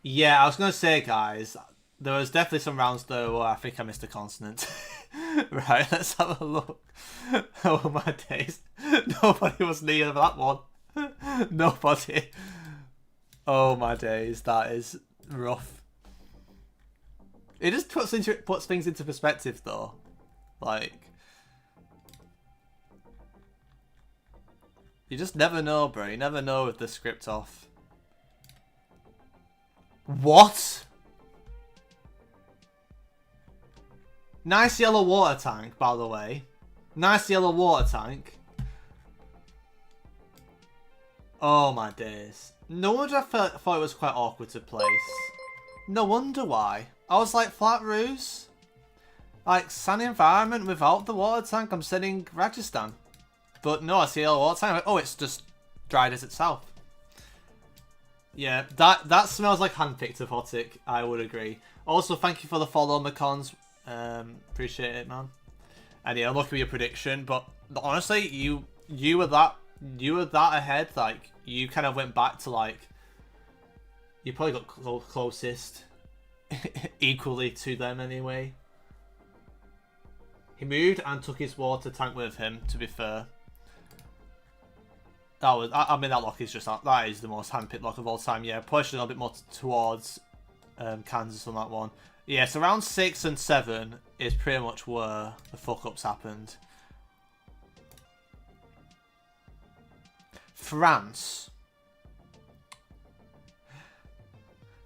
Yeah, I was gonna say, guys. There was definitely some rounds though where I think I missed a consonant. Right, let's have a look. Oh my days. Nobody was near that one. Nobody. Oh my days, that is rough. It just puts things into perspective though. Like, you just never know, bro. You never know with the script off. What? Nice yellow water tank, by the way. Nice yellow water tank. Oh my days. No wonder I thought it was quite awkward to place. No wonder why. I was like, flat roofs? Like, sunny environment without the water tank? I'm sitting Rajasthan. But no, I see yellow water tank. Like, oh, it's just dried as itself. Yeah, that smells like handpicked Aphotic. I would agree. Also, thank you for the follow, Macons. Appreciate it, man. And yeah, look at your prediction, but honestly, you were that ahead. Like, you kind of went back to like, you probably got closest equally to them anyway. He moved and took his water tank with him, to be fair. That was, I mean, that lock is just, that is the most handpicked lock of all time. Yeah, pushing a little bit more towards Kansas on that one. Yeah, so round 6 and 7 is pretty much where the fuck-ups happened. France.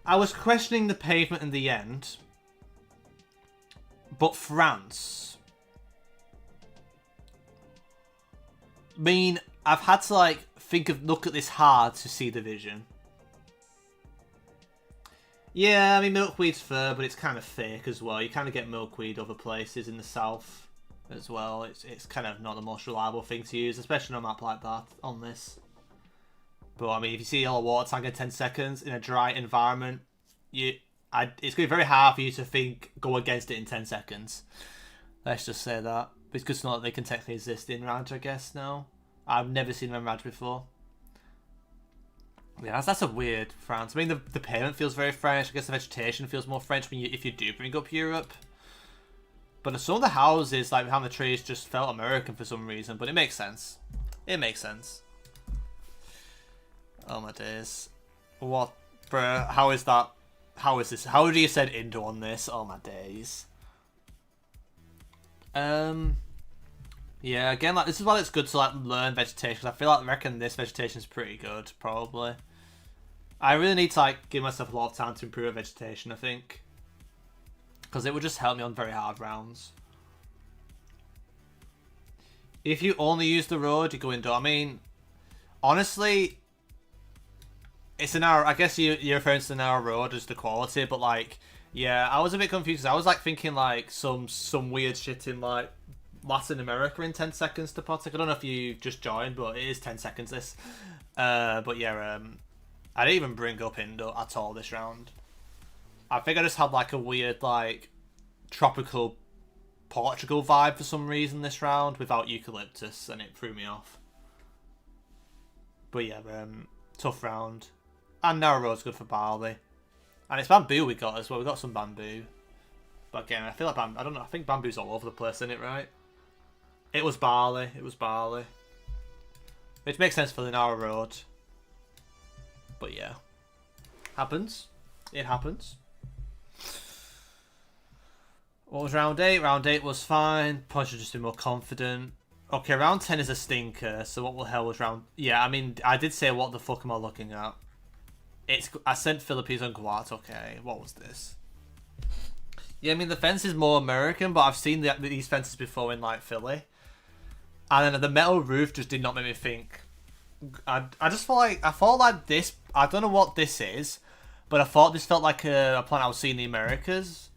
I was questioning the pavement in the end, but France. I mean, I've had to like look at this hard to see the vision. Yeah, I mean, milkweed's fur, but it's kind of fake as well. You kind of get milkweed other places in the south as well. It's kind of not the most reliable thing to use, especially on a map like that on this. But I mean, if you see a yellow water tank in 10 seconds in a dry environment, it's going to be very hard for you to go against it in 10 seconds. Let's just say that. But it's good to know that they can technically exist in Raj, I guess, now. I've never seen them in Raj before. Yeah, that's a weird France. I mean, the pavement feels very French. I guess the vegetation feels more French if you do bring up Europe. But some of the houses, like behind the trees, just felt American for some reason. But it makes sense. It makes sense. Oh my days. What, bruh? How is that? How is this? How do you said Indo on this? Oh my days. Yeah, again, like this is why it's good to like learn vegetation. I I reckon this vegetation is pretty good, probably. I really need to like give myself a lot of time to improve vegetation, I think, because it would just help me on very hard rounds. If you only use the road, you go into. I mean, honestly, it's a narrow. I guess you're referring to the narrow road as the quality, but like, yeah, I was a bit confused. I was like thinking like some weird shit in like Latin America in 10 seconds to Potic. I don't know if you just joined, but it is 10 seconds this. But yeah, I didn't even bring up Indo at all this round. I think I just had like a weird like tropical Portugal vibe for some reason this round without eucalyptus, and it threw me off. But yeah, tough round. And narrow road's good for barley. And it's bamboo we got as well. We got some bamboo. But again, I feel like I don't know. I think bamboo's all over the place, isn't it? Right? It was barley. It was barley. Which makes sense for the narrow road. But yeah. Happens. It happens. What was round 8? Round 8 was fine. Probably should just be more confident. Okay, round 10 is a stinker. So what the hell was round... Yeah, I mean, I did say what the fuck am I looking at? I sent Philippines on Guat. Okay, what was this? Yeah, I mean, the fence is more American, but I've seen these fences before in, like, Philly. And then the metal roof just did not make me think. I just felt like... I thought like this... I don't know what this is, but I thought this felt like a plant I would see in the Americas.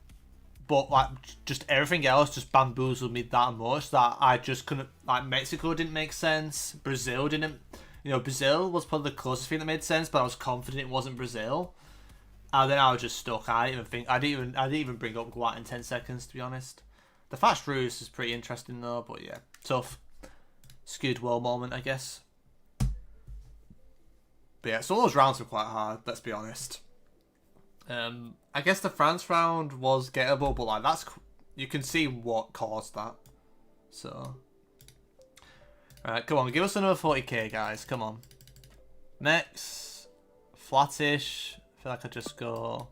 But, like, just everything else just bamboozled me that much that I just couldn't... Like, Mexico didn't make sense. Brazil didn't... You know, Brazil was probably the closest thing that made sense, but I was confident it wasn't Brazil. And then I was just stuck. I didn't even bring up Guat in 10 seconds, to be honest. The fast ruse is pretty interesting though, but yeah, tough. Skewed world moment, I guess. But yeah, so those rounds were quite hard, let's be honest. I guess the France round was gettable, but like you can see what caused that. So, alright, come on, give us another 40k, guys. Come on. Next, flattish. I feel like I just go...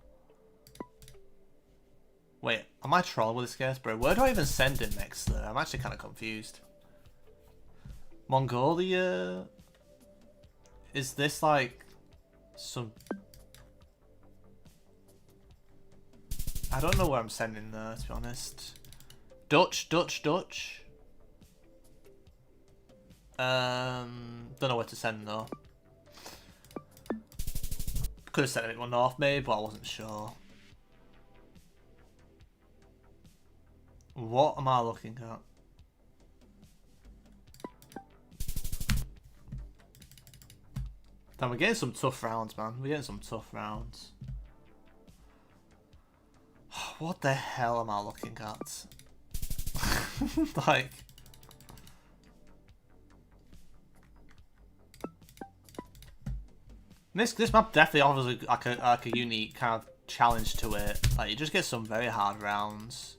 Wait, am I trolling with this guess, bro? Where do I even send it next, though? I'm actually kind of confused. Mongolia? Is this, like, some... I don't know where I'm sending there, to be honest. Dutch? Don't know where to send, though. Could have sent a bit more north, maybe, but I wasn't sure. What am I looking at? Damn, we're getting some tough rounds, man. We're getting some tough rounds. What the hell am I looking at? Like... This map definitely offers like a unique kind of challenge to it. Like, you just get some very hard rounds.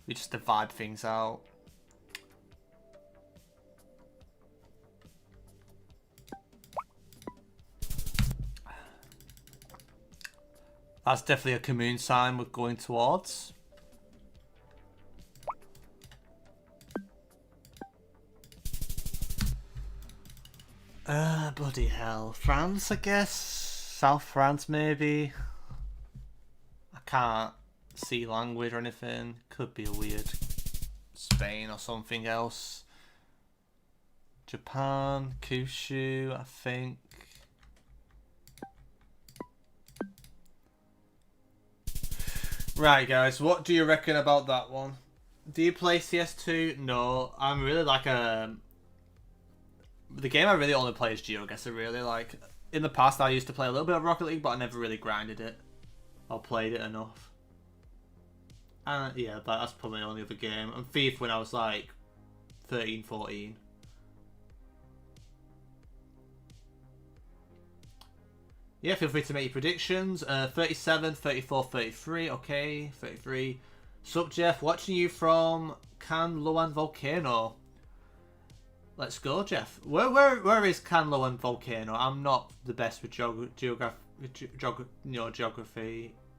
We just divide things out. That's definitely a commune sign we're going towards. Bloody hell. France, I guess? South France, maybe? I can't see language or anything. Could be a weird Spain or something else. Japan, Kyushu, I think. Right, guys, what do you reckon about that one? Do you play CS2? No, I'm really like the game I really only play is GeoGuessr. Really, like in the past, I used to play a little bit of Rocket League, but I never really grinded it or played it enough. And yeah, that's probably the only other game. And FIFA when I was like 13, 14. Yeah, feel free to make your predictions. 37, 34, 33. Okay, 33. Sup, Jeff? Watching you from Can Luan Volcano. Let's go, Jeff. Where is Can Luan Volcano? I'm not the best with geography.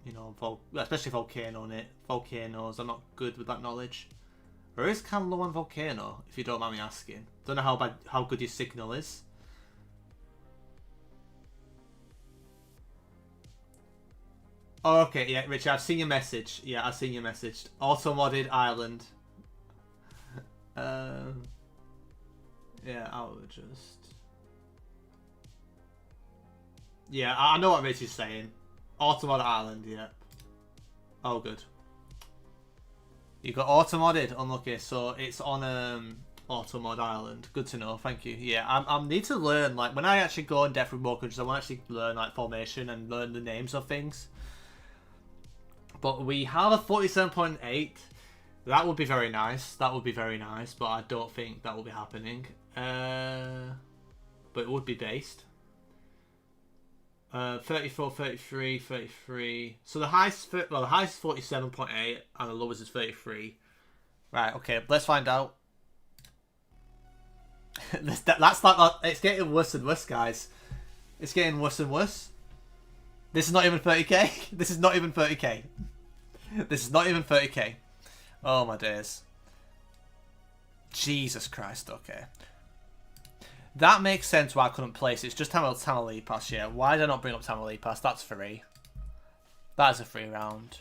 You know, especially volcanoes. I'm not good with that knowledge. Where is Can Luan Volcano? If you don't mind me asking. Don't know how good your signal is. Oh, okay, yeah, Richard, I've seen your message. Yeah, I've seen your message. Auto-modded island. Yeah, I'll just... Yeah, I know what Richard's saying. Auto-modded island, yeah. Oh, good. You got auto-modded? Unlucky. So it's on auto-mod island. Good to know, thank you. Yeah, I need to learn, like, when I actually go in depth with more countries, I want to actually learn, like, formation and learn the names of things. But we have a 47.8. That would be very nice. That would be very nice. But I don't think that will be happening. But it would be based. 34, 33, 33. So the highest is 47.8 and the lowest is 33. Right, okay. Let's find out. That's like it's getting worse and worse, guys. It's getting worse and worse. This is not even 30k. This is not even 30k. This is not even 30k. Oh my days. Jesus Christ, okay. That makes sense why I couldn't place it. It's just Tamale Pass, yeah. Why did I not bring up Tamale Pass? That's free. That is a free round.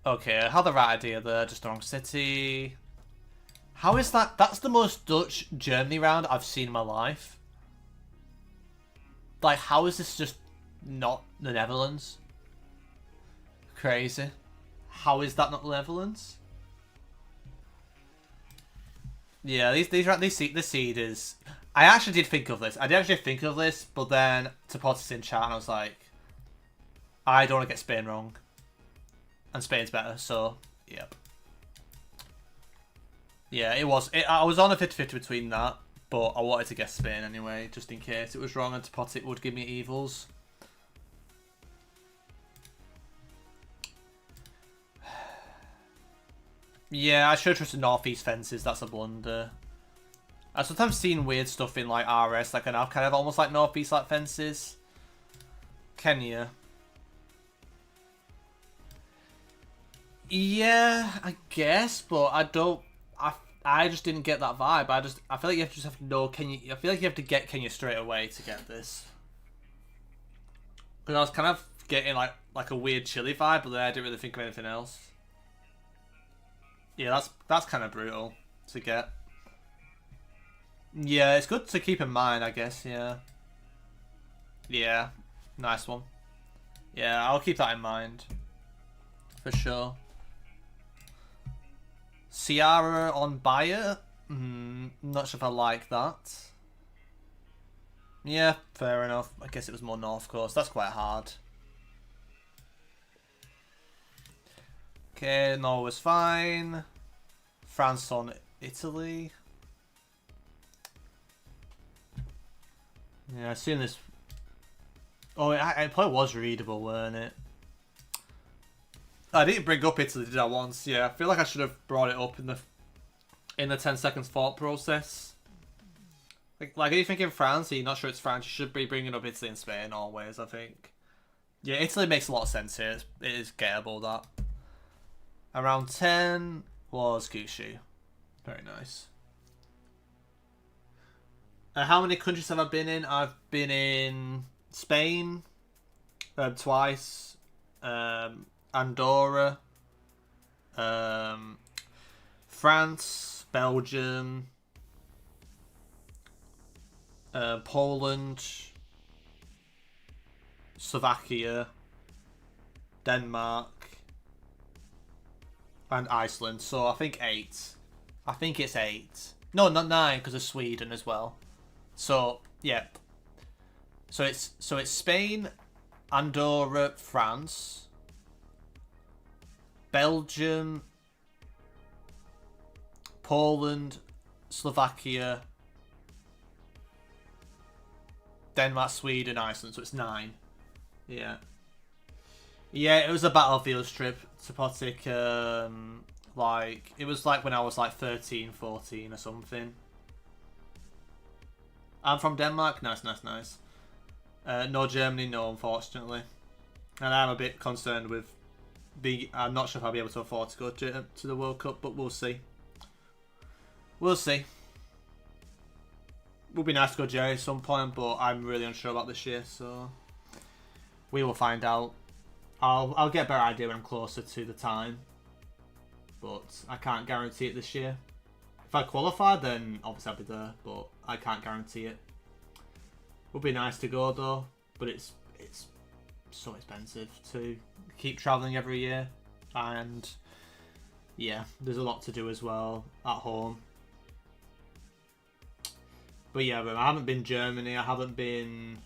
Okay, I had the right idea there. Just the wrong city. How is that? That's the most Dutch Germany round I've seen in my life. Like, how is this just not the Netherlands? Crazy. How is that not the Netherlands? Yeah, this seed is... I actually did think of this. I did actually think of this, but then to put this in chat, and I was like, I don't want to get Spain wrong. And Spain's better, so, yep. Yeah, it was. I was on a 50-50 between that, but I wanted to guess Spain anyway, just in case it was wrong, and to pot it would give me evils. Yeah, I should have trusted northeast fences. That's a blunder. I've sometimes seen weird stuff in like RS, like kind of almost like northeast like fences. Kenya. Yeah, I guess, but I don't. I just didn't get that vibe. I feel like you just have to know Kenya. I feel like you have to get Kenya straight away to get this. Because I was kind of getting like a weird chilly vibe, but then I didn't really think of anything else. Yeah, that's kind of brutal to get. Yeah, it's good to keep in mind, I guess, yeah. Yeah, nice one. Yeah, I'll keep that in mind. For sure. Ciara on Bayer? Not sure if I like that. Yeah, fair enough. I guess it was more North Coast. That's quite hard. Okay, Norway's fine. France on Italy. Yeah, I assume this... Oh, it probably was readable, weren't it? I didn't bring up Italy, did I, once? Yeah, I feel like I should have brought it up in the 10 seconds thought process. Like, are you thinking France? Are you not sure it's France? You should be bringing up Italy and Spain always, I think. Yeah, Italy makes a lot of sense here. It is gettable, that. Around 10 was Kyushu. Very nice. How many countries have I been in? I've been in Spain twice, Andorra, France, Belgium, Poland, Slovakia, Denmark, and Iceland. So I think 8. I think it's 8. No, not 9 because of Sweden as well. So yeah. So it's Spain, Andorra, France, Belgium, Poland, Slovakia, Denmark, Sweden, Iceland. So it's 9. Yeah. Yeah, it was a battlefield trip to Potic. Like, it was like when I was like 13, 14 or something. I'm from Denmark. Nice, nice, nice. No Germany, no, unfortunately. And I'm a bit concerned with I'm not sure if I'll be able to afford to go to the World Cup, but we'll see. We'll see. Would be nice to go Jerry at some point, but I'm really unsure about this year, so we will find out. I'll get a better idea when I'm closer to the time, but I can't guarantee it this year. If I qualify, then obviously I'll be there, but I can't guarantee it. Would be nice to go though, but it's so expensive to keep traveling every year, and yeah, there's a lot to do as well at home. But yeah, I haven't been Germany. I haven't been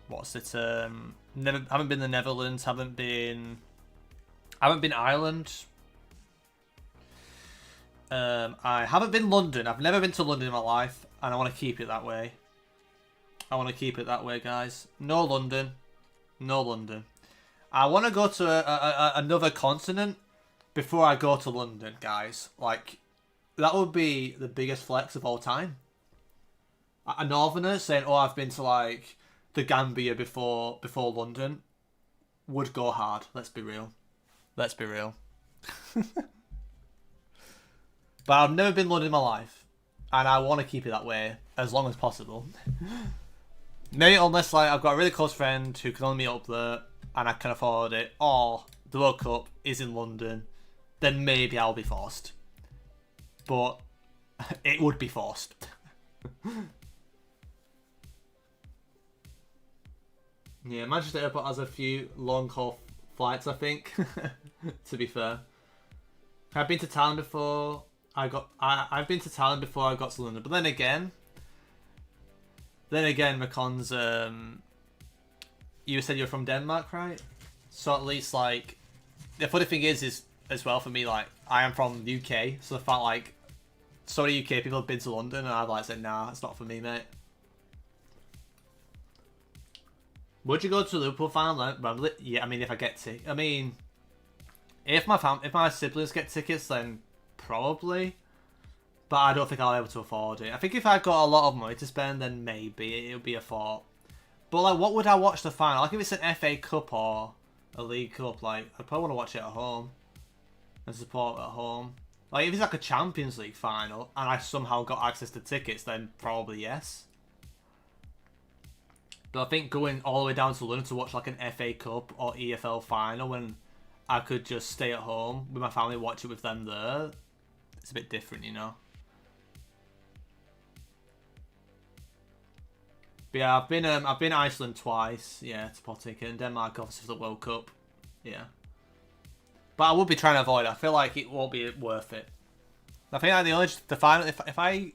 haven't been the Netherlands. Haven't been Ireland. I haven't been London. I've never been to London in my life, and I want to keep it that way. I want to keep it that way, guys. No London. No London. I want to go to another continent before I go to London, guys. Like, that would be the biggest flex of all time. A northerner saying, "Oh, I've been to like the Gambia before London," would go hard. Let's be real. Let's be real. But I've never been to London in my life, and I want to keep it that way as long as possible. Maybe unless like I've got a really close friend who can only meet up there and I can afford it, or the World Cup is in London, then maybe I'll be forced. But it would be forced. Yeah, Manchester Airport has a few long-haul flights, I think, to be fair. I've been to Thailand before I've been to Thailand before I got to London, but then again, Macon's, you said you're from Denmark, right? So at least, like, the funny thing is as well for me, like, I am from the UK, so I felt like so many UK people have been to London, and I've like said, nah, it's not for me, mate. Would you go to Liverpool final? Yeah, I mean, if I get to, I mean, if my siblings get tickets, then probably. But I don't think I'll be able to afford it. I think if I got a lot of money to spend, then maybe it would be a thought. But like, what would I watch the final? Like, if it's an FA Cup or a League Cup, like, I'd probably want to watch it at home and support at home. Like, if it's like a Champions League final and I somehow got access to tickets, then probably yes. But I think going all the way down to London to watch like an FA Cup or EFL final when I could just stay at home with my family, watch it with them there, it's a bit different, you know. But yeah, I've been Iceland twice, yeah, to Potic, and Denmark obviously for the World Cup, yeah. But I would be trying to avoid it. I feel like it won't be worth it. I think like the final, if I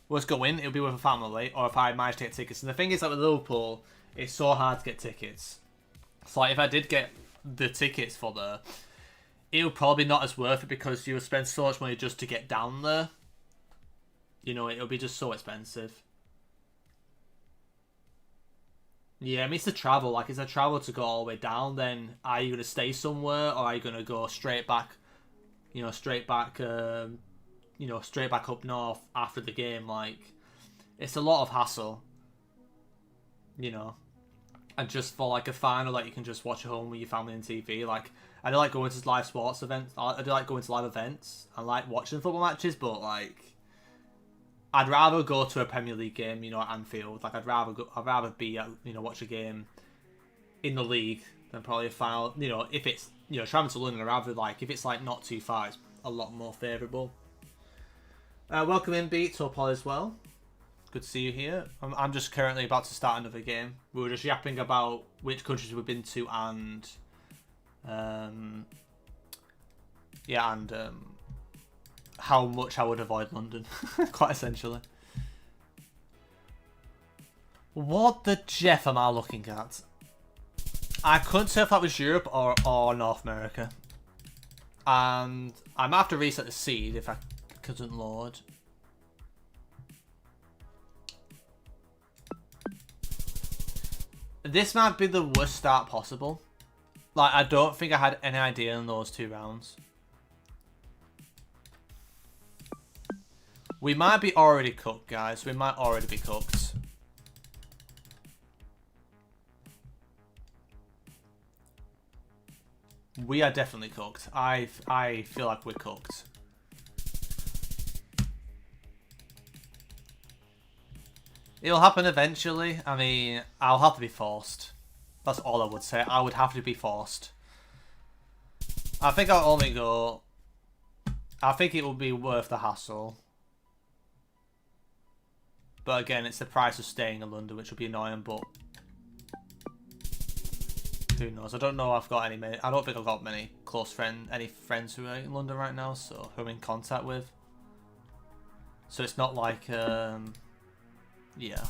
was going, it would be with a family, or if I managed to get tickets. And the thing is, like with Liverpool, it's so hard to get tickets. So like, if I did get the tickets for there, it would probably not as worth it because you would spend so much money just to get down there. You know, it would be just so expensive. Yeah, I mean, it's the travel. Like, it's a travel to go all the way down. Then, are you going to stay somewhere, or are you going to go straight back? You know, straight back up north after the game. Like, it's a lot of hassle. You know, and just for like a final, like you can just watch at home with your family and TV. Like, I do like going to live sports events. I do like going to live events. I like watching football matches, but like, I'd rather go to a Premier League game, you know, at Anfield. Like, I'd rather be at, you know, watch a game in the league than probably a final. You know, if it's, you know, traveling to London, I'd rather, like, if it's like not too far, it's a lot more favourable. Welcome in, Beat, to Paul as well. Good to see you here. I'm just currently about to start another game. We were just yapping about which countries we've been to and how much I would avoid London, quite essentially. What the Jeff am I looking at? I couldn't tell if that was Europe or North America. And I might have to reset the seed if I couldn't load. This might be the worst start possible. Like, I don't think I had any idea in those 2 rounds. We might be already cooked, guys. We might already be cooked. We are definitely cooked. I feel like we're cooked. It'll happen eventually. I mean, I'll have to be forced. That's all I would say. I would have to be forced. I think I'll only go... I think it will be worth the hassle. But again, it's the price of staying in London, which will be annoying, but... Who knows? I don't know if I've got any... I don't think I've got many close friends... Any friends who are in London right now, so who I'm in contact with. So it's not like... Yeah,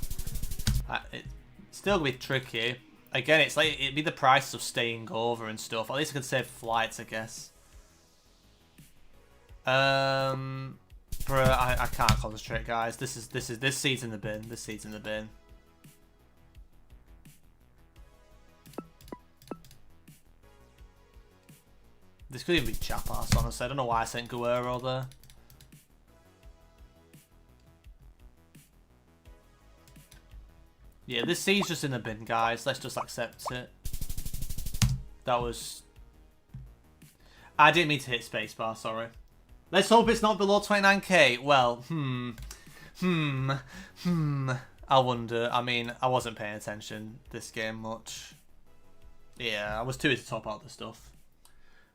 it's still gonna be tricky. Again, it's like it'd be the price of staying over and stuff. At least I could save flights, I guess. Bruh, I can't concentrate, guys. This seed's in the bin. This seed's in the bin. This could even be Chapas, honestly. I don't know why I sent Guerrero there. Yeah, this seed's just in the bin, guys. Let's just accept it. That was... I didn't mean to hit spacebar, sorry. Let's hope it's not below 29k. Well, I wonder. I mean, I wasn't paying attention this game much. Yeah, I was too busy to top out the stuff.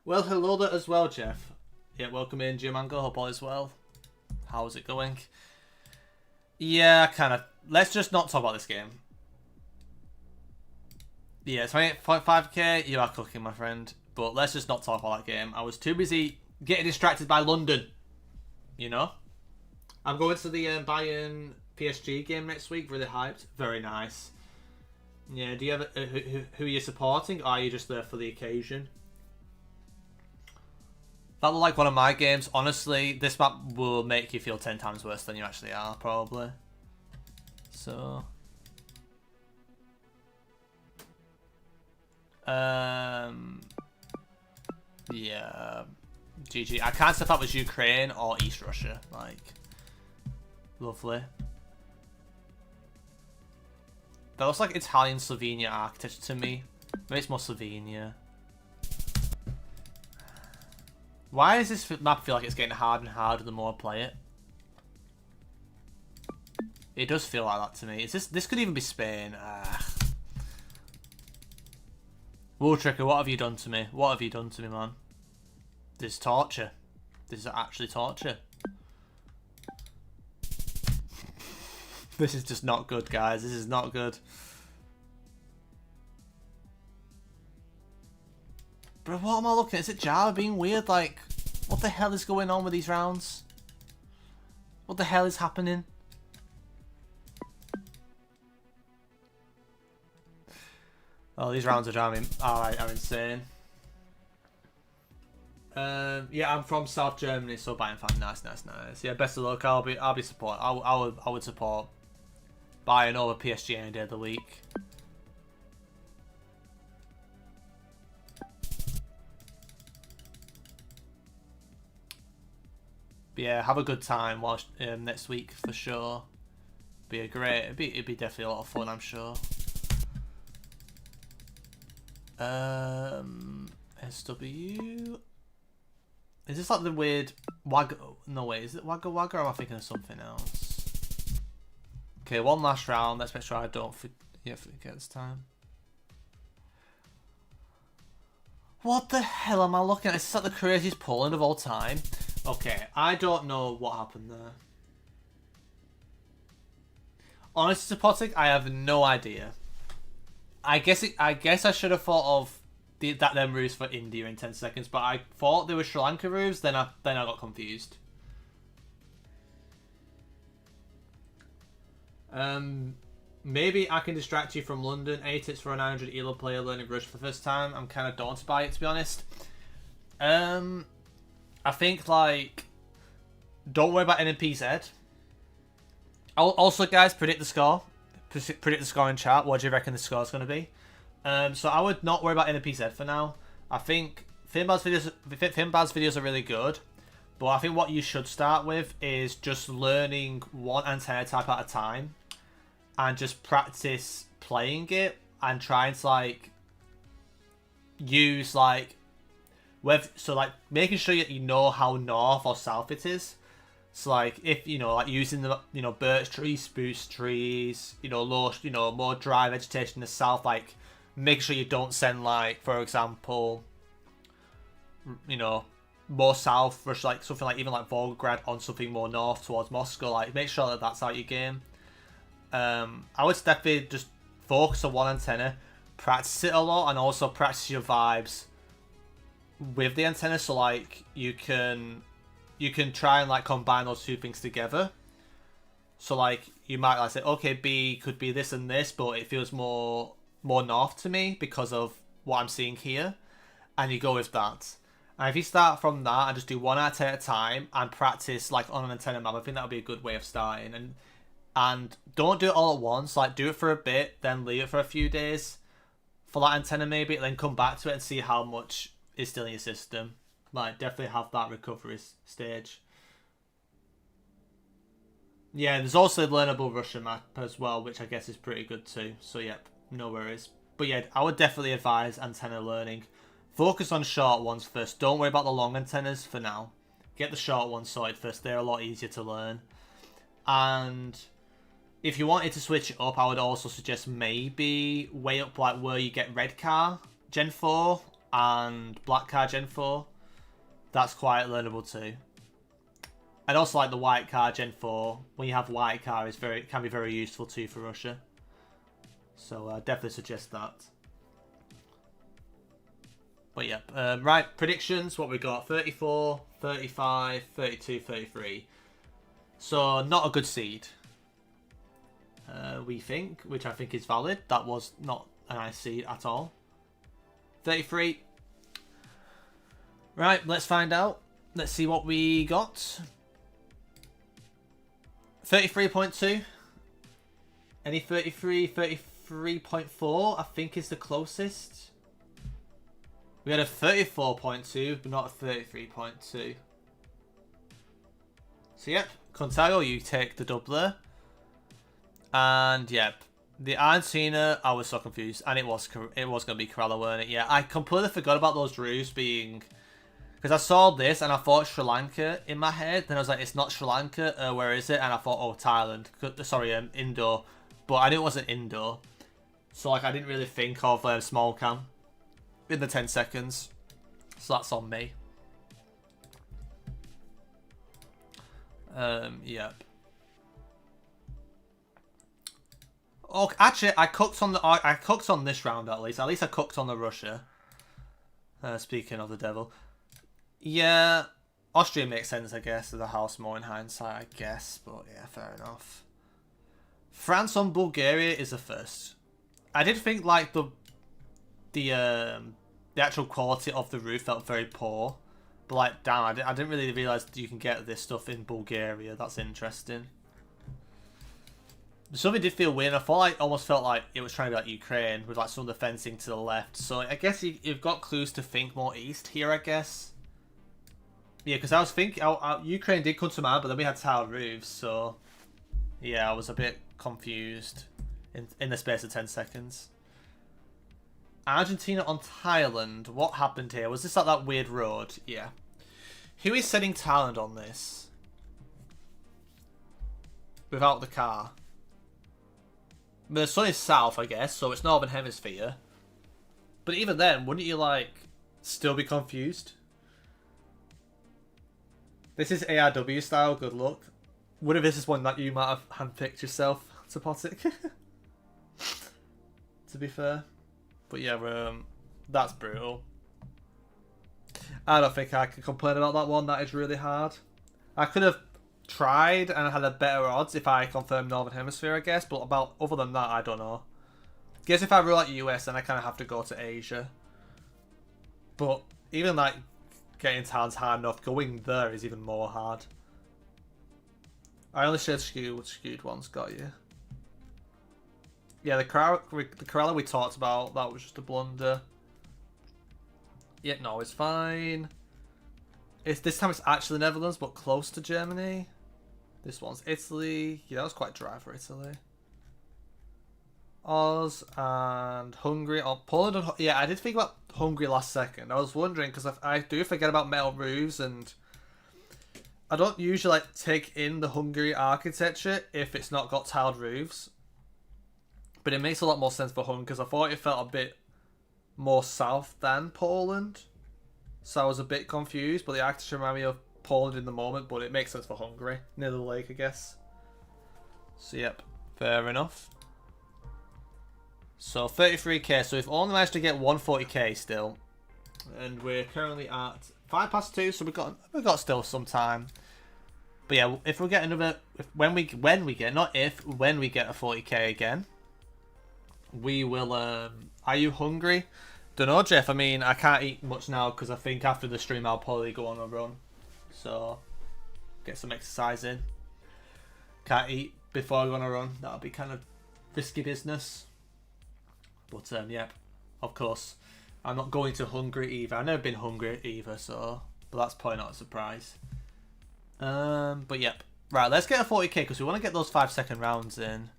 Well, hello there as well, Jeff. Yeah, welcome in, Geomango. Hope all is well. How's it going? Yeah, kind of. Let's just not talk about this game. Yeah, 28.5k, you are cooking, my friend. But let's just not talk about that game. I was too busy getting distracted by London. You know? I'm going to the Bayern PSG game next week. Really hyped. Very nice. Yeah, do you have who are you supporting? Or are you just there for the occasion? That looked like one of my games. Honestly, this map will make you feel 10 times worse than you actually are, probably. So, yeah, GG. I can't say if that was Ukraine or East Russia. Like, lovely. That looks like Italian Slovenia architecture to me. Maybe it's more Slovenia. Why does this map feel like it's getting harder and harder the more I play it? It does feel like that to me. Is this could even be Spain? Wooltricker, what have you done to me? What have you done to me, man? This is torture. This is actually torture. This is just not good, guys. This is not good. Bro, what am I looking at? Is it Java being weird? Like, what the hell is going on with these rounds? What the hell is happening? Oh, these rounds are driving. Alright, are insane. Yeah, I'm from South Germany, so Bayern fan. Nice. Yeah, best of luck. I'll be support. I would support Bayern over PSG any day of the week. But yeah, have a good time next week for sure. It'd be definitely a lot of fun, I'm sure. SW. Is this like the weird Wagga? No wait, is it Wagga Wagga or am I thinking of something else? Okay, one last round. Let's make sure I don't forget this time. What the hell am I looking at? Is this like the craziest Poland of all time? Okay, I don't know what happened there. Honestly, Potic, I have no idea. I guess I should have thought of them roofs for India in 10 seconds, but I thought they were Sri Lanka roofs. Then I got confused. Maybe I can distract you from London. 8 tips for a 900 ELO player learning Rush for the first time. I'm kind of daunted by it, to be honest. I think, like, don't worry about NMPZ. Also, guys, predict the score. Predict the score in chat. What do you reckon the score is going to be? So I would not worry about NMPZ for now. I think Finbad's videos are really good. But I think what you should start with is just learning one antenna type at a time. And just practice playing it. And trying to, like, use, like, making sure that you know how north or south it is. So, like, if, like, using the, birch trees, spruce trees, low, more dry vegetation in the south, like, make sure you don't send, like, for example, more south for, like, something like, even like Volgograd on something more north towards Moscow. Like, make sure that that's out your game. I would definitely just focus on one antenna, practice it a lot, and also practice your vibes with the antenna, so, like, you can try and, like, combine those two things together. So, like, you might, like, say, okay, B could be this and this, but it feels more north to me because of what I'm seeing here, and you go with that. And if you start from that and just do one antenna at a time and practice, like, on an antenna map, I think that would be a good way of starting. And don't do it all at once. Like, do it for a bit, then leave it for a few days for that antenna maybe, then come back to it and see how much is still in your system. Like, definitely have that recovery stage. Yeah, there's also a learnable Russian map as well, which I guess is pretty good too. So, yep, no worries. But yeah, I would definitely advise antenna learning. Focus on short ones first. Don't worry about the long antennas for now. Get the short ones sorted first. They're a lot easier to learn. And if you wanted to switch it up, I would also suggest maybe way up, like, where you get red car Gen 4 and black car Gen 4. That's quite learnable too. And also, like, the white car Gen 4, when you have white car, can be very useful too for Russia. So I definitely suggest that. But yeah, right, predictions, what we got, 34, 35, 32, 33. So not a good seed. We think, which I think is valid. That was not a nice seed at all. 33. Right, let's find out. Let's see what we got. 33.2. Any 33? 33.4, I think, is the closest. We had a 34.2, but not a 33.2. So, yep. Contago, you take the dub there. And, yep. The Argentina, I was so confused. And it was going to be Kerala, weren't it? Yeah, I completely forgot about those roofs being... Because I saw this and I thought Sri Lanka in my head. Then I was like, it's not Sri Lanka. Where is it? And I thought, oh, Thailand. Sorry, Indo. But I knew it wasn't Indo. So, like, I didn't really think of small cam in the 10 seconds. So that's on me. Yep. Oh, actually, I cooked on this round at least. At least I cooked on the Russia. Speaking of the devil. Yeah, Austria makes sense, I guess, as a house more in hindsight, I guess. But yeah, fair enough. France on Bulgaria is the first. I did think, like, the actual quality of the roof felt very poor. But, like, damn, I didn't really realise that you can get this stuff in Bulgaria. That's interesting. Something did feel weird. I thought, like, almost felt like it was trying to be like Ukraine with, like, some of the fencing to the left. So I guess you've got clues to think more east here, I guess. Yeah, because I was thinking Ukraine did come to mind, but then we had tiled roofs. So yeah, I was a bit confused in the space of 10 seconds. Argentina on Thailand. What happened here? Was this like that weird road? Yeah. Who is sending Thailand on this? Without the car. But the sun is south, I guess, so it's Northern Hemisphere. But even then, wouldn't you, like, still be confused? This is ARW style, good luck. What if this is one that you might have handpicked yourself? Topotic. To be fair. But yeah, that's brutal. I don't think I can complain about that one. That is really hard. I could have tried and had a better odds if I confirmed Northern Hemisphere, I guess. But about other than that, I don't know. Guess if I rule out US, then I kind of have to go to Asia. But even like getting town's hard enough, going there is even more hard. I only said skewed ones, got you. Yeah, the Kerala we talked about, that was just a blunder. Yeah, no, it's fine. This time it's actually the Netherlands, but close to Germany. This one's Italy. Yeah, that was quite dry for Italy. Oz and Hungary. Oh, Poland and... Yeah, I did think about Hungary last second. I was wondering, because I do forget about metal roofs, and I don't usually like take in the Hungary architecture if it's not got tiled roofs. But it makes a lot more sense for Hungary, because I thought it felt a bit more south than Poland. So I was a bit confused, but the architecture reminded me of Poland in the moment, but it makes sense for Hungary. Near the lake, I guess. So, yep. Fair enough. So, 33k. So, we've only managed to get 140k still. And we're currently at 2:05, so we've got still some time. But yeah, if we get another... when we get a 40k again, we will... Are you hungry? Don't know, Jeff. I mean, I can't eat much now because I think after the stream I'll probably go on a run. So, get some exercise in. Can't eat before I go on a run. That'll be kind of risky business. But, yeah, of course. I'm not going to Hungary either. I've never been hungry either, so... But that's probably not a surprise. But, yep. Right, let's get a 40k because we want to get those 5-second rounds in.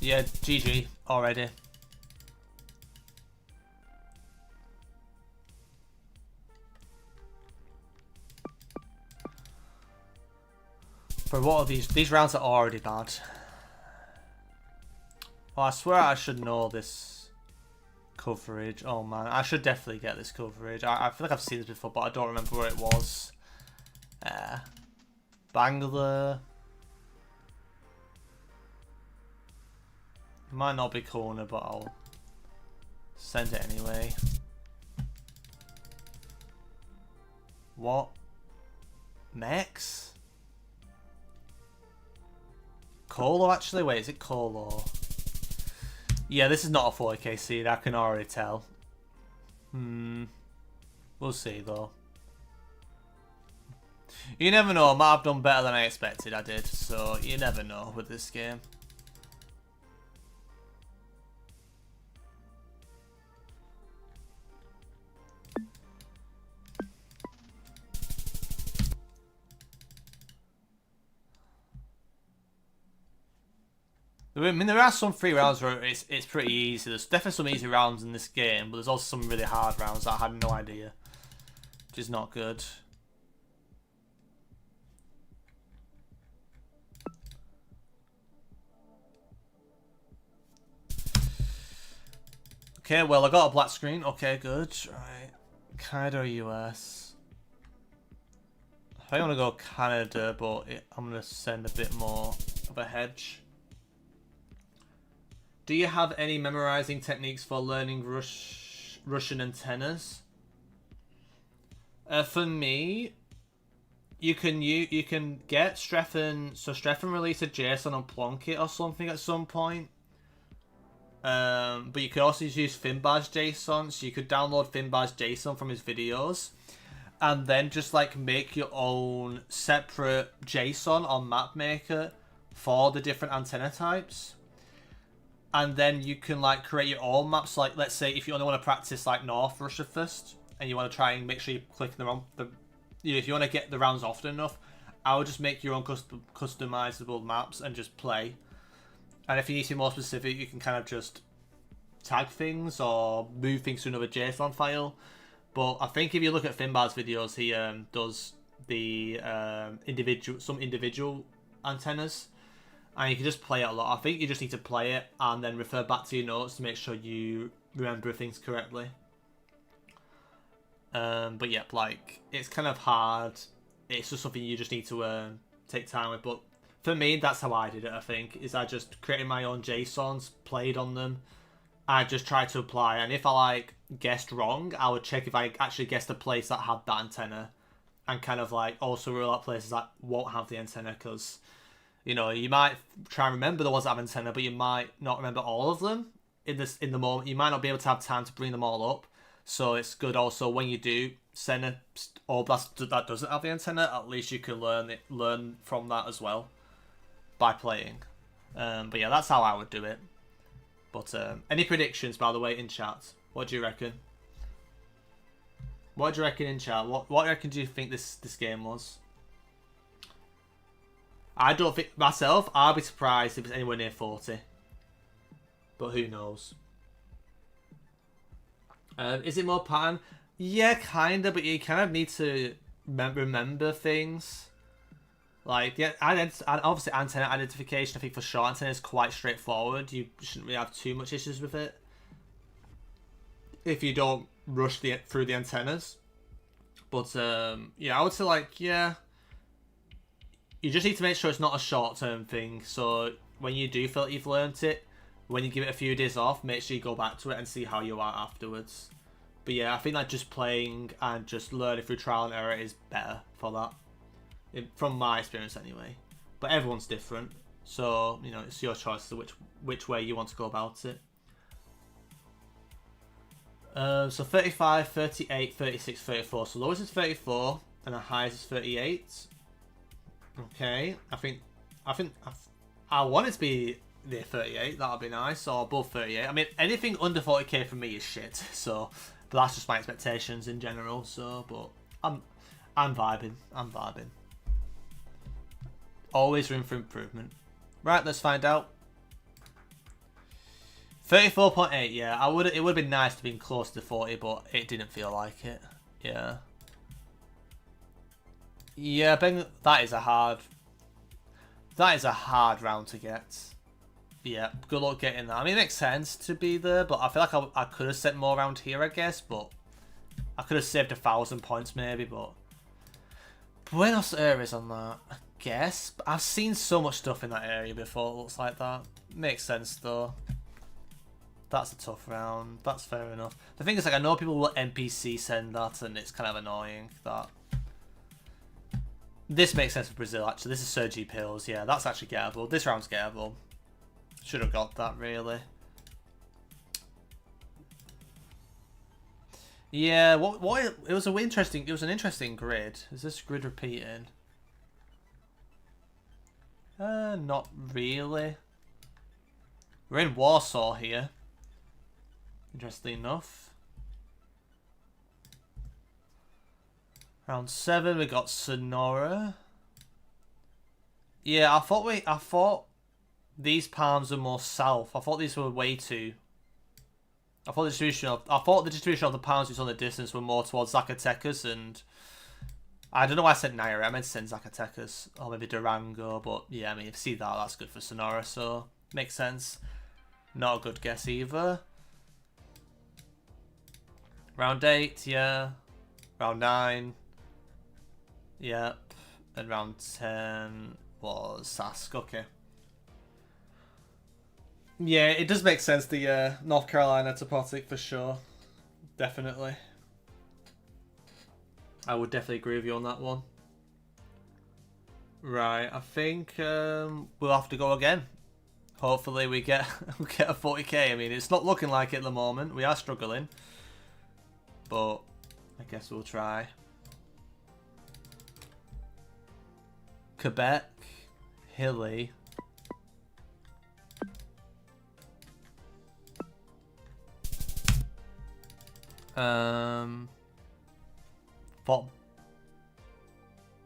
Yeah, GG already. But what are these? These rounds are already bad. Oh, I swear I should know this coverage. Oh man, I should definitely get this coverage. I feel like I've seen this before, but I don't remember where it was. Bangla. Might not be corner, but I'll send it anyway. What? Mex? Colo, actually? Wait, is it Colo? Yeah, this is not a 40k seed, I can already tell. We'll see, though. You never know, I might have done better than I expected I did, so you never know with this game. I mean, there are some free rounds where it's pretty easy. There's definitely some easy rounds in this game, but there's also some really hard rounds that I had no idea, which is not good. Okay, well, I got a black screen. Okay, good. Right. Canada or US? I want to go Canada, but I'm going to send a bit more of a hedge. Do you have any memorizing techniques for learning Russian antennas? For me, you can get Streffen. So Streffen released a JSON on Plunkett or something at some point. But you could also use Finbar's JSON. So you could download Finbar's JSON from his videos, and then just like make your own separate JSON on MapMaker for the different antenna types. And then you can like create your own maps. Like, let's say if you only want to practice like North Russia first, and you want to try and make sure you click if you want to get the rounds often enough, I would just make your own customizable maps and just play. And if you need to be more specific, you can kind of just tag things or move things to another JSON file. But I think if you look at Finbar's videos, he does the some individual antennas. And you can just play it a lot. I think you just need to play it and then refer back to your notes to make sure you remember things correctly. But yeah, like it's kind of hard. It's just something you just need to take time with. But for me, that's how I did it. I think is I just created my own JSONs, played on them. I just tried to apply, and if I like guessed wrong, I would check if I actually guessed a place that had that antenna, and kind of like also rule out places that won't have the antenna, because you know you might try and remember the ones that have antenna, but you might not remember all of them in the moment. You might not be able to have time to bring them all up, so it's good also when you do send a blast that doesn't have the antenna, at least you can learn from that as well by playing. But yeah, that's how I would do it. But any predictions, by the way, in chat? What do you reckon? What do you reckon in chat? What reckon do you think this game was? I don't think myself. I'll be surprised if it's anywhere near 40. But who knows? Is it more pattern? Yeah, kinda. But you kind of need to remember things. Like, yeah, obviously antenna identification, I think for short antenna is quite straightforward. You shouldn't really have too much issues with it if you don't rush through the antennas. But yeah, I would say like, yeah, you just need to make sure it's not a short-term thing. So when you do feel like you've learnt it, when you give it a few days off, make sure you go back to it and see how you are afterwards. But yeah, I think like just playing and just learning through trial and error is better for that. From my experience anyway, but everyone's different, so you know it's your choice as to which way you want to go about it. So 35, 38, 36, 34. So lowest is 34 and the highest is 38. Okay, I want it to be near 38. That'll be nice, or above 38. I mean, anything under 40k for me is shit. So, but that's just my expectations in general. So, but I'm vibing. Always room for improvement. Right, let's find out. 34.8, yeah. It would have been nice to be close to 40, but it didn't feel like it. Yeah. Yeah, that is a hard round to get. Yeah, good luck getting that. I mean, it makes sense to be there, but I feel like I could have set more around here, I guess, but I could have saved 1,000 points maybe, but Buenos Aires on that. Guess, but I've seen so much stuff in that area before. It looks like that makes sense though. That's a tough round. That's fair enough. The thing is, like, I know people will NPC send that, and it's kind of annoying that. This makes sense for Brazil actually. This is Sergi Pills. Yeah, that's actually gettable. This round's gettable. Should have got that really. Yeah, it was an interesting grid. Is this grid repeating? Not really. We're in Warsaw here. Interesting enough. Round 7, we got Sonora. Yeah, I thought these palms were more south. I thought these were way too. I thought the distribution of the palms which on the distance were more towards Zacatecas, and I don't know why I said Naira. I meant to send Zacatecas or maybe Durango, but yeah, I mean, if you see that, that's good for Sonora, so makes sense. Not a good guess either. Round 8, yeah. Round 9, yep. And round 10 was Sask. Okay. Yeah, it does make sense, the North Carolina topographic for sure. Definitely. I would definitely agree with you on that one. Right, I think we'll have to go again. Hopefully we get a 40k. I mean, it's not looking like it at the moment. We are struggling. But I guess we'll try. Quebec, hilly. What?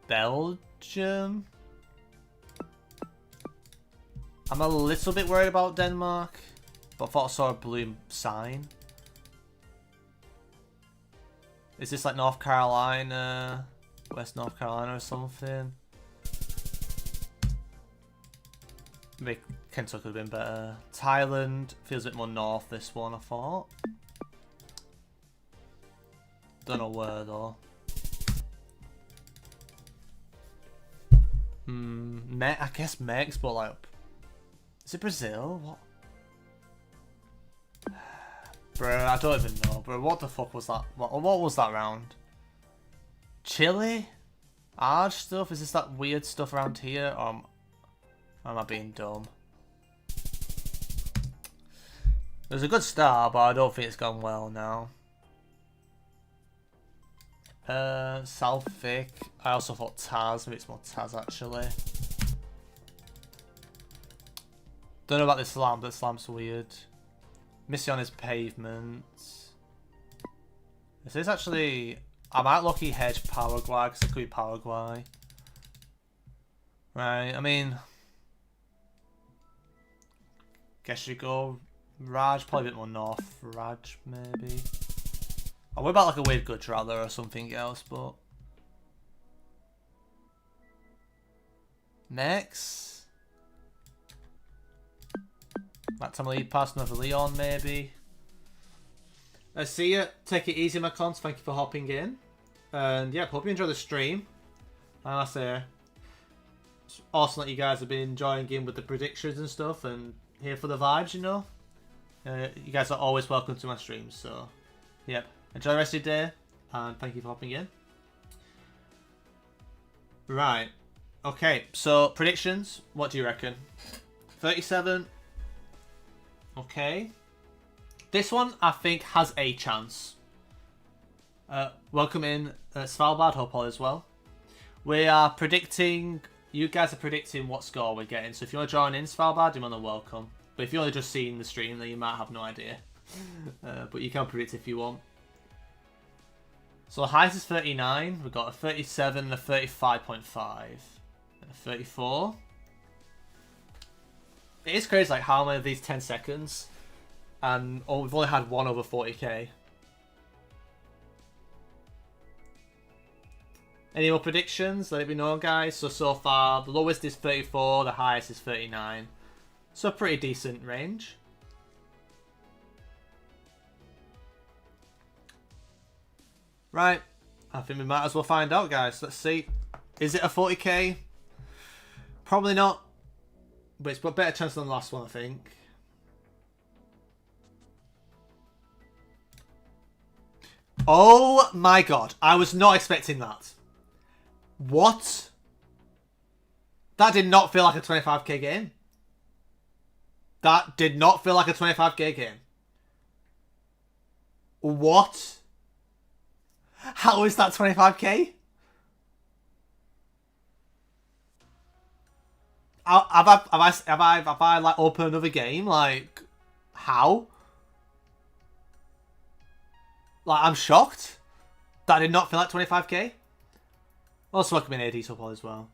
Belgium? I'm a little bit worried about Denmark, but I thought I saw a blue sign. Is this like North Carolina, West North Carolina or something? Maybe Kentucky would have been better. Thailand feels a bit more north, this one, I thought. Don't know where though. I guess Mex, but like, is it Brazil? What? Bro, I don't even know, bro. What the fuck was that? What was that round? Chile? Arge stuff? Is this that weird stuff around here? Or am I being dumb? It was a good start, but I don't think it's gone well now. Salvic. I also thought Taz. Maybe it's more Taz actually. Don't know about this slam, but slam's weird. Mission is pavement. This is actually... I might lucky hedge Paraguay, because it could be Paraguay. Right, I mean... Guess you go Raj, probably a bit more north. Raj, maybe. Oh, what about like a weird gutter out there or something else, but... Next. That time lead past another Leon, maybe. I see you. Take it easy, my cons. Thank you for hopping in. And yeah, hope you enjoy the stream. And I say, it's awesome that you guys have been enjoying game with the predictions and stuff, and here for the vibes, you know. You guys are always welcome to my streams, so yep. Enjoy the rest of your day, and thank you for hopping in. Right. Okay, so predictions. What do you reckon? 37. Okay. This one, I think, has a chance. Welcome in Svalbard, hope all is well. We are predicting... You guys are predicting what score we're getting. So if you want to join in Svalbard, you're more than welcome. But if you're only just seeing the stream, then you might have no idea. But you can predict if you want. So the highest is 39. We've got a 37 and a 35.5. And a 34. It is crazy like how many of these 10 seconds. And we've only had one over 40k. Any more predictions? Let it be known, guys. So far, the lowest is 34, the highest is 39. So a pretty decent range. Right. I think we might as well find out, guys. Let's see. Is it a 40k? Probably not. But it's got a better chance than the last one, I think. Oh my god. I was not expecting that. What? That did not feel like a 25k game. That did not feel like a 25k game. What? How is that 25k? Have I like opened another game? Like, how? Like, I'm shocked. That did not feel like 25k. Also, welcome in AD support as well.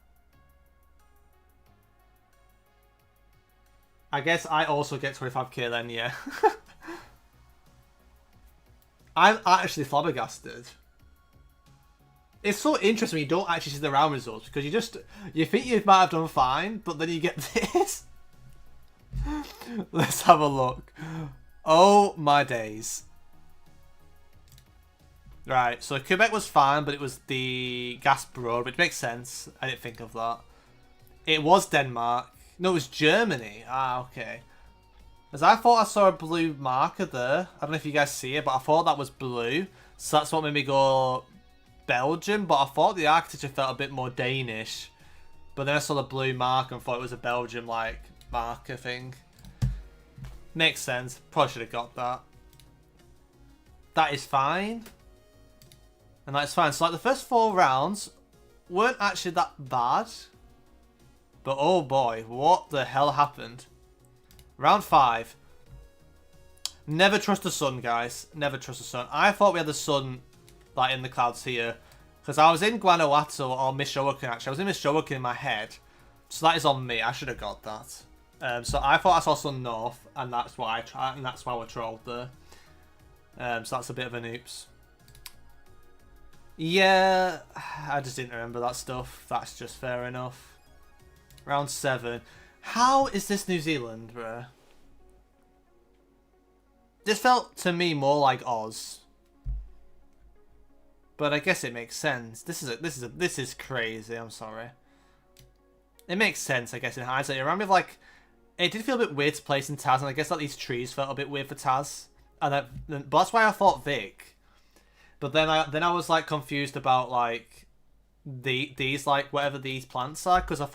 I guess I also get 25k then, yeah. I'm actually flabbergasted. It's so interesting when you don't actually see the round results, because you think you might have done fine, but then you get this. Let's have a look. Oh my days. Right, so Quebec was fine, but it was the Gazprom, which makes sense. I didn't think of that. It was Denmark. No, it was Germany. Ah, okay. As I thought I saw a blue marker there. I don't know if you guys see it, but I thought that was blue. So that's what made me go Belgium, but I thought the architecture felt a bit more Danish. But then I saw the blue mark and thought it was a Belgium, like, marker thing. Makes sense. Probably should have got that. That is fine. And that's fine. So, like, the first 4 rounds weren't actually that bad. But, oh boy, what the hell happened? Round 5. Never trust the sun, guys. Never trust the sun. I thought we had the sun, like, in the clouds here. Because I was in Guanajuato or Michoacan, actually. I was in Michoacan in my head. So that is on me. I should have got that. So I thought I saw sun north, and that's why and that's why we're trolled there. So that's a bit of an oops. Yeah, I just didn't remember that stuff. That's just fair enough. Round 7. How is this New Zealand, bro? This felt to me more like Oz. But I guess it makes sense. This is crazy. I'm sorry. It makes sense, I guess, in hindsight. It reminded me of like, it did feel a bit weird to place in Taz, and I guess like these trees felt a bit weird for Taz, and but that's why I thought Vic. But then I was like confused about like these like whatever these plants are, because I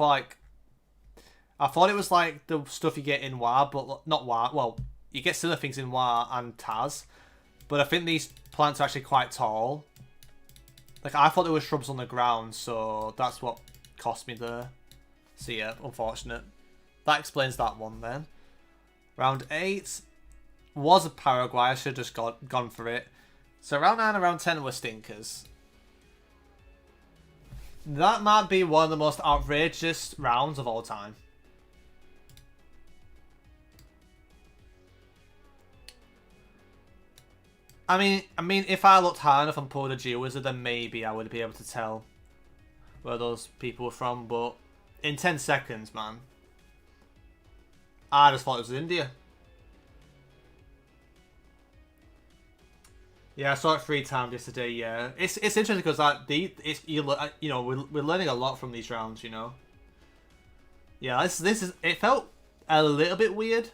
thought it was like the stuff you get in WoW, but not WoW. Well, you get similar things in WoW and Taz, but I think these plants are actually quite tall. Like, I thought there were shrubs on the ground, so that's what cost me there. So yeah, unfortunate. That explains that one then. Round 8 was a Paraguay. I should have just gone for it. So round 9 and round 10 were stinkers. That might be one of the most outrageous rounds of all time. I mean, if I looked hard enough and pulled a GeoGuessr, then maybe I would be able to tell where those people were from. But in 10 seconds, man, I just thought it was India. Yeah, I saw it 3 times yesterday. Yeah, it's interesting because like you know, we're learning a lot from these rounds. You know. Yeah, this is, it felt a little bit weird,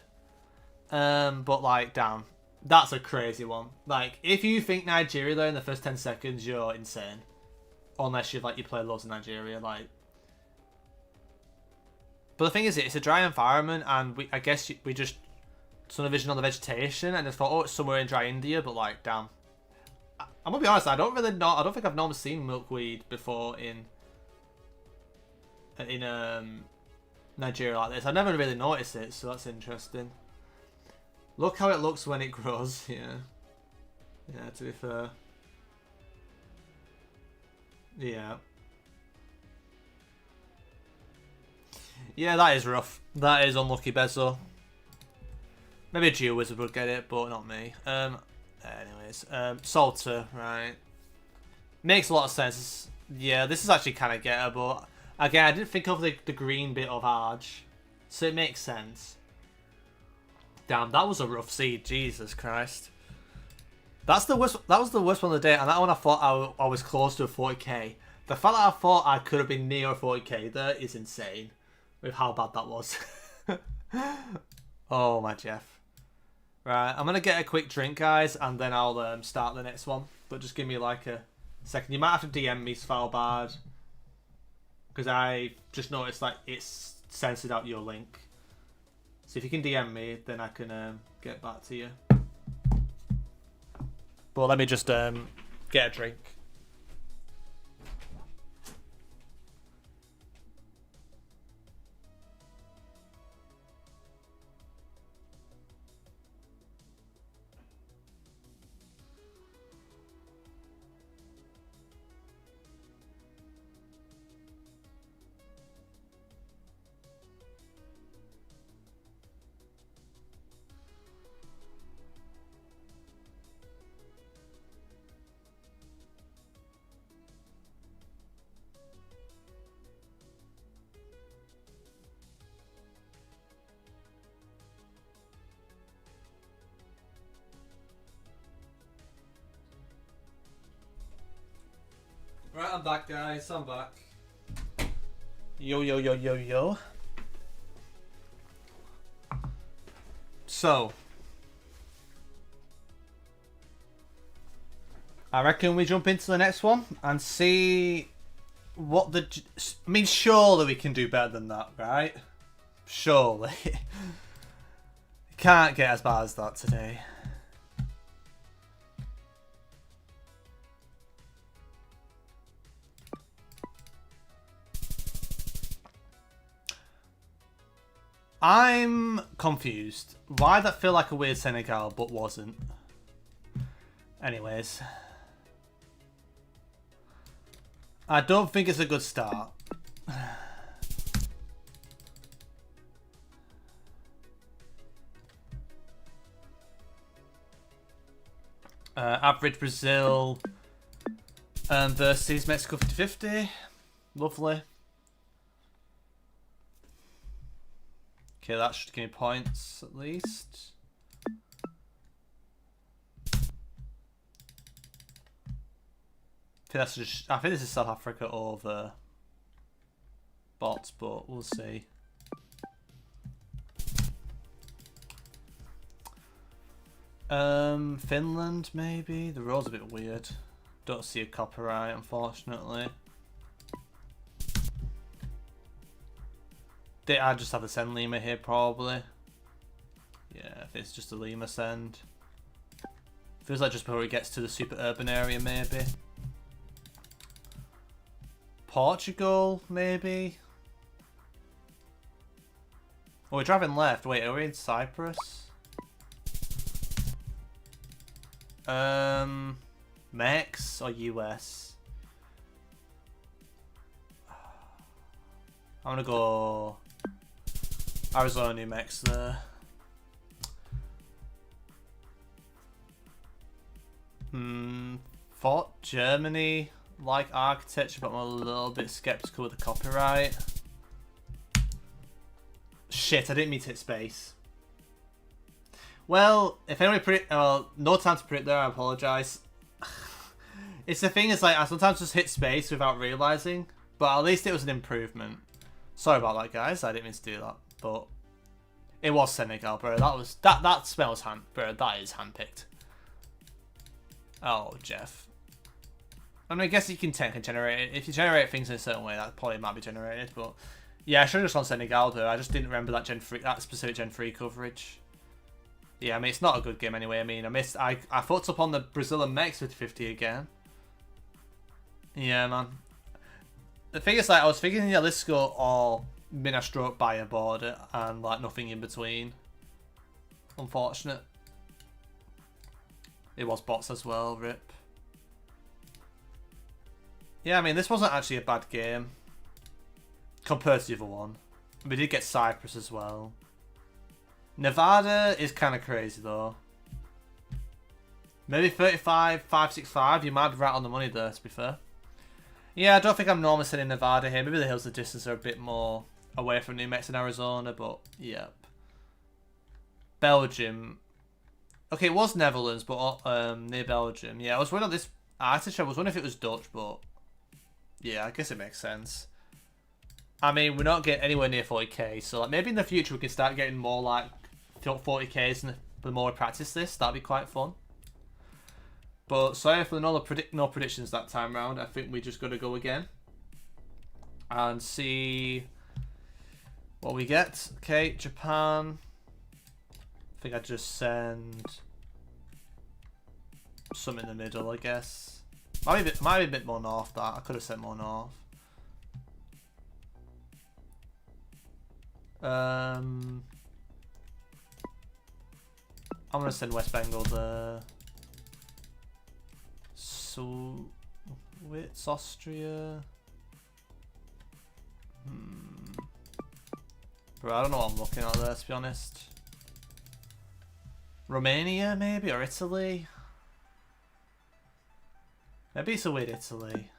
but like, damn. That's a crazy one. Like, if you think Nigeria there in the first 10 seconds, you're insane. Unless you play loads of Nigeria, like. But the thing is, it's a dry environment, and I guess we just tunnel vision on the vegetation, and just thought, oh, it's somewhere in dry India, but like, damn. I'm gonna be honest, I don't think I've normally seen milkweed before in Nigeria like this. I've never really noticed it, so that's interesting. Look how it looks when it grows, yeah. Yeah, to be fair. Yeah. Yeah, that is rough. That is unlucky, Bezo. Maybe a GeoWizard would get it, but not me. Anyways, Salter, right. Makes a lot of sense. Yeah, this is actually kind of gettable. Again, I didn't think of the green bit of Arge, so it makes sense. Damn, that was a rough seed. Jesus Christ. That's the worst. That was the worst one of the day, and that one I thought I was close to a 40k. The fact that I thought I could have been near a 40k there is insane, with how bad that was. Oh my Jeff. Right, I'm gonna get a quick drink, guys, and then I'll start the next one. But just give me like a second. You might have to DM me, Svalbard, because I just noticed like it's censored out your link. So if you can DM me, then I can get back to you. But let me just get a drink. Right, I'm back, guys. I'm back. Yo, yo, yo, yo, yo. So, I reckon we jump into the next one and see what the... I mean, surely we can do better than that, right? Surely. Can't get as bad as that today. I'm confused. Why that feel like a weird Senegal but wasn't? Anyways. I don't think it's a good start. Average Brazil versus Mexico 50-50. Lovely. Okay, that should give me points at least. I think this is South Africa over bots, but we'll see. Finland maybe. The road's a bit weird. Don't see a copyright, unfortunately. I just have the send lemur here, probably. Yeah, if it's just a lemur send. Feels like just before it gets to the super urban area, maybe. Portugal, maybe. Oh, we're driving left. Wait, are we in Cyprus? Mex or US? I'm gonna go Arizona, New Mexico there. Thought Germany like architecture, but I'm a little bit skeptical with the copyright. Shit, I didn't mean to hit space. Well, if anybody predict, well, no time to predict there, I apologise. It's the thing is, like, I sometimes just hit space without realising, but at least it was an improvement. Sorry about that, guys, I didn't mean to do that, but it was Senegal, bro. That smells bro, that is handpicked. Oh, Jeff. I mean, I guess you can generate it. If you generate things in a certain way, that probably might be generated, but yeah, I should have just gone Senegal, though. I just didn't remember that specific Gen 3 coverage. Yeah, I mean, it's not a good game anyway. I mean, I fucked up on the Brazil and Mex with 50 again. Yeah, man. The thing is, like, I was thinking Jalisco or Minas Stroke by a border and, like, nothing in between. Unfortunate. It was bots as well, rip. Yeah, I mean, this wasn't actually a bad game compared to the other one. We did get Cyprus as well. Nevada is kind of crazy, though. Maybe 35, 565. You might be right on the money there, to be fair. Yeah, I don't think I'm normally sitting in Nevada here. Maybe the hills of distance are a bit more away from New Mexico and Arizona, but yep. Belgium. Okay, it was Netherlands, but near Belgium. Yeah, I was wondering on this artist. I was wondering if it was Dutch, but yeah, I guess it makes sense. I mean, we're not getting anywhere near 40k, so like maybe in the future we can start getting more like 40ks and the more we practice this, that'd be quite fun. But sorry for no predictions that time round. I think we just got to go again and see what we get. Okay, Japan. I think I just send some in the middle, I guess. Might be a bit more north. That I could have sent more north. I'm gonna send West Bengal there. So, it's Austria. Bro, I don't know what I'm looking at there, to be honest. Romania, maybe, or Italy. Maybe it's a weird Italy.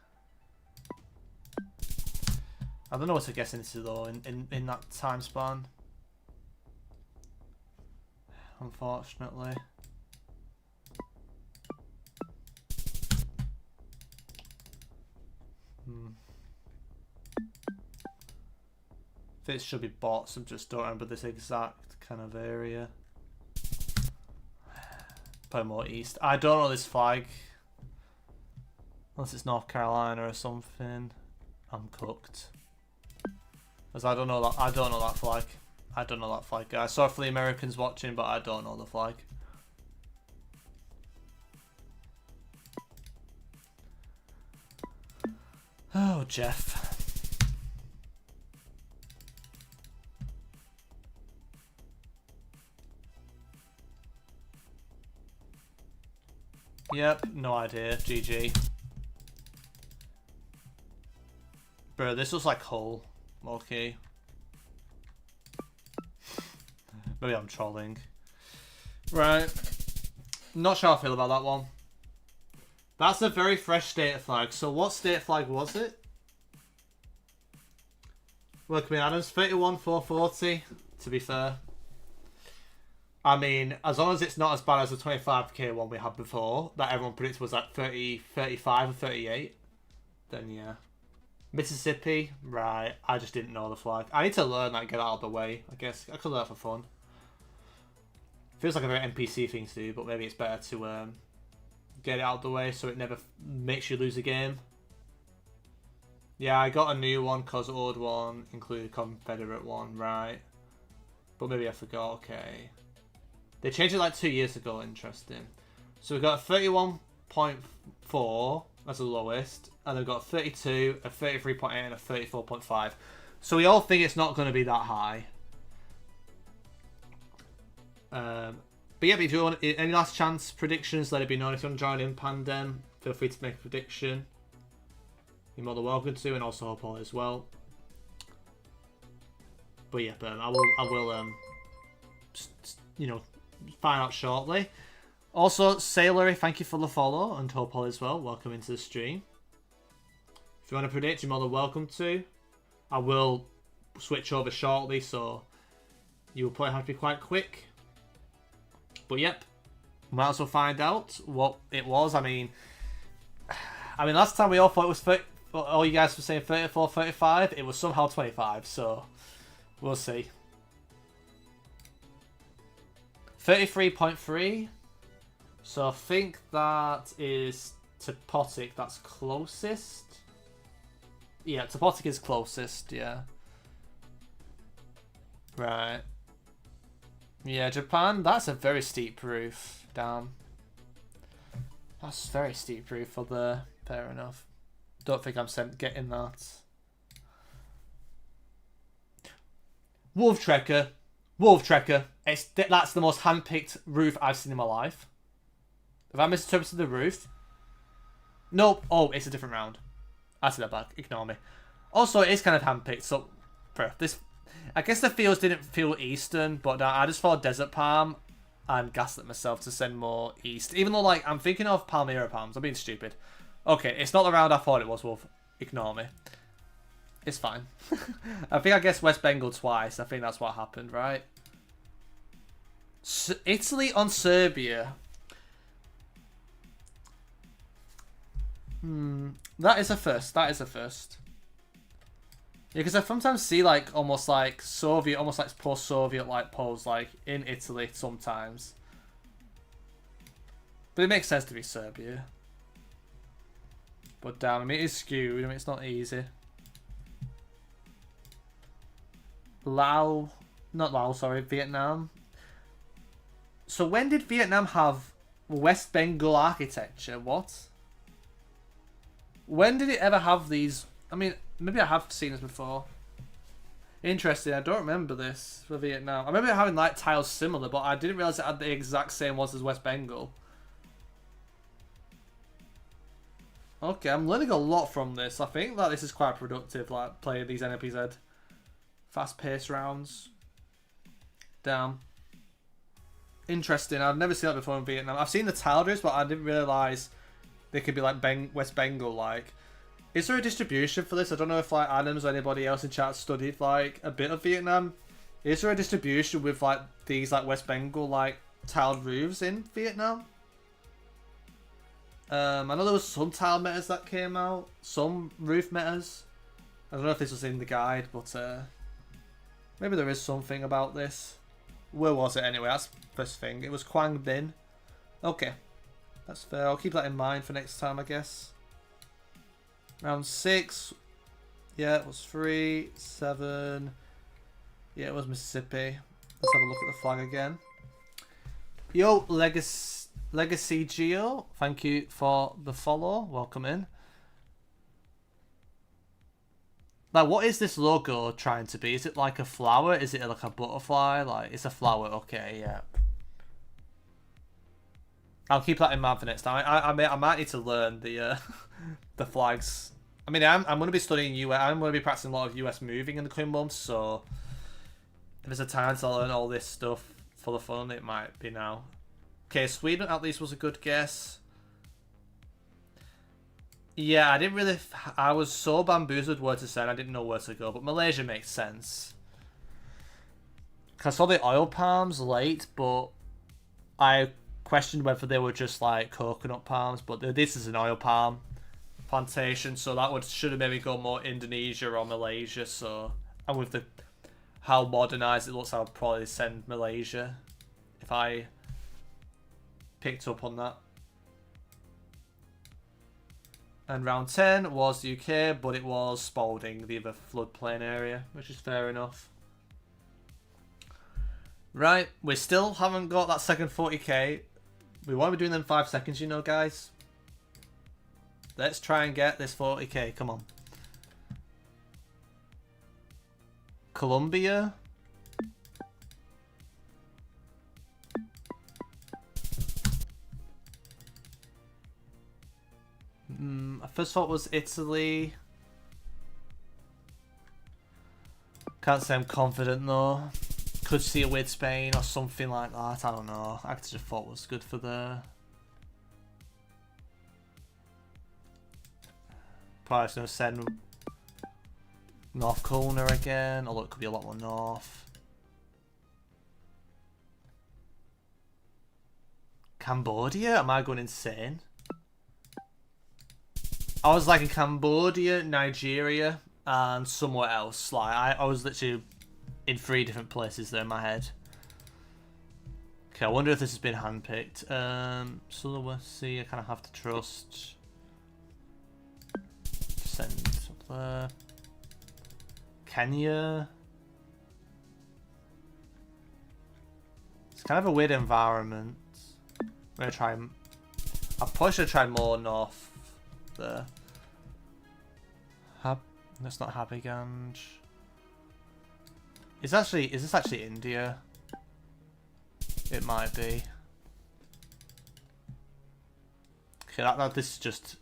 I don't know what to guess into though in that time span. Unfortunately. This should be bots. I just don't remember this exact kind of area. Probably more east. I don't know this flag. Unless it's North Carolina or something. I'm cooked. Because I don't know that flag. I don't know that flag, guys. Sorry for the Americans watching, but I don't know the flag. Oh, Jeff. Yep, no idea. GG. Bro, this looks like Hull. Okay. Maybe I'm trolling. Right. Not sure how I feel about that one. That's a very fresh state flag. So what state flag was it? Welcome in, Adams. 31,440, to be fair. I mean, as long as it's not as bad as the 25k one we had before, that everyone predicted was like 30, 35 or 38. then yeah. Mississippi, right. I just didn't know the flag. I need to learn that, get out of the way. I guess I could learn for fun. Feels like a very NPC thing to do, but maybe it's better to get it out of the way so it never makes you lose a game. Yeah, I got a new one because the old one included Confederate one, right. But maybe I forgot, okay. They changed it like 2 years ago, interesting. So we've got 31.4 as the lowest, and we've got 32, a 33.8, and a 34.5. So we all think it's not going to be that high. But yeah, if you want any last chance predictions, let it be known. If you want to join in Pandem, feel free to make a prediction. You're more than welcome to, and also Paul as well. But yeah, I will you know, find out shortly. Also, Sailory, thank you for the follow, and Hope All as well. Welcome into the stream. If you want to predict, you're more than welcome to. I will switch over shortly, so you will probably have to be quite quick. But yep, might as well find out what it was. I mean, last time we all thought it was 30, all you guys were saying 34, 35. It was somehow 25, so we'll see. 33.3. So I think that is Topotic. That's closest. Yeah, Topotic is closest. Yeah. Right. Yeah, Japan. That's a very steep roof. Damn. That's very steep roof for the. Fair enough. Don't think I'm getting that. Wolf Trekker. Wolf Trekker. That's the most hand-picked roof I've seen in my life. Have I misinterpreted the roof? Nope. Oh, it's a different round. I said that back. Ignore me. Also, it is kind of hand-picked, so this. I guess the fields didn't feel eastern, but I just thought Desert Palm and gaslit myself to send more east. Even though, like, I'm thinking of Palmyra Palms. I'm being stupid. Okay, it's not the round I thought it was, Wolf. Ignore me. It's fine. I think I guessed West Bengal twice. I think that's what happened, right? Italy on Serbia. That is a first. That is a first. Yeah, because I sometimes see like almost like Soviet, almost like post-Soviet like pose like in Italy sometimes. But it makes sense to be Serbia. But damn, I mean, it is skewed. I mean, it's not easy. Not Laos, sorry, Vietnam. So when did Vietnam have West Bengal architecture? What? When did it ever have these? I mean, maybe I have seen this before. Interesting, I don't remember this for Vietnam. I remember having like tiles similar, but I didn't realise it had the exact same ones as West Bengal. Okay, I'm learning a lot from this. I think that this is quite productive, like playing these NMPZ fast-paced rounds. Damn. Interesting, I've never seen that before in Vietnam. I've seen the tile drifts, but I didn't realise they could be like West Bengal like. Is there a distribution for this? I don't know if like Adams or anybody else in chat studied like a bit of Vietnam. Is there a distribution with like these like West Bengal like tiled roofs in Vietnam? I know there was some tile metas that came out, some roof metas. I don't know if this was in the guide, but maybe there is something about this. Where was it anyway? That's the first thing. It was Quang Binh. Okay. That's fair. I'll keep that in mind for next time, I guess. Round 6. Yeah, it was 3, 7. Yeah, it was Mississippi. Let's have a look at the flag again. Yo, Legacy Geo. Thank you for the follow. Welcome in. Like, what is this logo trying to be? Is it like a flower? Is it like a butterfly? Like, it's a flower. Okay, yeah. I'll keep that in mind for next time. I might need to learn the the flags. I mean, I'm going to be studying US. I'm going to be practicing a lot of US moving in the coming months. So if there's a time to learn all this stuff for the fun, it might be now. Okay, Sweden at least was a good guess. Yeah, I didn't really. I was so bamboozled where to send. I didn't know where to go. But Malaysia makes sense. I saw the oil palms late, but I questioned whether they were just like coconut palms, but this is an oil palm. plantation, so that should have maybe go more Indonesia or Malaysia. So, and with the how modernized it looks, I would probably send Malaysia if I picked up on that. And round 10 was the UK, but it was Spalding, the other floodplain area, which is fair enough. Right, we still haven't got that second 40k. We want to be doing them in 5 seconds, you know, guys. Let's try and get this 40k, come on. Colombia. I first thought was Italy. Can't say I'm confident though. Could see it with Spain or something like that. I don't know. I just thought it was good for the. Probably just gonna send North Kona again. Although it could be a lot more north. Cambodia? Am I going insane? I was like in Cambodia, Nigeria, and somewhere else. Like I was literally in 3 different places there in my head. Okay, I wonder if this has been handpicked. So let's see. I kind of have to trust. Send up there. Kenya. It's kind of a weird environment. I'm gonna try. I probably should have tried more north. There. That's not Habiganj. Is this actually India? It might be. Okay, this is just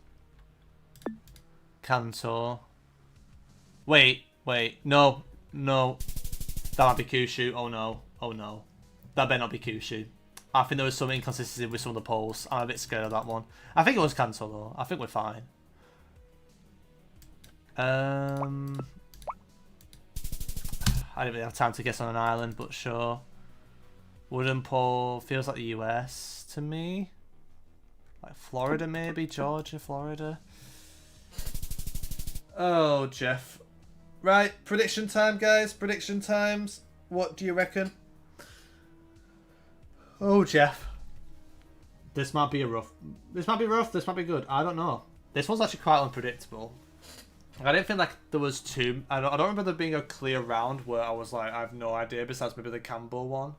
Kanto. Wait, no. That might be Kyushu. Oh no. That better not be Kyushu. I think there was some inconsistency with some of the polls. I'm a bit scared of that one. I think it was Kanto though. I think we're fine. I didn't really have time to guess on an island, but sure. Wooden pole feels like the US to me. Like Florida maybe? Georgia, Florida. Oh, Jeff. Right, prediction time, guys. Prediction times. What do you reckon? Oh, Jeff. This might be rough. This might be rough. This might be good. I don't know. This one's actually quite unpredictable. I didn't feel like there was too... I don't remember there being a clear round where I was like, I have no idea, besides maybe the Campbell one.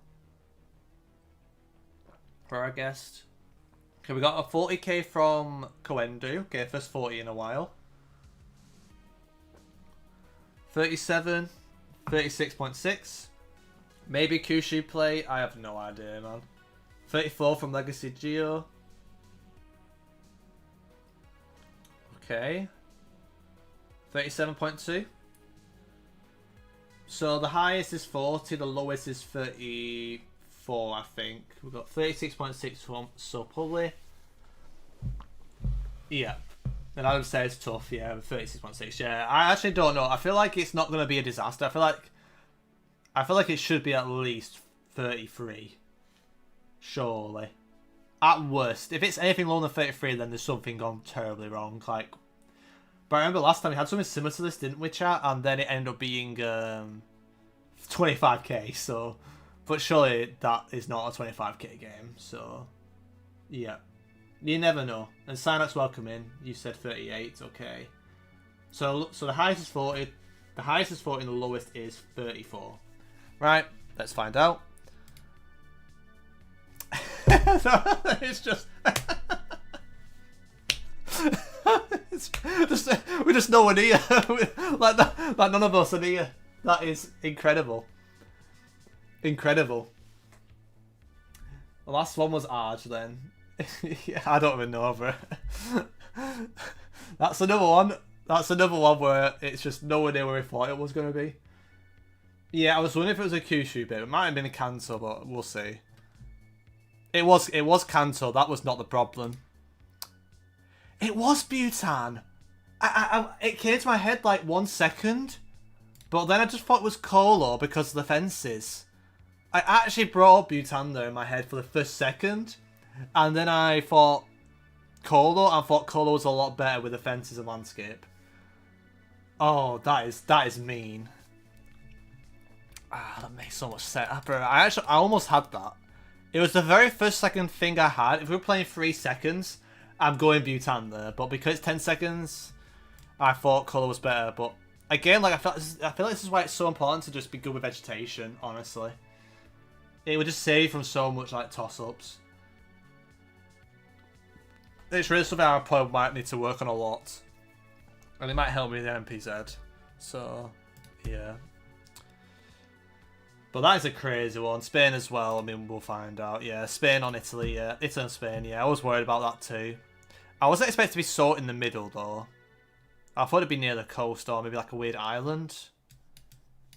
Where I guessed. Okay, we got a 40k from Koendu. Okay, first 40 in a while. 37, 36.6. Maybe Kyushu play. I have no idea, man. 34 from Legacy Geo. Okay. 37.2. So the highest is 40, the lowest is 34, I think. We've got 36.6 from, so probably. Yeah. And Adam says tough, yeah, 36.6. Yeah, I actually don't know. I feel like it's not going to be a disaster. I feel like it should be at least 33. Surely. At worst. If it's anything lower than 33, then there's something gone terribly wrong. Like, but I remember last time we had something similar to this, didn't we, chat? And then it ended up being 25k, so... But surely that is not a 25k game, so... Yeah. You never know. And Synox welcome in. You said 38, okay. So the highest is 40. The highest is 40 and the lowest is 34. Right, let's find out. It's just... we're just nowhere near. like none of us are near. That is incredible. Incredible. The last one was Arj then. Yeah, I don't even know, bro. That's another one. That's another one where it's just nowhere near where we thought it was going to be. Yeah, I was wondering if it was a Kyushu bit. It might have been a Kanto, but we'll see. It was Kanto. That was not the problem. It was Bhutan. It came to my head like 1 second, but then I just thought it was Kolo because of the fences. I actually brought up Bhutan there in my head for the first second, and then I thought Colo, I thought Colo was a lot better with the fences and landscape. Oh, that is mean. Ah, that makes so much sense. I almost had that. It was the very second thing I had. If we were playing 3 seconds, I'm going Bhutan there. But because it's 10 seconds, I thought Colo was better. But again, like I feel like this is why it's so important to just be good with vegetation. Honestly, it would just save from so much like toss-ups. It's really something I probably might need to work on a lot. And it might help me with the NMPZ. So, yeah. But that is a crazy one. Spain as well, I mean, we'll find out. Yeah, Spain on Italy, yeah. Italy and Spain, yeah. I was worried about that too. I wasn't expecting to be so in the middle, though. I thought it'd be near the coast or maybe like a weird island.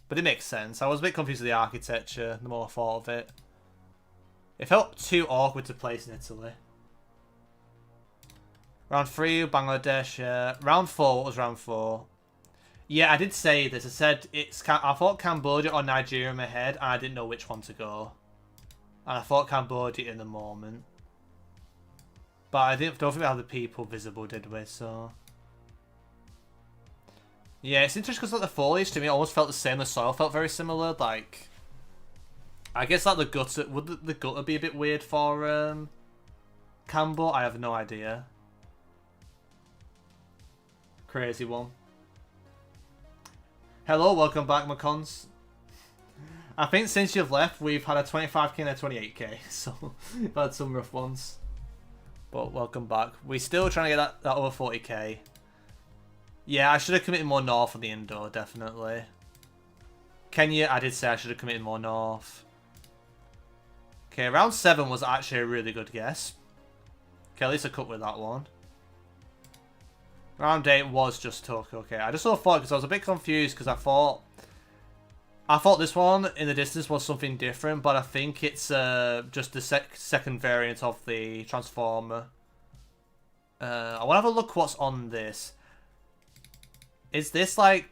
But it makes sense. I was a bit confused with the architecture, the more I thought of it. It felt too awkward to place in Italy. Round 3, Bangladesh, yeah. Round 4, what was round 4? Yeah, I did say this. I said I thought Cambodia or Nigeria in my head, and I didn't know which one to go. And I thought Cambodia in the moment. But I don't think we had the people visible, did we? So yeah, it's interesting because like the foliage to me almost felt the same. The soil felt very similar. Like, I guess like the gutter, would the gutter be a bit weird for Cambo? I have no idea. Crazy one. Hello, welcome back, Macons. I think since you've left, we've had a 25k and a 28k, so we've had some rough ones. But welcome back. We're still trying to get that over 40k. Yeah, I should have committed more north on the indoor, definitely. Kenya, I did say I should have committed more north. Okay, round 7 was actually a really good guess. Okay, at least I cut with that one. Round 8 was just Tokyo. Okay, I just sort of thought because I was a bit confused because I thought this one in the distance was something different, but I think it's just the second variant of the Transformer. I want to have a look what's on this. Is this like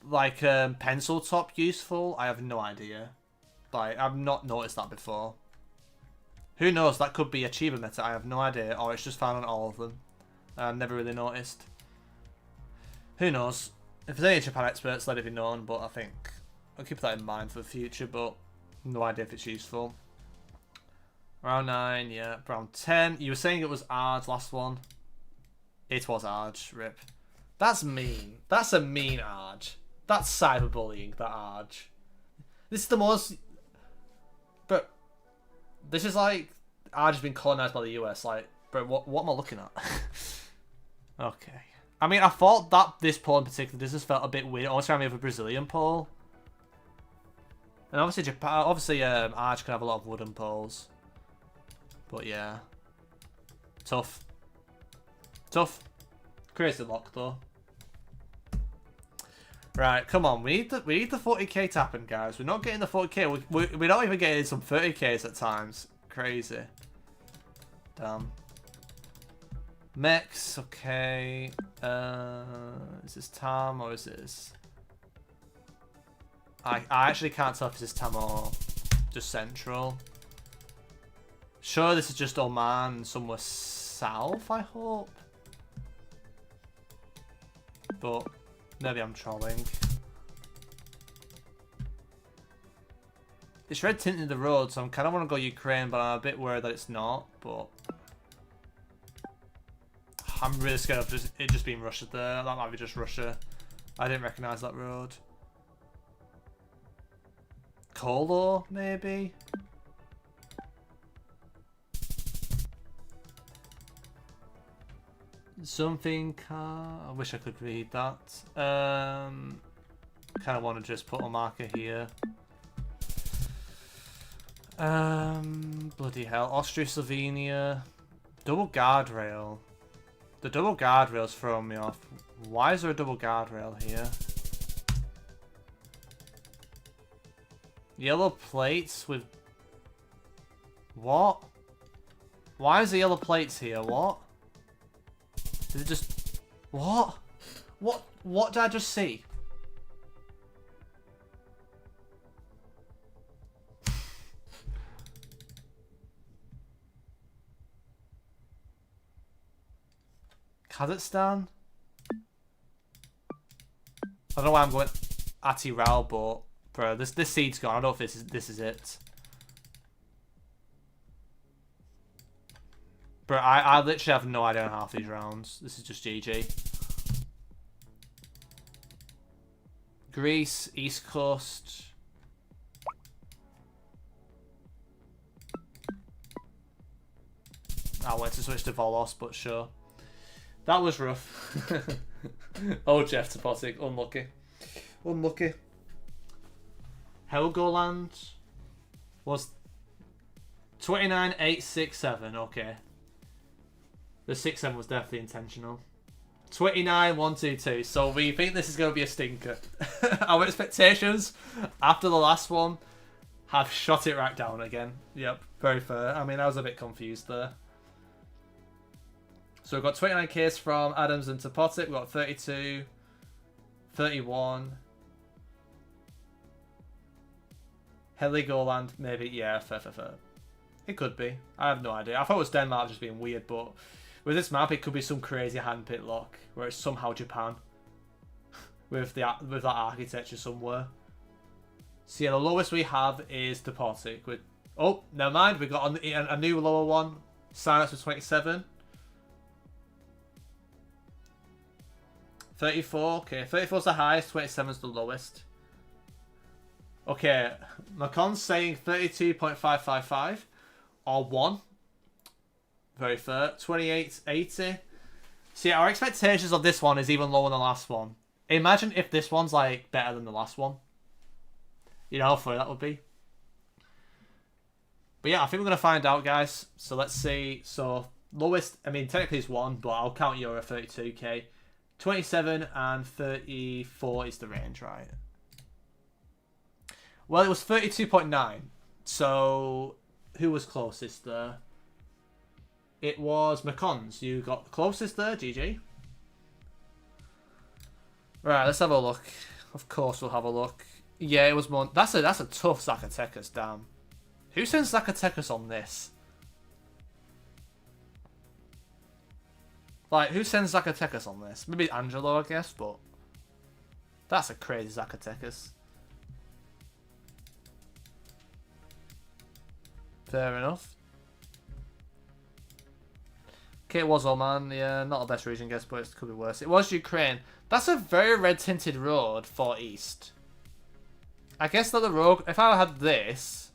pencil top useful? I have no idea. Like, I've not noticed that before. Who knows? That could be a Chiba meta. I have no idea, or it's just found on all of them. I've never really noticed. Who knows? If there's any Japan experts, let it be known, but I think I'll keep that in mind for the future, but no idea if it's useful. Round 9, yeah. Round 10. You were saying it was Arge, last one. It was Arge, rip. That's mean. That's a mean Arge. That's cyberbullying, that Arge. This is the most... But this is like Arge has been colonized by the US, like, bro, what am I looking at? Okay. I mean, I thought that this pole in particular, this just felt a bit weird. It almost reminded me of a Brazilian pole. And obviously, Arch can have a lot of wooden poles. But yeah. Tough. Tough. Crazy lock, though. Right, come on. We need the 40k to happen, guys. We're not getting the 40k. We're not even getting some 30ks at times. Crazy. Damn. Mechs, okay. Is this Tam or is this? I actually can't tell if this is Tam or just Central. Sure, this is just Oman, somewhere south, I hope. But maybe I'm trolling. It's red tinted the road, so I kind of want to go Ukraine, but I'm a bit worried that it's not. But I'm really scared of it just being Russia there. That might be just Russia. I didn't recognise that road. Kolo, maybe? Something, I wish I could read that. Kind of want to just put a marker here. Bloody hell. Austria, Slovenia. Double guardrail. The double guardrail's throwing me off. Why is there a double guardrail here? Yellow plates with... What? Why is the yellow plates here? What? Did it just... What? What did I just see? Kazakhstan? I don't know why I'm going Ati-Rao, but bro, this seed's gone. I don't know if this is it. Bro, I literally have no idea on half these rounds. This is just GG. Greece, East Coast. I wanted to switch to Volos, but sure. That was rough. Oh, Jeff Topotic, unlucky. Unlucky. Helgoland was 29,867. Okay. The 6-7 was definitely intentional. 29,122. So we think this is going to be a stinker. Our expectations after the last one have shot it right down again. Yep, very fair. I mean, I was a bit confused there. So we've got 29 Ks from Adams and Topotic. We've got 32, 31. Heligoland, maybe. Yeah, fair. It could be. I have no idea. I thought it was Denmark just being weird, but with this map, it could be some crazy handpicked lock where it's somehow Japan with that architecture somewhere. So yeah, the lowest we have is Topotic. With never mind. We got a new lower one. Silence with 27. 34. Okay, 34 is the highest. 27 is the lowest. Okay, Macon's saying 32.555 or 1. Very fair. 28.80. See, our expectations of this one is even lower than the last one. Imagine if this one's like better than the last one. You know how funny that would be. But yeah, I think we're going to find out, guys. So let's see. So lowest, I mean, technically it's 1, but I'll count your at 32k. 27 and 34 is the range, right? Well, it was 32.9. So who was closest there? It was Macons. You got the closest there, GG. Right, let's have a look. Of course we'll have a look. Yeah, it was more... That's a tough Zacatecas, damn. Who sends Zacatecas on this? Like, who sends Zacatecas on this? Maybe Angelo, I guess, but... That's a crazy Zacatecas. Fair enough. Okay, it was Oman. Yeah, not the best region, guess, but it could be worse. It was Ukraine. That's a very red-tinted road for East. I guess that the road... If I had this,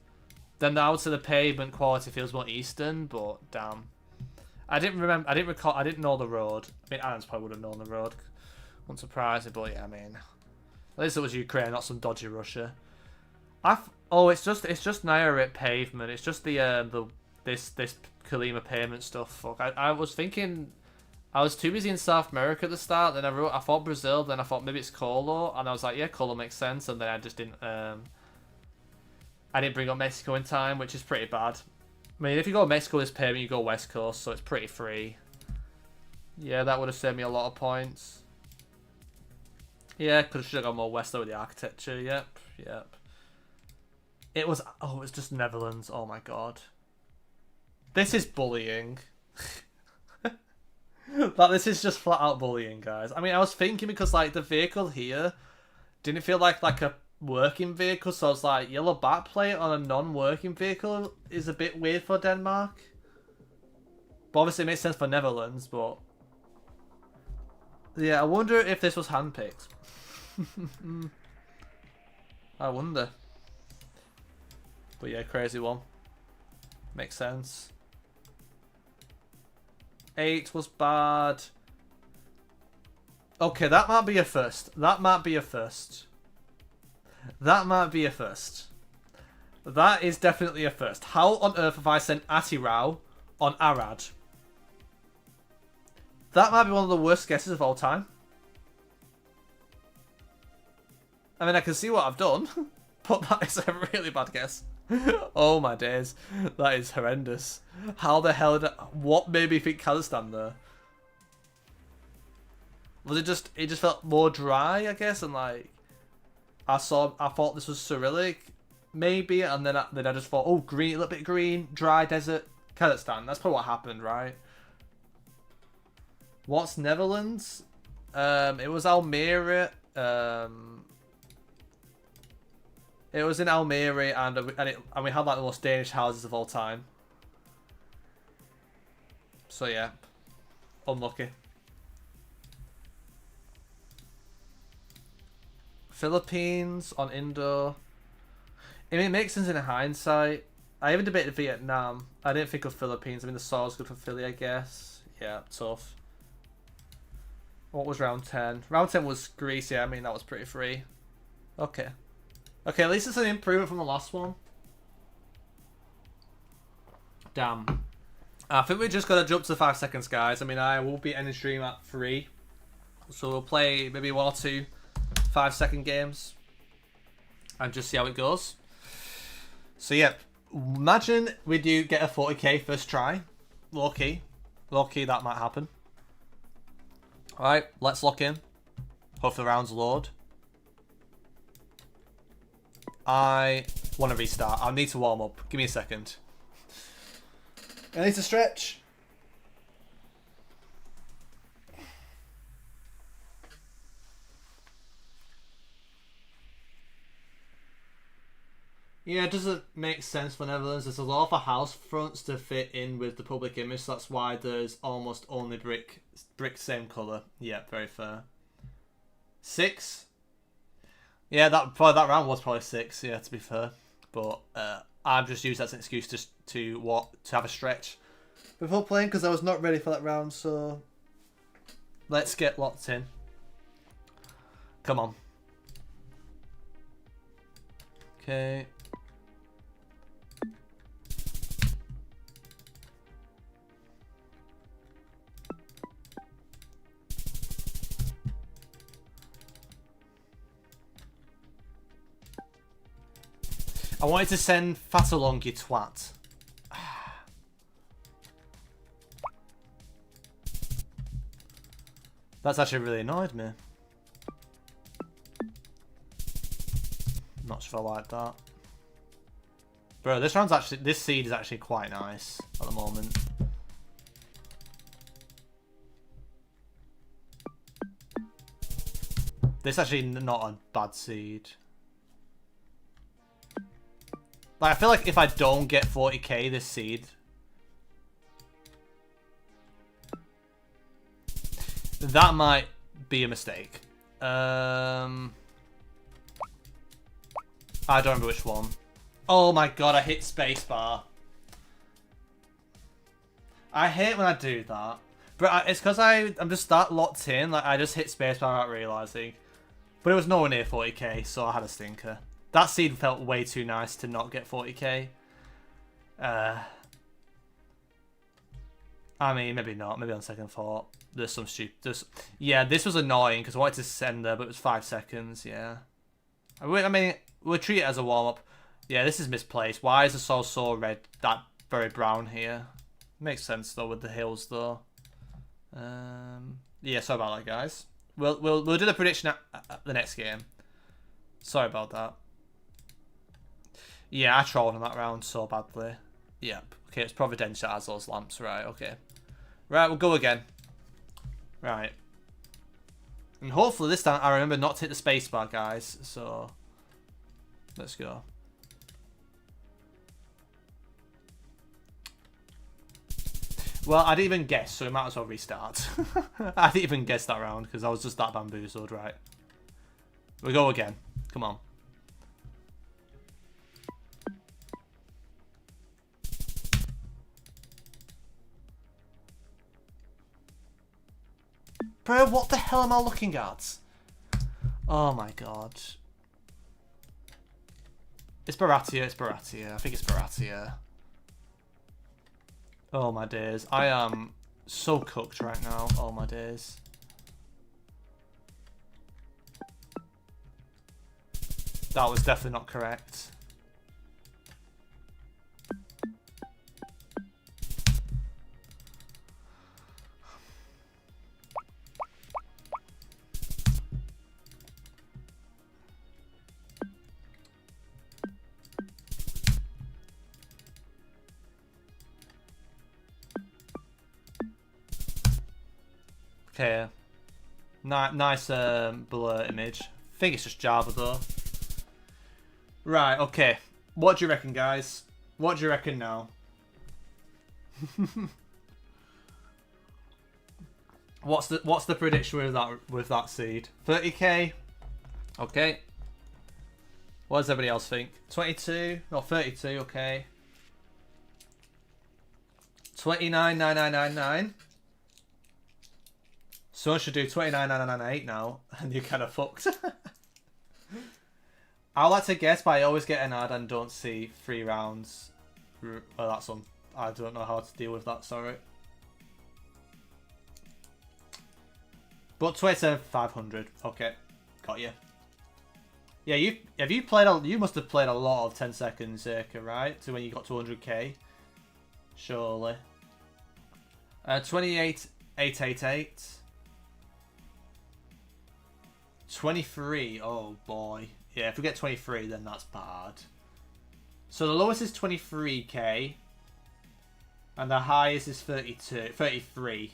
then I would say the pavement quality feels more Eastern, but damn. I didn't know the road. I mean, Adams probably would have known the road. Wouldn't surprise me, but yeah, I mean... At least it was Ukraine, not some dodgy Russia. It's just Nayarit pavement. It's just this Kalima pavement stuff. Fuck. I was thinking... I was too busy in South America at the start, then I thought Brazil, then I thought maybe it's Colo, and I was like, yeah, Colo makes sense, and then I just didn't... I didn't bring up Mexico in time, which is pretty bad. I mean, if you go Mexico this pavement, you go West Coast, so it's pretty free. Yeah, that would have saved me a lot of points. Yeah, should have gone more west with the architecture. Yep. It was just Netherlands. Oh my god. This is bullying. Like, this is just flat out bullying, guys. I mean, I was thinking because like the vehicle here didn't feel like a working vehicle, so I was like, yellow backplate on a non-working vehicle is a bit weird for Denmark. But obviously it makes sense for Netherlands, but yeah, I wonder if this was handpicked. I wonder. But yeah, crazy one. Makes sense. 8 was bad. Okay, that might be a first. That is definitely a first. How on earth have I sent Ati-Rao on Arad? That might be one of the worst guesses of all time. I mean, I can see what I've done, but that is a really bad guess. Oh my days. That is horrendous. How the hell what made me think Kazakhstan there? Was it just felt more dry, I guess, and like I thought this was Cyrillic, maybe, and then I just thought, oh, green, a little bit green, dry desert, Kazakhstan. That's probably what happened, right? What's Netherlands? It was Almere. It was in Almere, and we had like the most Danish houses of all time. So yeah, unlucky. Philippines on Indo. I mean, it makes sense in hindsight. I even debated Vietnam. I didn't think of Philippines. I mean, the saw's good for Philly, I guess. Yeah, tough. What was round 10? Round 10 was Greece. Yeah, I mean, that was pretty free. Okay. Okay, at least it's an improvement from the last one. Damn. I think we just got to jump to 5 seconds, guys. I mean, I will be ending stream at 3. So we'll play maybe 1 or 2 5-second games. And just see how it goes. So, yeah. Imagine we do get a 40k first try. Low key. Low key, that might happen. Alright, let's lock in. Hope the rounds load. I want to restart. I need to warm up. Give me a second. I need to stretch. Yeah, it doesn't make sense for Netherlands. There's a lot of house fronts to fit in with the public image. So that's why there's almost only brick same colour. Yeah, very fair. 6? Yeah, that round was probably 6. Yeah, to be fair, but I've just used that as an excuse to have a stretch before playing because I was not ready for that round. So let's get locked in. Come on. Okay. I wanted to send fat along, you twat. That's actually really annoyed me. Not sure I like that. Bro, this seed is actually quite nice at the moment. This is actually not a bad seed. Like, I feel like if I don't get 40k this seed, that might be a mistake. I don't remember which one. Oh my god, I hit spacebar. I hate when I do that. But it's because I'm just that locked in. Like, I just hit spacebar without realising. But it was nowhere near 40k, so I had a stinker. That seed felt way too nice to not get 40k. I mean, maybe not. Maybe on second thought. There's some stupid... Yeah, this was annoying because I wanted to send there, but it was 5 seconds. Yeah. I mean, we'll treat it as a warm-up. Yeah, this is misplaced. Why is the soul so red? That very brown here. Makes sense, though, with the hills, though. Yeah, sorry about that, guys. We'll do the prediction at the next game. Sorry about that. Yeah, I trolled on that round so badly. Yep. Okay, it's Providential that has those lamps. Right, okay. Right, we'll go again. Right. And hopefully this time I remember not to hit the spacebar, guys. So, let's go. Well, I didn't even guess, so we might as well restart. I didn't even guess that round because I was just that bamboozled, right? We go again. Come on. Bro, what the hell am I looking at? Oh my god. It's Baratia, it's Baratia. I think it's Baratia. Oh my days. I am so cooked right now. Oh my days. That was definitely not correct. Okay. Nice blur image. I think it's just Java though. Right, okay. What do you reckon, guys? What do you reckon now? What's the prediction with that seed? 30k? Okay. What does everybody else think? 22? Or 32, okay. 29,9999. Someone should do 29,998 now, and you're kind of fucked. I like to guess, but I always get an ad and don't see 3 rounds. Well, that's on. I don't know how to deal with that, sorry. But 27,500. Okay, got you. Yeah, you must have played a lot of 10 seconds circa, right? To when you got to 100k. Surely. 28,888. 23. Oh boy. Yeah, if we get 23, then that's bad. So the lowest is 23k. And the highest is 33.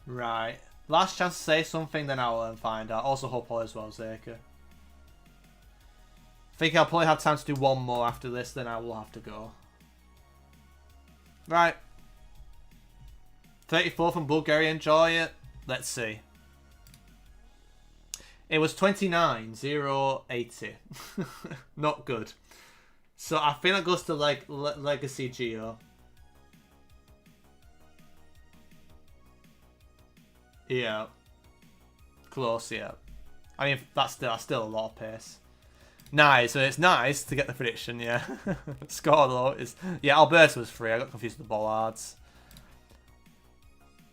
Right. Last chance to say something, then I'll find out. Also, hope all is well, Zerka. Think I'll probably have time to do one more after this, then I will have to go. Right. 34 from Bulgaria, enjoy it. Let's see. It was 29,080. Not good. So I think it goes to like Legacy Geo. Yeah. Close, yeah. I mean, that's still a lot of pace. Nice, so it's nice to get the prediction, yeah. Score though is... Yeah, Alberta was free, I got confused with the bollards.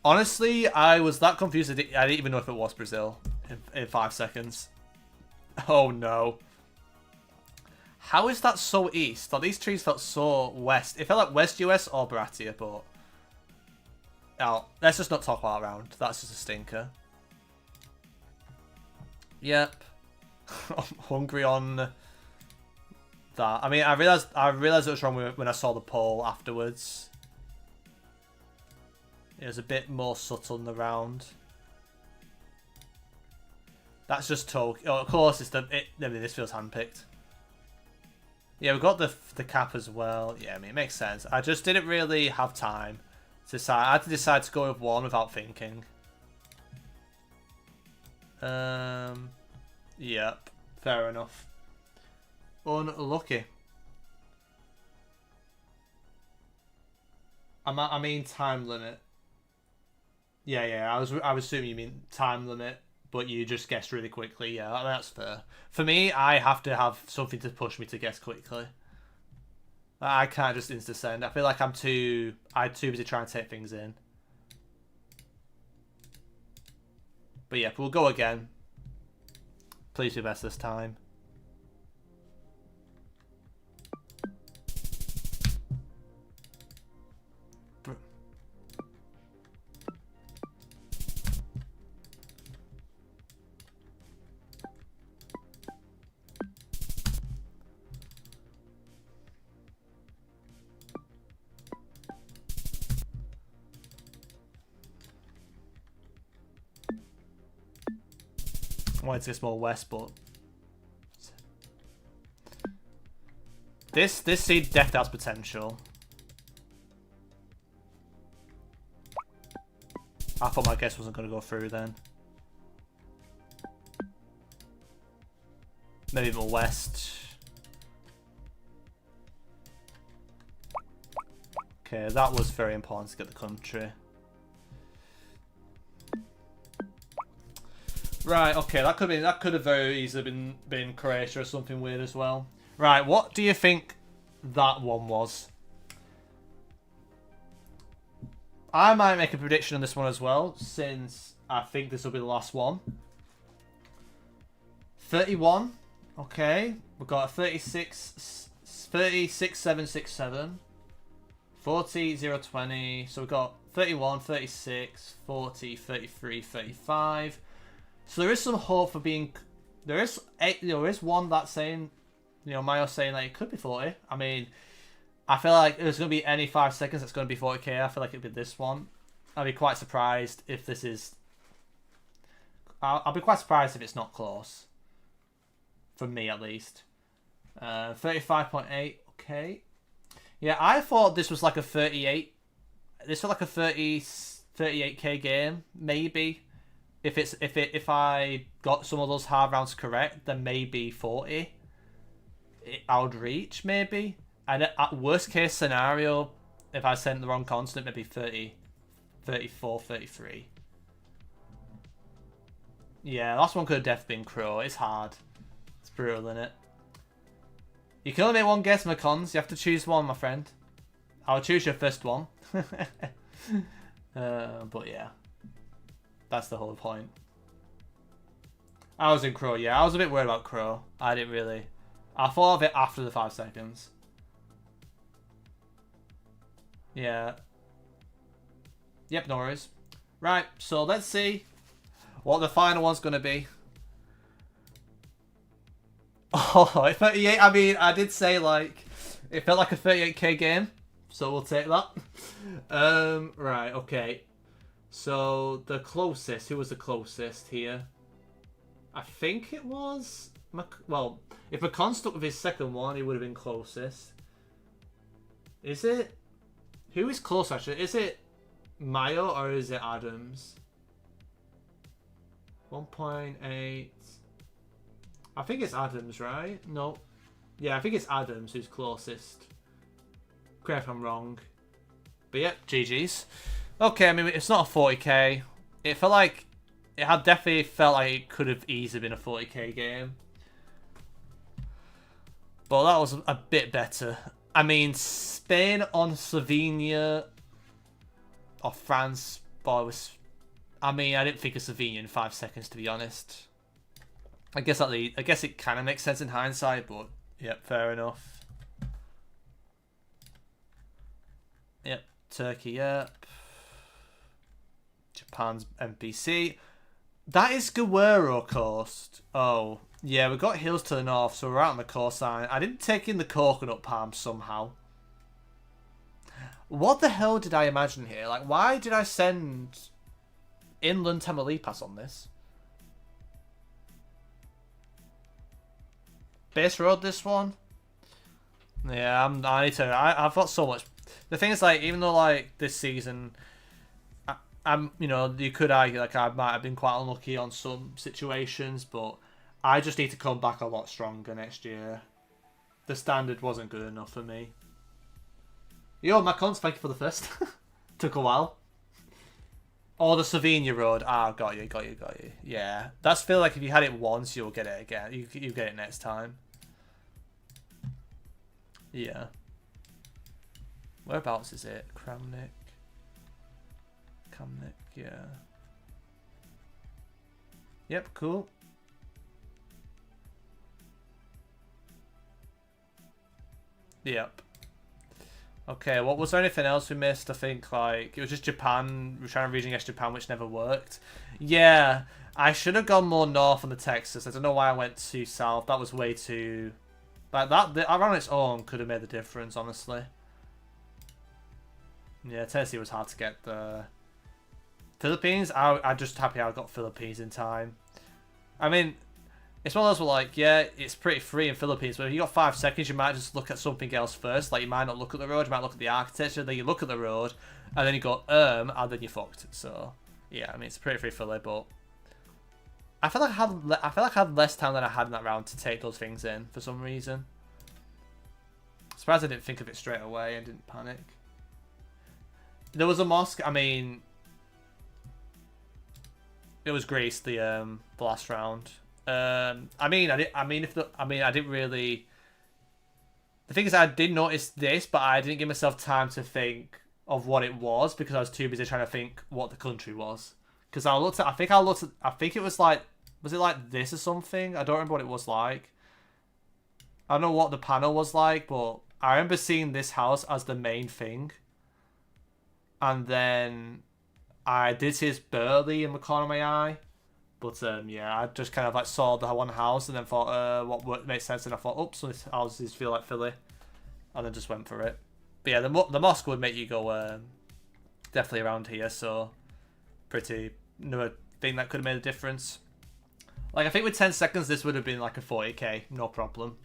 Honestly, I was that confused, I didn't even know if it was Brazil in 5 seconds. Oh no. How is that so east? Like, these trees felt so west. It felt like West US or Baratia, but... Oh, let's just not talk about that round. That's just a stinker. Yep. I'm hungry on that. I mean, I realized it was wrong when I saw the poll afterwards. It was a bit more subtle in the round. That's just talk. Oh, of course, I mean, this feels handpicked. Yeah, we've got the cap as well. Yeah, I mean, it makes sense. I just didn't really have time to decide. I had to decide to go with one without thinking. Yep. Fair enough. Unlucky. I mean time limit. Yeah. I was assuming you mean time limit, but you just guessed really quickly. Yeah, that's fair. For me, I have to have something to push me to guess quickly. I can't just insta send. I feel like I'm too busy trying to take things in. But yeah, we'll go again. Please be best this time. I wanted to get more west, but this seed definitely has potential. I thought my guess wasn't going to go through then. Maybe more west. Okay, that was very important to get the country. Right, okay, that could have very easily been Croatia or something weird as well. Right, what do you think that one was? I might make a prediction on this one as well, since I think this will be the last one. 31, okay. We've got a 36,767. 40, 0, 20. So we've got 31, 36, 40, 33, 35. So there is some hope for being. There is one that's saying, Mayo saying like it could be 40. I mean, I feel like there's gonna be any 5 seconds that's gonna be 40k. I feel like it'd be this one. I'll be quite surprised if this is... I'll be quite surprised if it's not close. For me, at least. 35.8, okay. Yeah, I thought this was like a 38. This was like a 38k game, maybe. If I got some of those hard rounds correct, then maybe 40. I would reach, maybe. And at worst case scenario, if I sent the wrong consonant, maybe 30, 34, 33. Yeah, last one could have definitely been Crow. It's hard. It's brutal, isn't it? You can only make one guess, my cons. You have to choose one, my friend. I'll choose your first one. But yeah. That's the whole point. I was in Crow, yeah. I was a bit worried about Crow. I didn't really... I thought of it after the 5 seconds. Yeah. Yep, no worries. Right, so let's see what the final one's going to be. Oh, 38. I mean, I did say, like, it felt like a 38k game. So we'll take that. Right, okay. So, the closest. Who was the closest here? I think it was... Well, if McCon stuck with his second one, he would have been closest. Is it? Who is close, actually? Is it Mayo or is it Adams? 1.8. I think it's Adams, right? No. Yeah, I think it's Adams who's closest. Correct if I'm wrong. But yeah, GG's. Okay, I mean, it's not a 40k. It felt like... It had definitely felt like it could have easily been a 40k game. But that was a bit better. I mean, Spain on Slovenia or France, boy, was... I mean, I didn't think of Slovenia in 5 seconds, to be honest. I guess it kind of makes sense in hindsight, but yep, fair enough. Yep, Turkey, yep. Japan's NPC. That is Guerrero Coast. Oh, yeah, we've got hills to the north, so we're out on the coastline. I didn't take in the coconut palms somehow. What the hell did I imagine here? Like, why did I send inland Tamaulipas on this? Base road, this one? Yeah, I need to... I've got so much... The thing is, like, even though, like, this season... I'm, you know, you could argue, like, I might have been quite unlucky on some situations, but I just need to come back a lot stronger next year. The standard wasn't good enough for me. Yo, Macons, thank you for the first. Took a while. Oh, the Slovenia road. Ah, got you. Yeah. That's feel like if you had it once, you'll get it again. You get it next time. Yeah. Whereabouts is it? Kramnik, yeah. Yep, cool. Yep. Okay, was there anything else we missed? I think, like, it was just Japan. We were trying to region against Japan, which never worked. Yeah, I should have gone more north on the Texas. I don't know why I went too south. That was way too... Like, that on its own could have made the difference, honestly. Yeah, Tennessee was hard to get the... Philippines, I'm just happy I got Philippines in time. I mean, it's one of those where, like, yeah, it's pretty free in Philippines, but if you got 5 seconds, you might just look at something else first. Like, you might not look at the road, you might look at the architecture, then you look at the road, and then you go, and then you're fucked. So, yeah, I mean, it's pretty free Philly, but I feel like I had less time than I had in that round to take those things in for some reason. Surprised I didn't think of it straight away and didn't panic. There was a mosque. I mean, it was Greece the last round. I didn't really. The thing is, I did notice this, but I didn't give myself time to think of what it was because I was too busy trying to think what the country was. Because I think it was like, was it like this or something? I don't remember what it was like. I don't know what the panel was like, but I remember seeing this house as the main thing. And then I did see this Burley in the corner of my eye. But yeah, I just kind of like saw the one house and then thought, what makes sense? And I thought, oops, so this houses feel like Philly. And then just went for it. But yeah, the mosque would make you go definitely around here, so pretty another thing that could have made a difference. Like, I think with 10 seconds, this would have been like a 40k, no problem.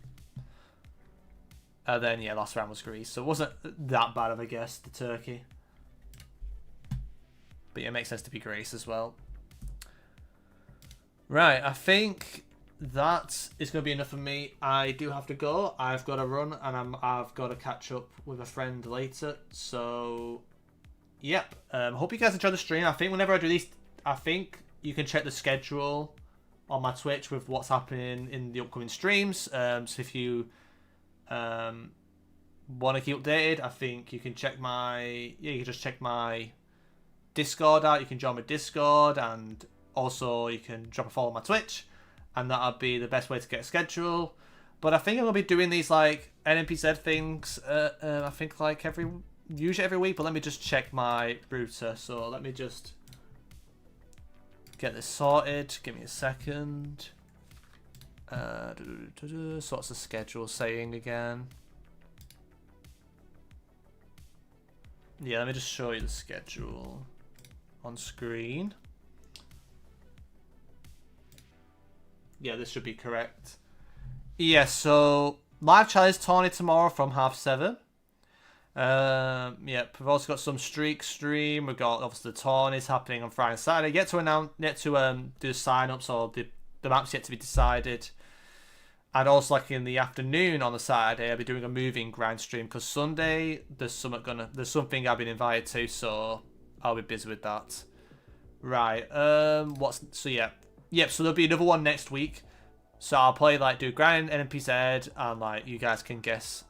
Then, yeah, last round was Greece, so it wasn't that bad of a guess, the Turkey. But yeah, it makes sense to be Greece as well. Right, I think that is going to be enough for me. I do have to go. I've got to run, and I've got to catch up with a friend later. So, yep. Hope you guys enjoy the stream. I think whenever I do these, I think you can check the schedule on my Twitch with what's happening in the upcoming streams. So if you want to keep updated, I think you can check my... Yeah, you can just check my Discord out. You can join my Discord, and also you can drop a follow on my Twitch, and that'll be the best way to get a schedule. But I think I'm going to be doing these like NMPZ things, I think like usually every week, but let me just check my router. So let me just get this sorted. Give me a second. So what's the schedule saying again? Yeah, let me just show you the schedule on screen. Yeah, this should be correct. Yeah, so live challenge tourney tomorrow from 7:30. Yeah, we've also got some streak stream. We've got obviously the tourneys happening on Friday and Saturday. Yet to do sign-ups, or the map's yet to be decided. And also, like in the afternoon on the Saturday, I'll be doing a moving grind stream, because Sunday there's something I've been invited to, so I'll be busy with that. Right. So there'll be another one next week. So I'll do grind NMPZ, and like you guys can guess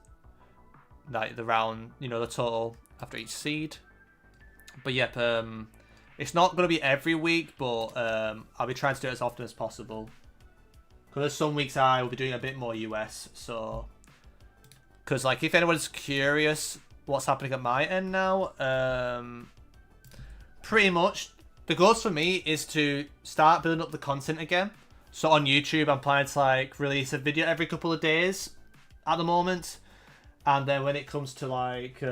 like the round, the total after each seed. But yep, it's not gonna be every week, but I'll be trying to do it as often as possible. Because some weeks I will be doing a bit more US, so... Because, like, if anyone's curious what's happening at my end now, pretty much, the goals for me is to start building up the content again. So on YouTube, I'm planning to, like, release a video every couple of days at the moment. And then when it comes to, like,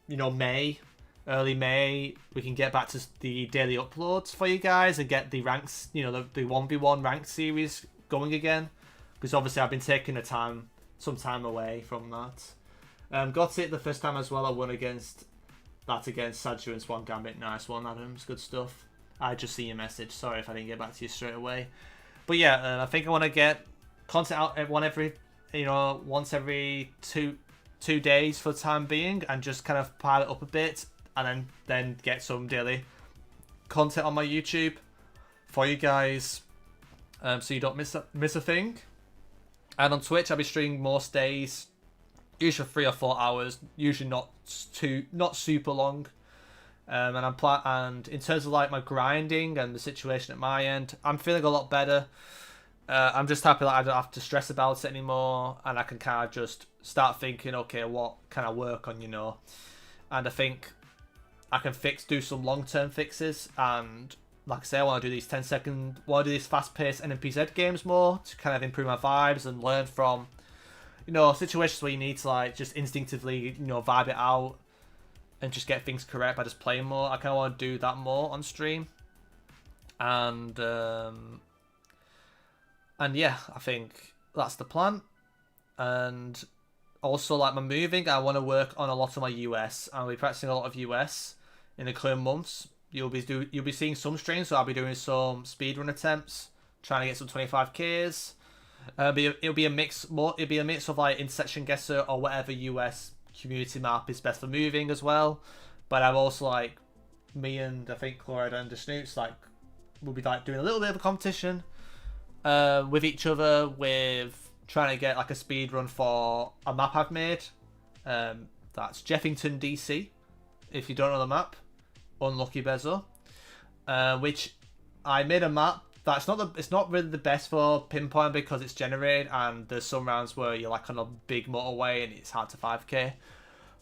May, early May, we can get back to the daily uploads for you guys and get the ranks, the 1v1 ranked series going again. Because obviously I've been taking some time away from that. Got it the first time as well. I won against Sadju and Swan Gambit. Nice one, Adams. Good stuff. I just see your message. Sorry if I didn't get back to you straight away. But yeah, I think I want to get content out once every two days for the time being, and just kind of pile it up a bit. And then get some daily content on my YouTube for you guys, so you don't miss a thing. And on Twitch, I'll be streaming most days, usually 3 or 4 hours, usually not super long. And in terms of like my grinding and the situation at my end, I'm feeling a lot better. I'm just happy that I don't have to stress about it anymore, and I can kind of just start thinking, okay, what can I work on, And I think I can do some long-term fixes, and like I say, I want to do these 10-second, these fast-paced NMPZ games more to kind of improve my vibes and learn from, situations where you need to like just instinctively, vibe it out and just get things correct by just playing more. I kind of want to do that more on stream, and yeah, I think that's the plan. And also, like my moving, I want to work on a lot of my US. I'll be practicing a lot of US in the coming months. You'll be seeing some streams, so I'll be doing some speedrun attempts, trying to get some 25Ks. It'll be a mix of like intersection guesser or whatever US community map is best for moving as well. But I'm also like, me and I think Chloride and the Snoots, like, we'll be like doing a little bit of a competition with each other, with trying to get like a speed run for a map I've made. That's Jeffington DC. If you don't know the map, Unlucky Bezo, which I made a map that's it's not really the best for pinpoint because it's generated, and there's some rounds where you're like on a big motorway and it's hard to 5k.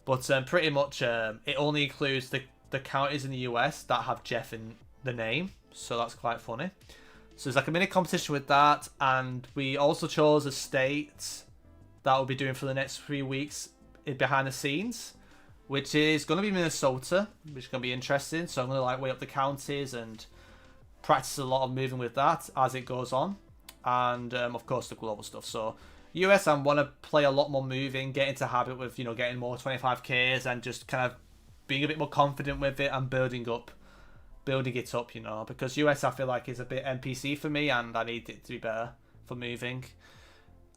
But pretty much it only includes the counties in the US that have Jeff in the name, so that's quite funny. So there's like a mini competition with that, and we also chose a state that we'll be doing for the next 3 weeks behind the scenes. which is going to be Minnesota, which is going to be interesting. So I'm going to like weigh up the counties and practice a lot of moving with that as it goes on. And of course the global stuff. So US, I want to play a lot more moving, get into habit with, you know, getting more 25Ks and just kind of being a bit more confident with it and building it up, you know, because US I feel like is a bit NPC for me and I need it to be better for moving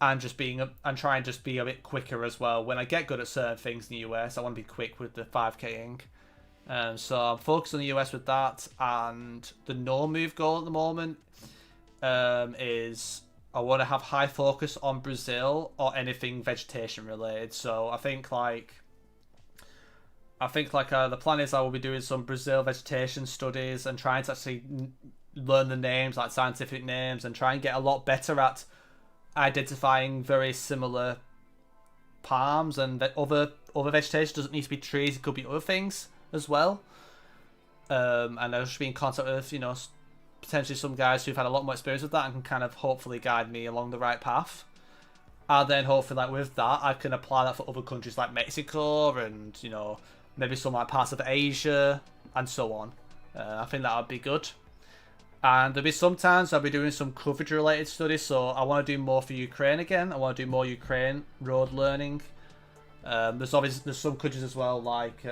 and just and try and just be a bit quicker as well. When I get good at certain things in the US, I want to be quick with the 5King. So I'm focused on the US with that, and the no move goal at the moment is I want to have high focus on Brazil or anything vegetation related. So I think like the plan is I will be doing some Brazil vegetation studies and trying to actually learn the names, like scientific names, and try and get a lot better at identifying very similar palms and other vegetation. Doesn't need to be trees, it could be other things as well. And I'll just be in contact with, you know, potentially some guys who've had a lot more experience with that and can kind of hopefully guide me along the right path. And then hopefully like with that I can apply that for other countries like Mexico and, you know, maybe some like parts of Asia and so on. I think that would be good. And there'll be sometimes I'll be doing some coverage related studies, so I want to do more for Ukraine again. I want to do more Ukraine road learning. There's some countries as well like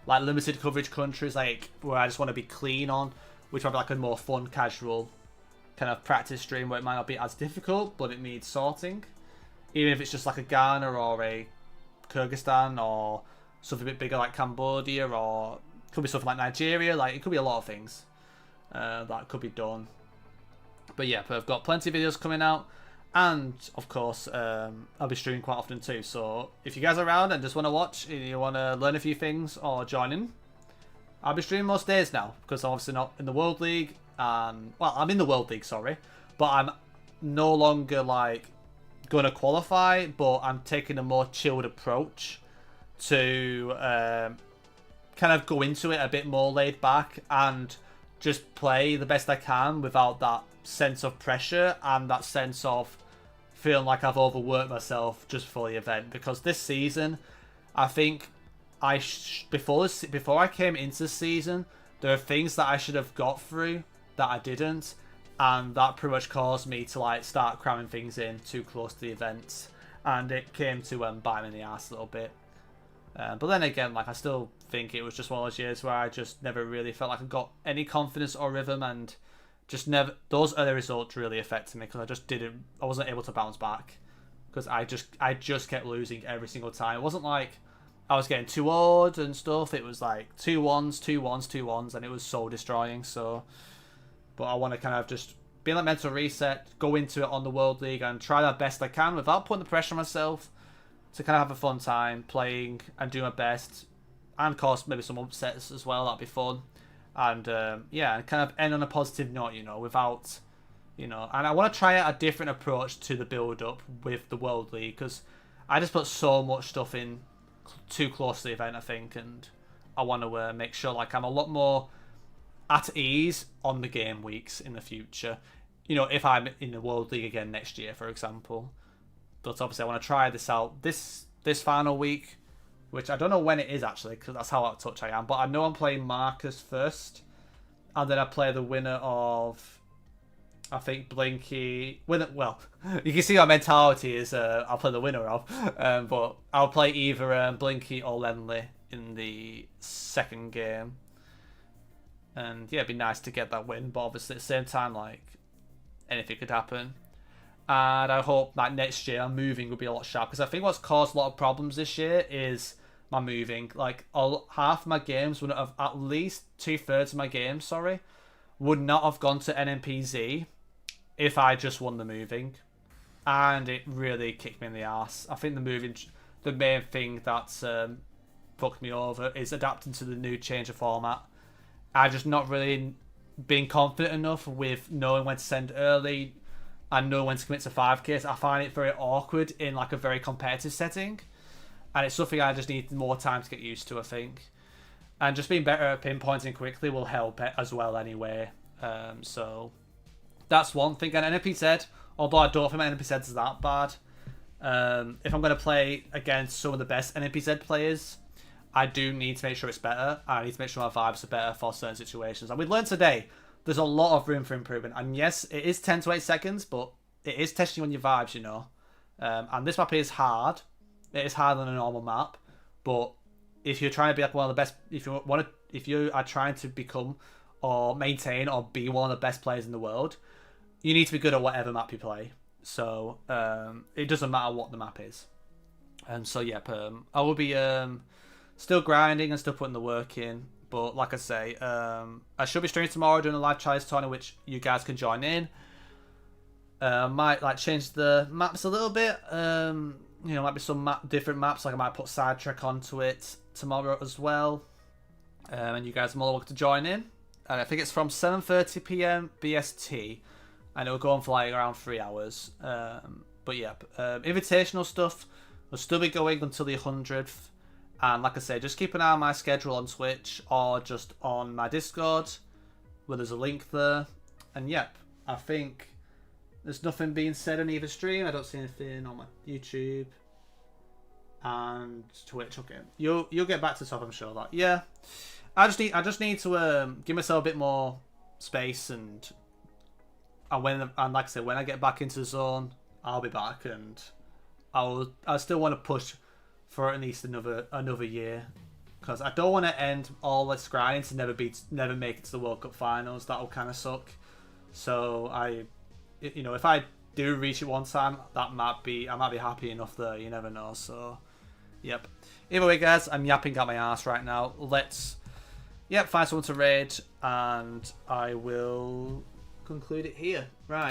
limited coverage countries like where I just want to be clean on, which might be like a more fun, casual kind of practice stream where it might not be as difficult, but it needs sorting. Even if it's just like a Ghana or a Kyrgyzstan or something a bit bigger like Cambodia, or it could be something like Nigeria. Like it could be a lot of things that could be done. But yeah, I've got plenty of videos coming out, and of course I'll be streaming quite often too. So if you guys are around and just want to watch, you want to learn a few things or join in, I'll be streaming most days now because I'm obviously not in the World League. Well, I'm in the World League, sorry, but I'm no longer like going to qualify, but I'm taking a more chilled approach to kind of go into it a bit more laid back and just play the best I can without that sense of pressure and that sense of feeling like I've overworked myself just for the event. Because this season, I think before I came into the season, there are things that I should have got through that I didn't, and that pretty much caused me to like start cramming things in too close to the event, and it came to bite me in the ass a little bit. But then again, like I still think it was just one of those years where I just never really felt like I got any confidence or rhythm, and just never, those early results really affected me because I wasn't able to bounce back because I just kept losing every single time. It wasn't like I was getting 2-0'd and stuff. It was like 2-1s, 2-1s, 2-1s, and it was so destroying. So, but I want to kind of just be in that mental reset, go into it on the World League and try the best I can without putting the pressure on myself to kind of have a fun time playing and do my best, and of course maybe some upsets as well. That'd be fun. And yeah, and kind of end on a positive note, you know, without, you know, and I want to try out a different approach to the build-up with the World League because I just put so much stuff in too close to the event, I think, and I want to make sure like I'm a lot more at ease on the game weeks in the future. You know, if I'm in the World League again next year, for example. But obviously I want to try this out this final week, which I don't know when it is actually, because that's how out of touch I am. But I know I'm playing Marcus first, and then I play the winner of, I think, Blinky. Well, you can see our mentality is I'll play the winner of, but I'll play either Blinky or Lenley in the second game. And yeah, it'd be nice to get that win, but obviously at the same time, like, anything could happen. And I hope that next year our moving will be a lot sharper, because I think what's caused a lot of problems this year is my moving. Like, half my games would have, at least 2/3 of my games, would not have gone to NMPZ if I just won the moving. And it really kicked me in the ass. I think the moving, the main thing that's fucked me over is adapting to the new change of format. I've just not really been confident enough with knowing when to send early and know when to commit to 5Ks. I find it very awkward in like a very competitive setting, and it's something I just need more time to get used to, I think. And just being better at pinpointing quickly will help it as well anyway. So that's one thing. And NMPZ, although I don't think my NMPZ is that bad, If I'm going to play against some of the best NMPZ players, I do need to make sure it's better. I need to make sure my vibes are better for certain situations. And we learned today, there's a lot of room for improvement. And yes, it is 10 to 8 seconds, but it is testing you on your vibes, you know. And this map is hard. It is harder than a normal map. But if you're trying to be like one of the best, if you are trying to become or maintain or be one of the best players in the world, you need to be good at whatever map you play. So it doesn't matter what the map is. And so yeah, I will be still grinding and still putting the work in. But like I say, I should be streaming tomorrow doing a live challenge tournament, which you guys can join in. Might like change the maps a little bit. You know, might be some different maps. Like I might put Sidetrack onto it tomorrow as well. And you guys are more welcome to join in. And I think it's from 7:30 p.m. BST, and it will go on for like around 3 hours. But yeah, invitational stuff will still be going until the 100th. And like I say, just keep an eye on my schedule on Twitch or just on my Discord, where there's a link there. And yep, I think there's nothing being said on either stream. I don't see anything on my YouTube and Twitch. Okay, you'll get back to the top, I'm sure. That yeah, I just need to give myself a bit more space and like I said, when I get back into the zone, I'll be back, and I still want to push for at least another year, because I don't want to end all this grinding to never make it to the World Cup finals. That'll kind of suck. So you know, if I do reach it one time, I might be happy enough there. You never know. So, yep. Either way, guys, I'm yapping at my ass right now. Let's find someone to raid, and I will conclude it here. Right.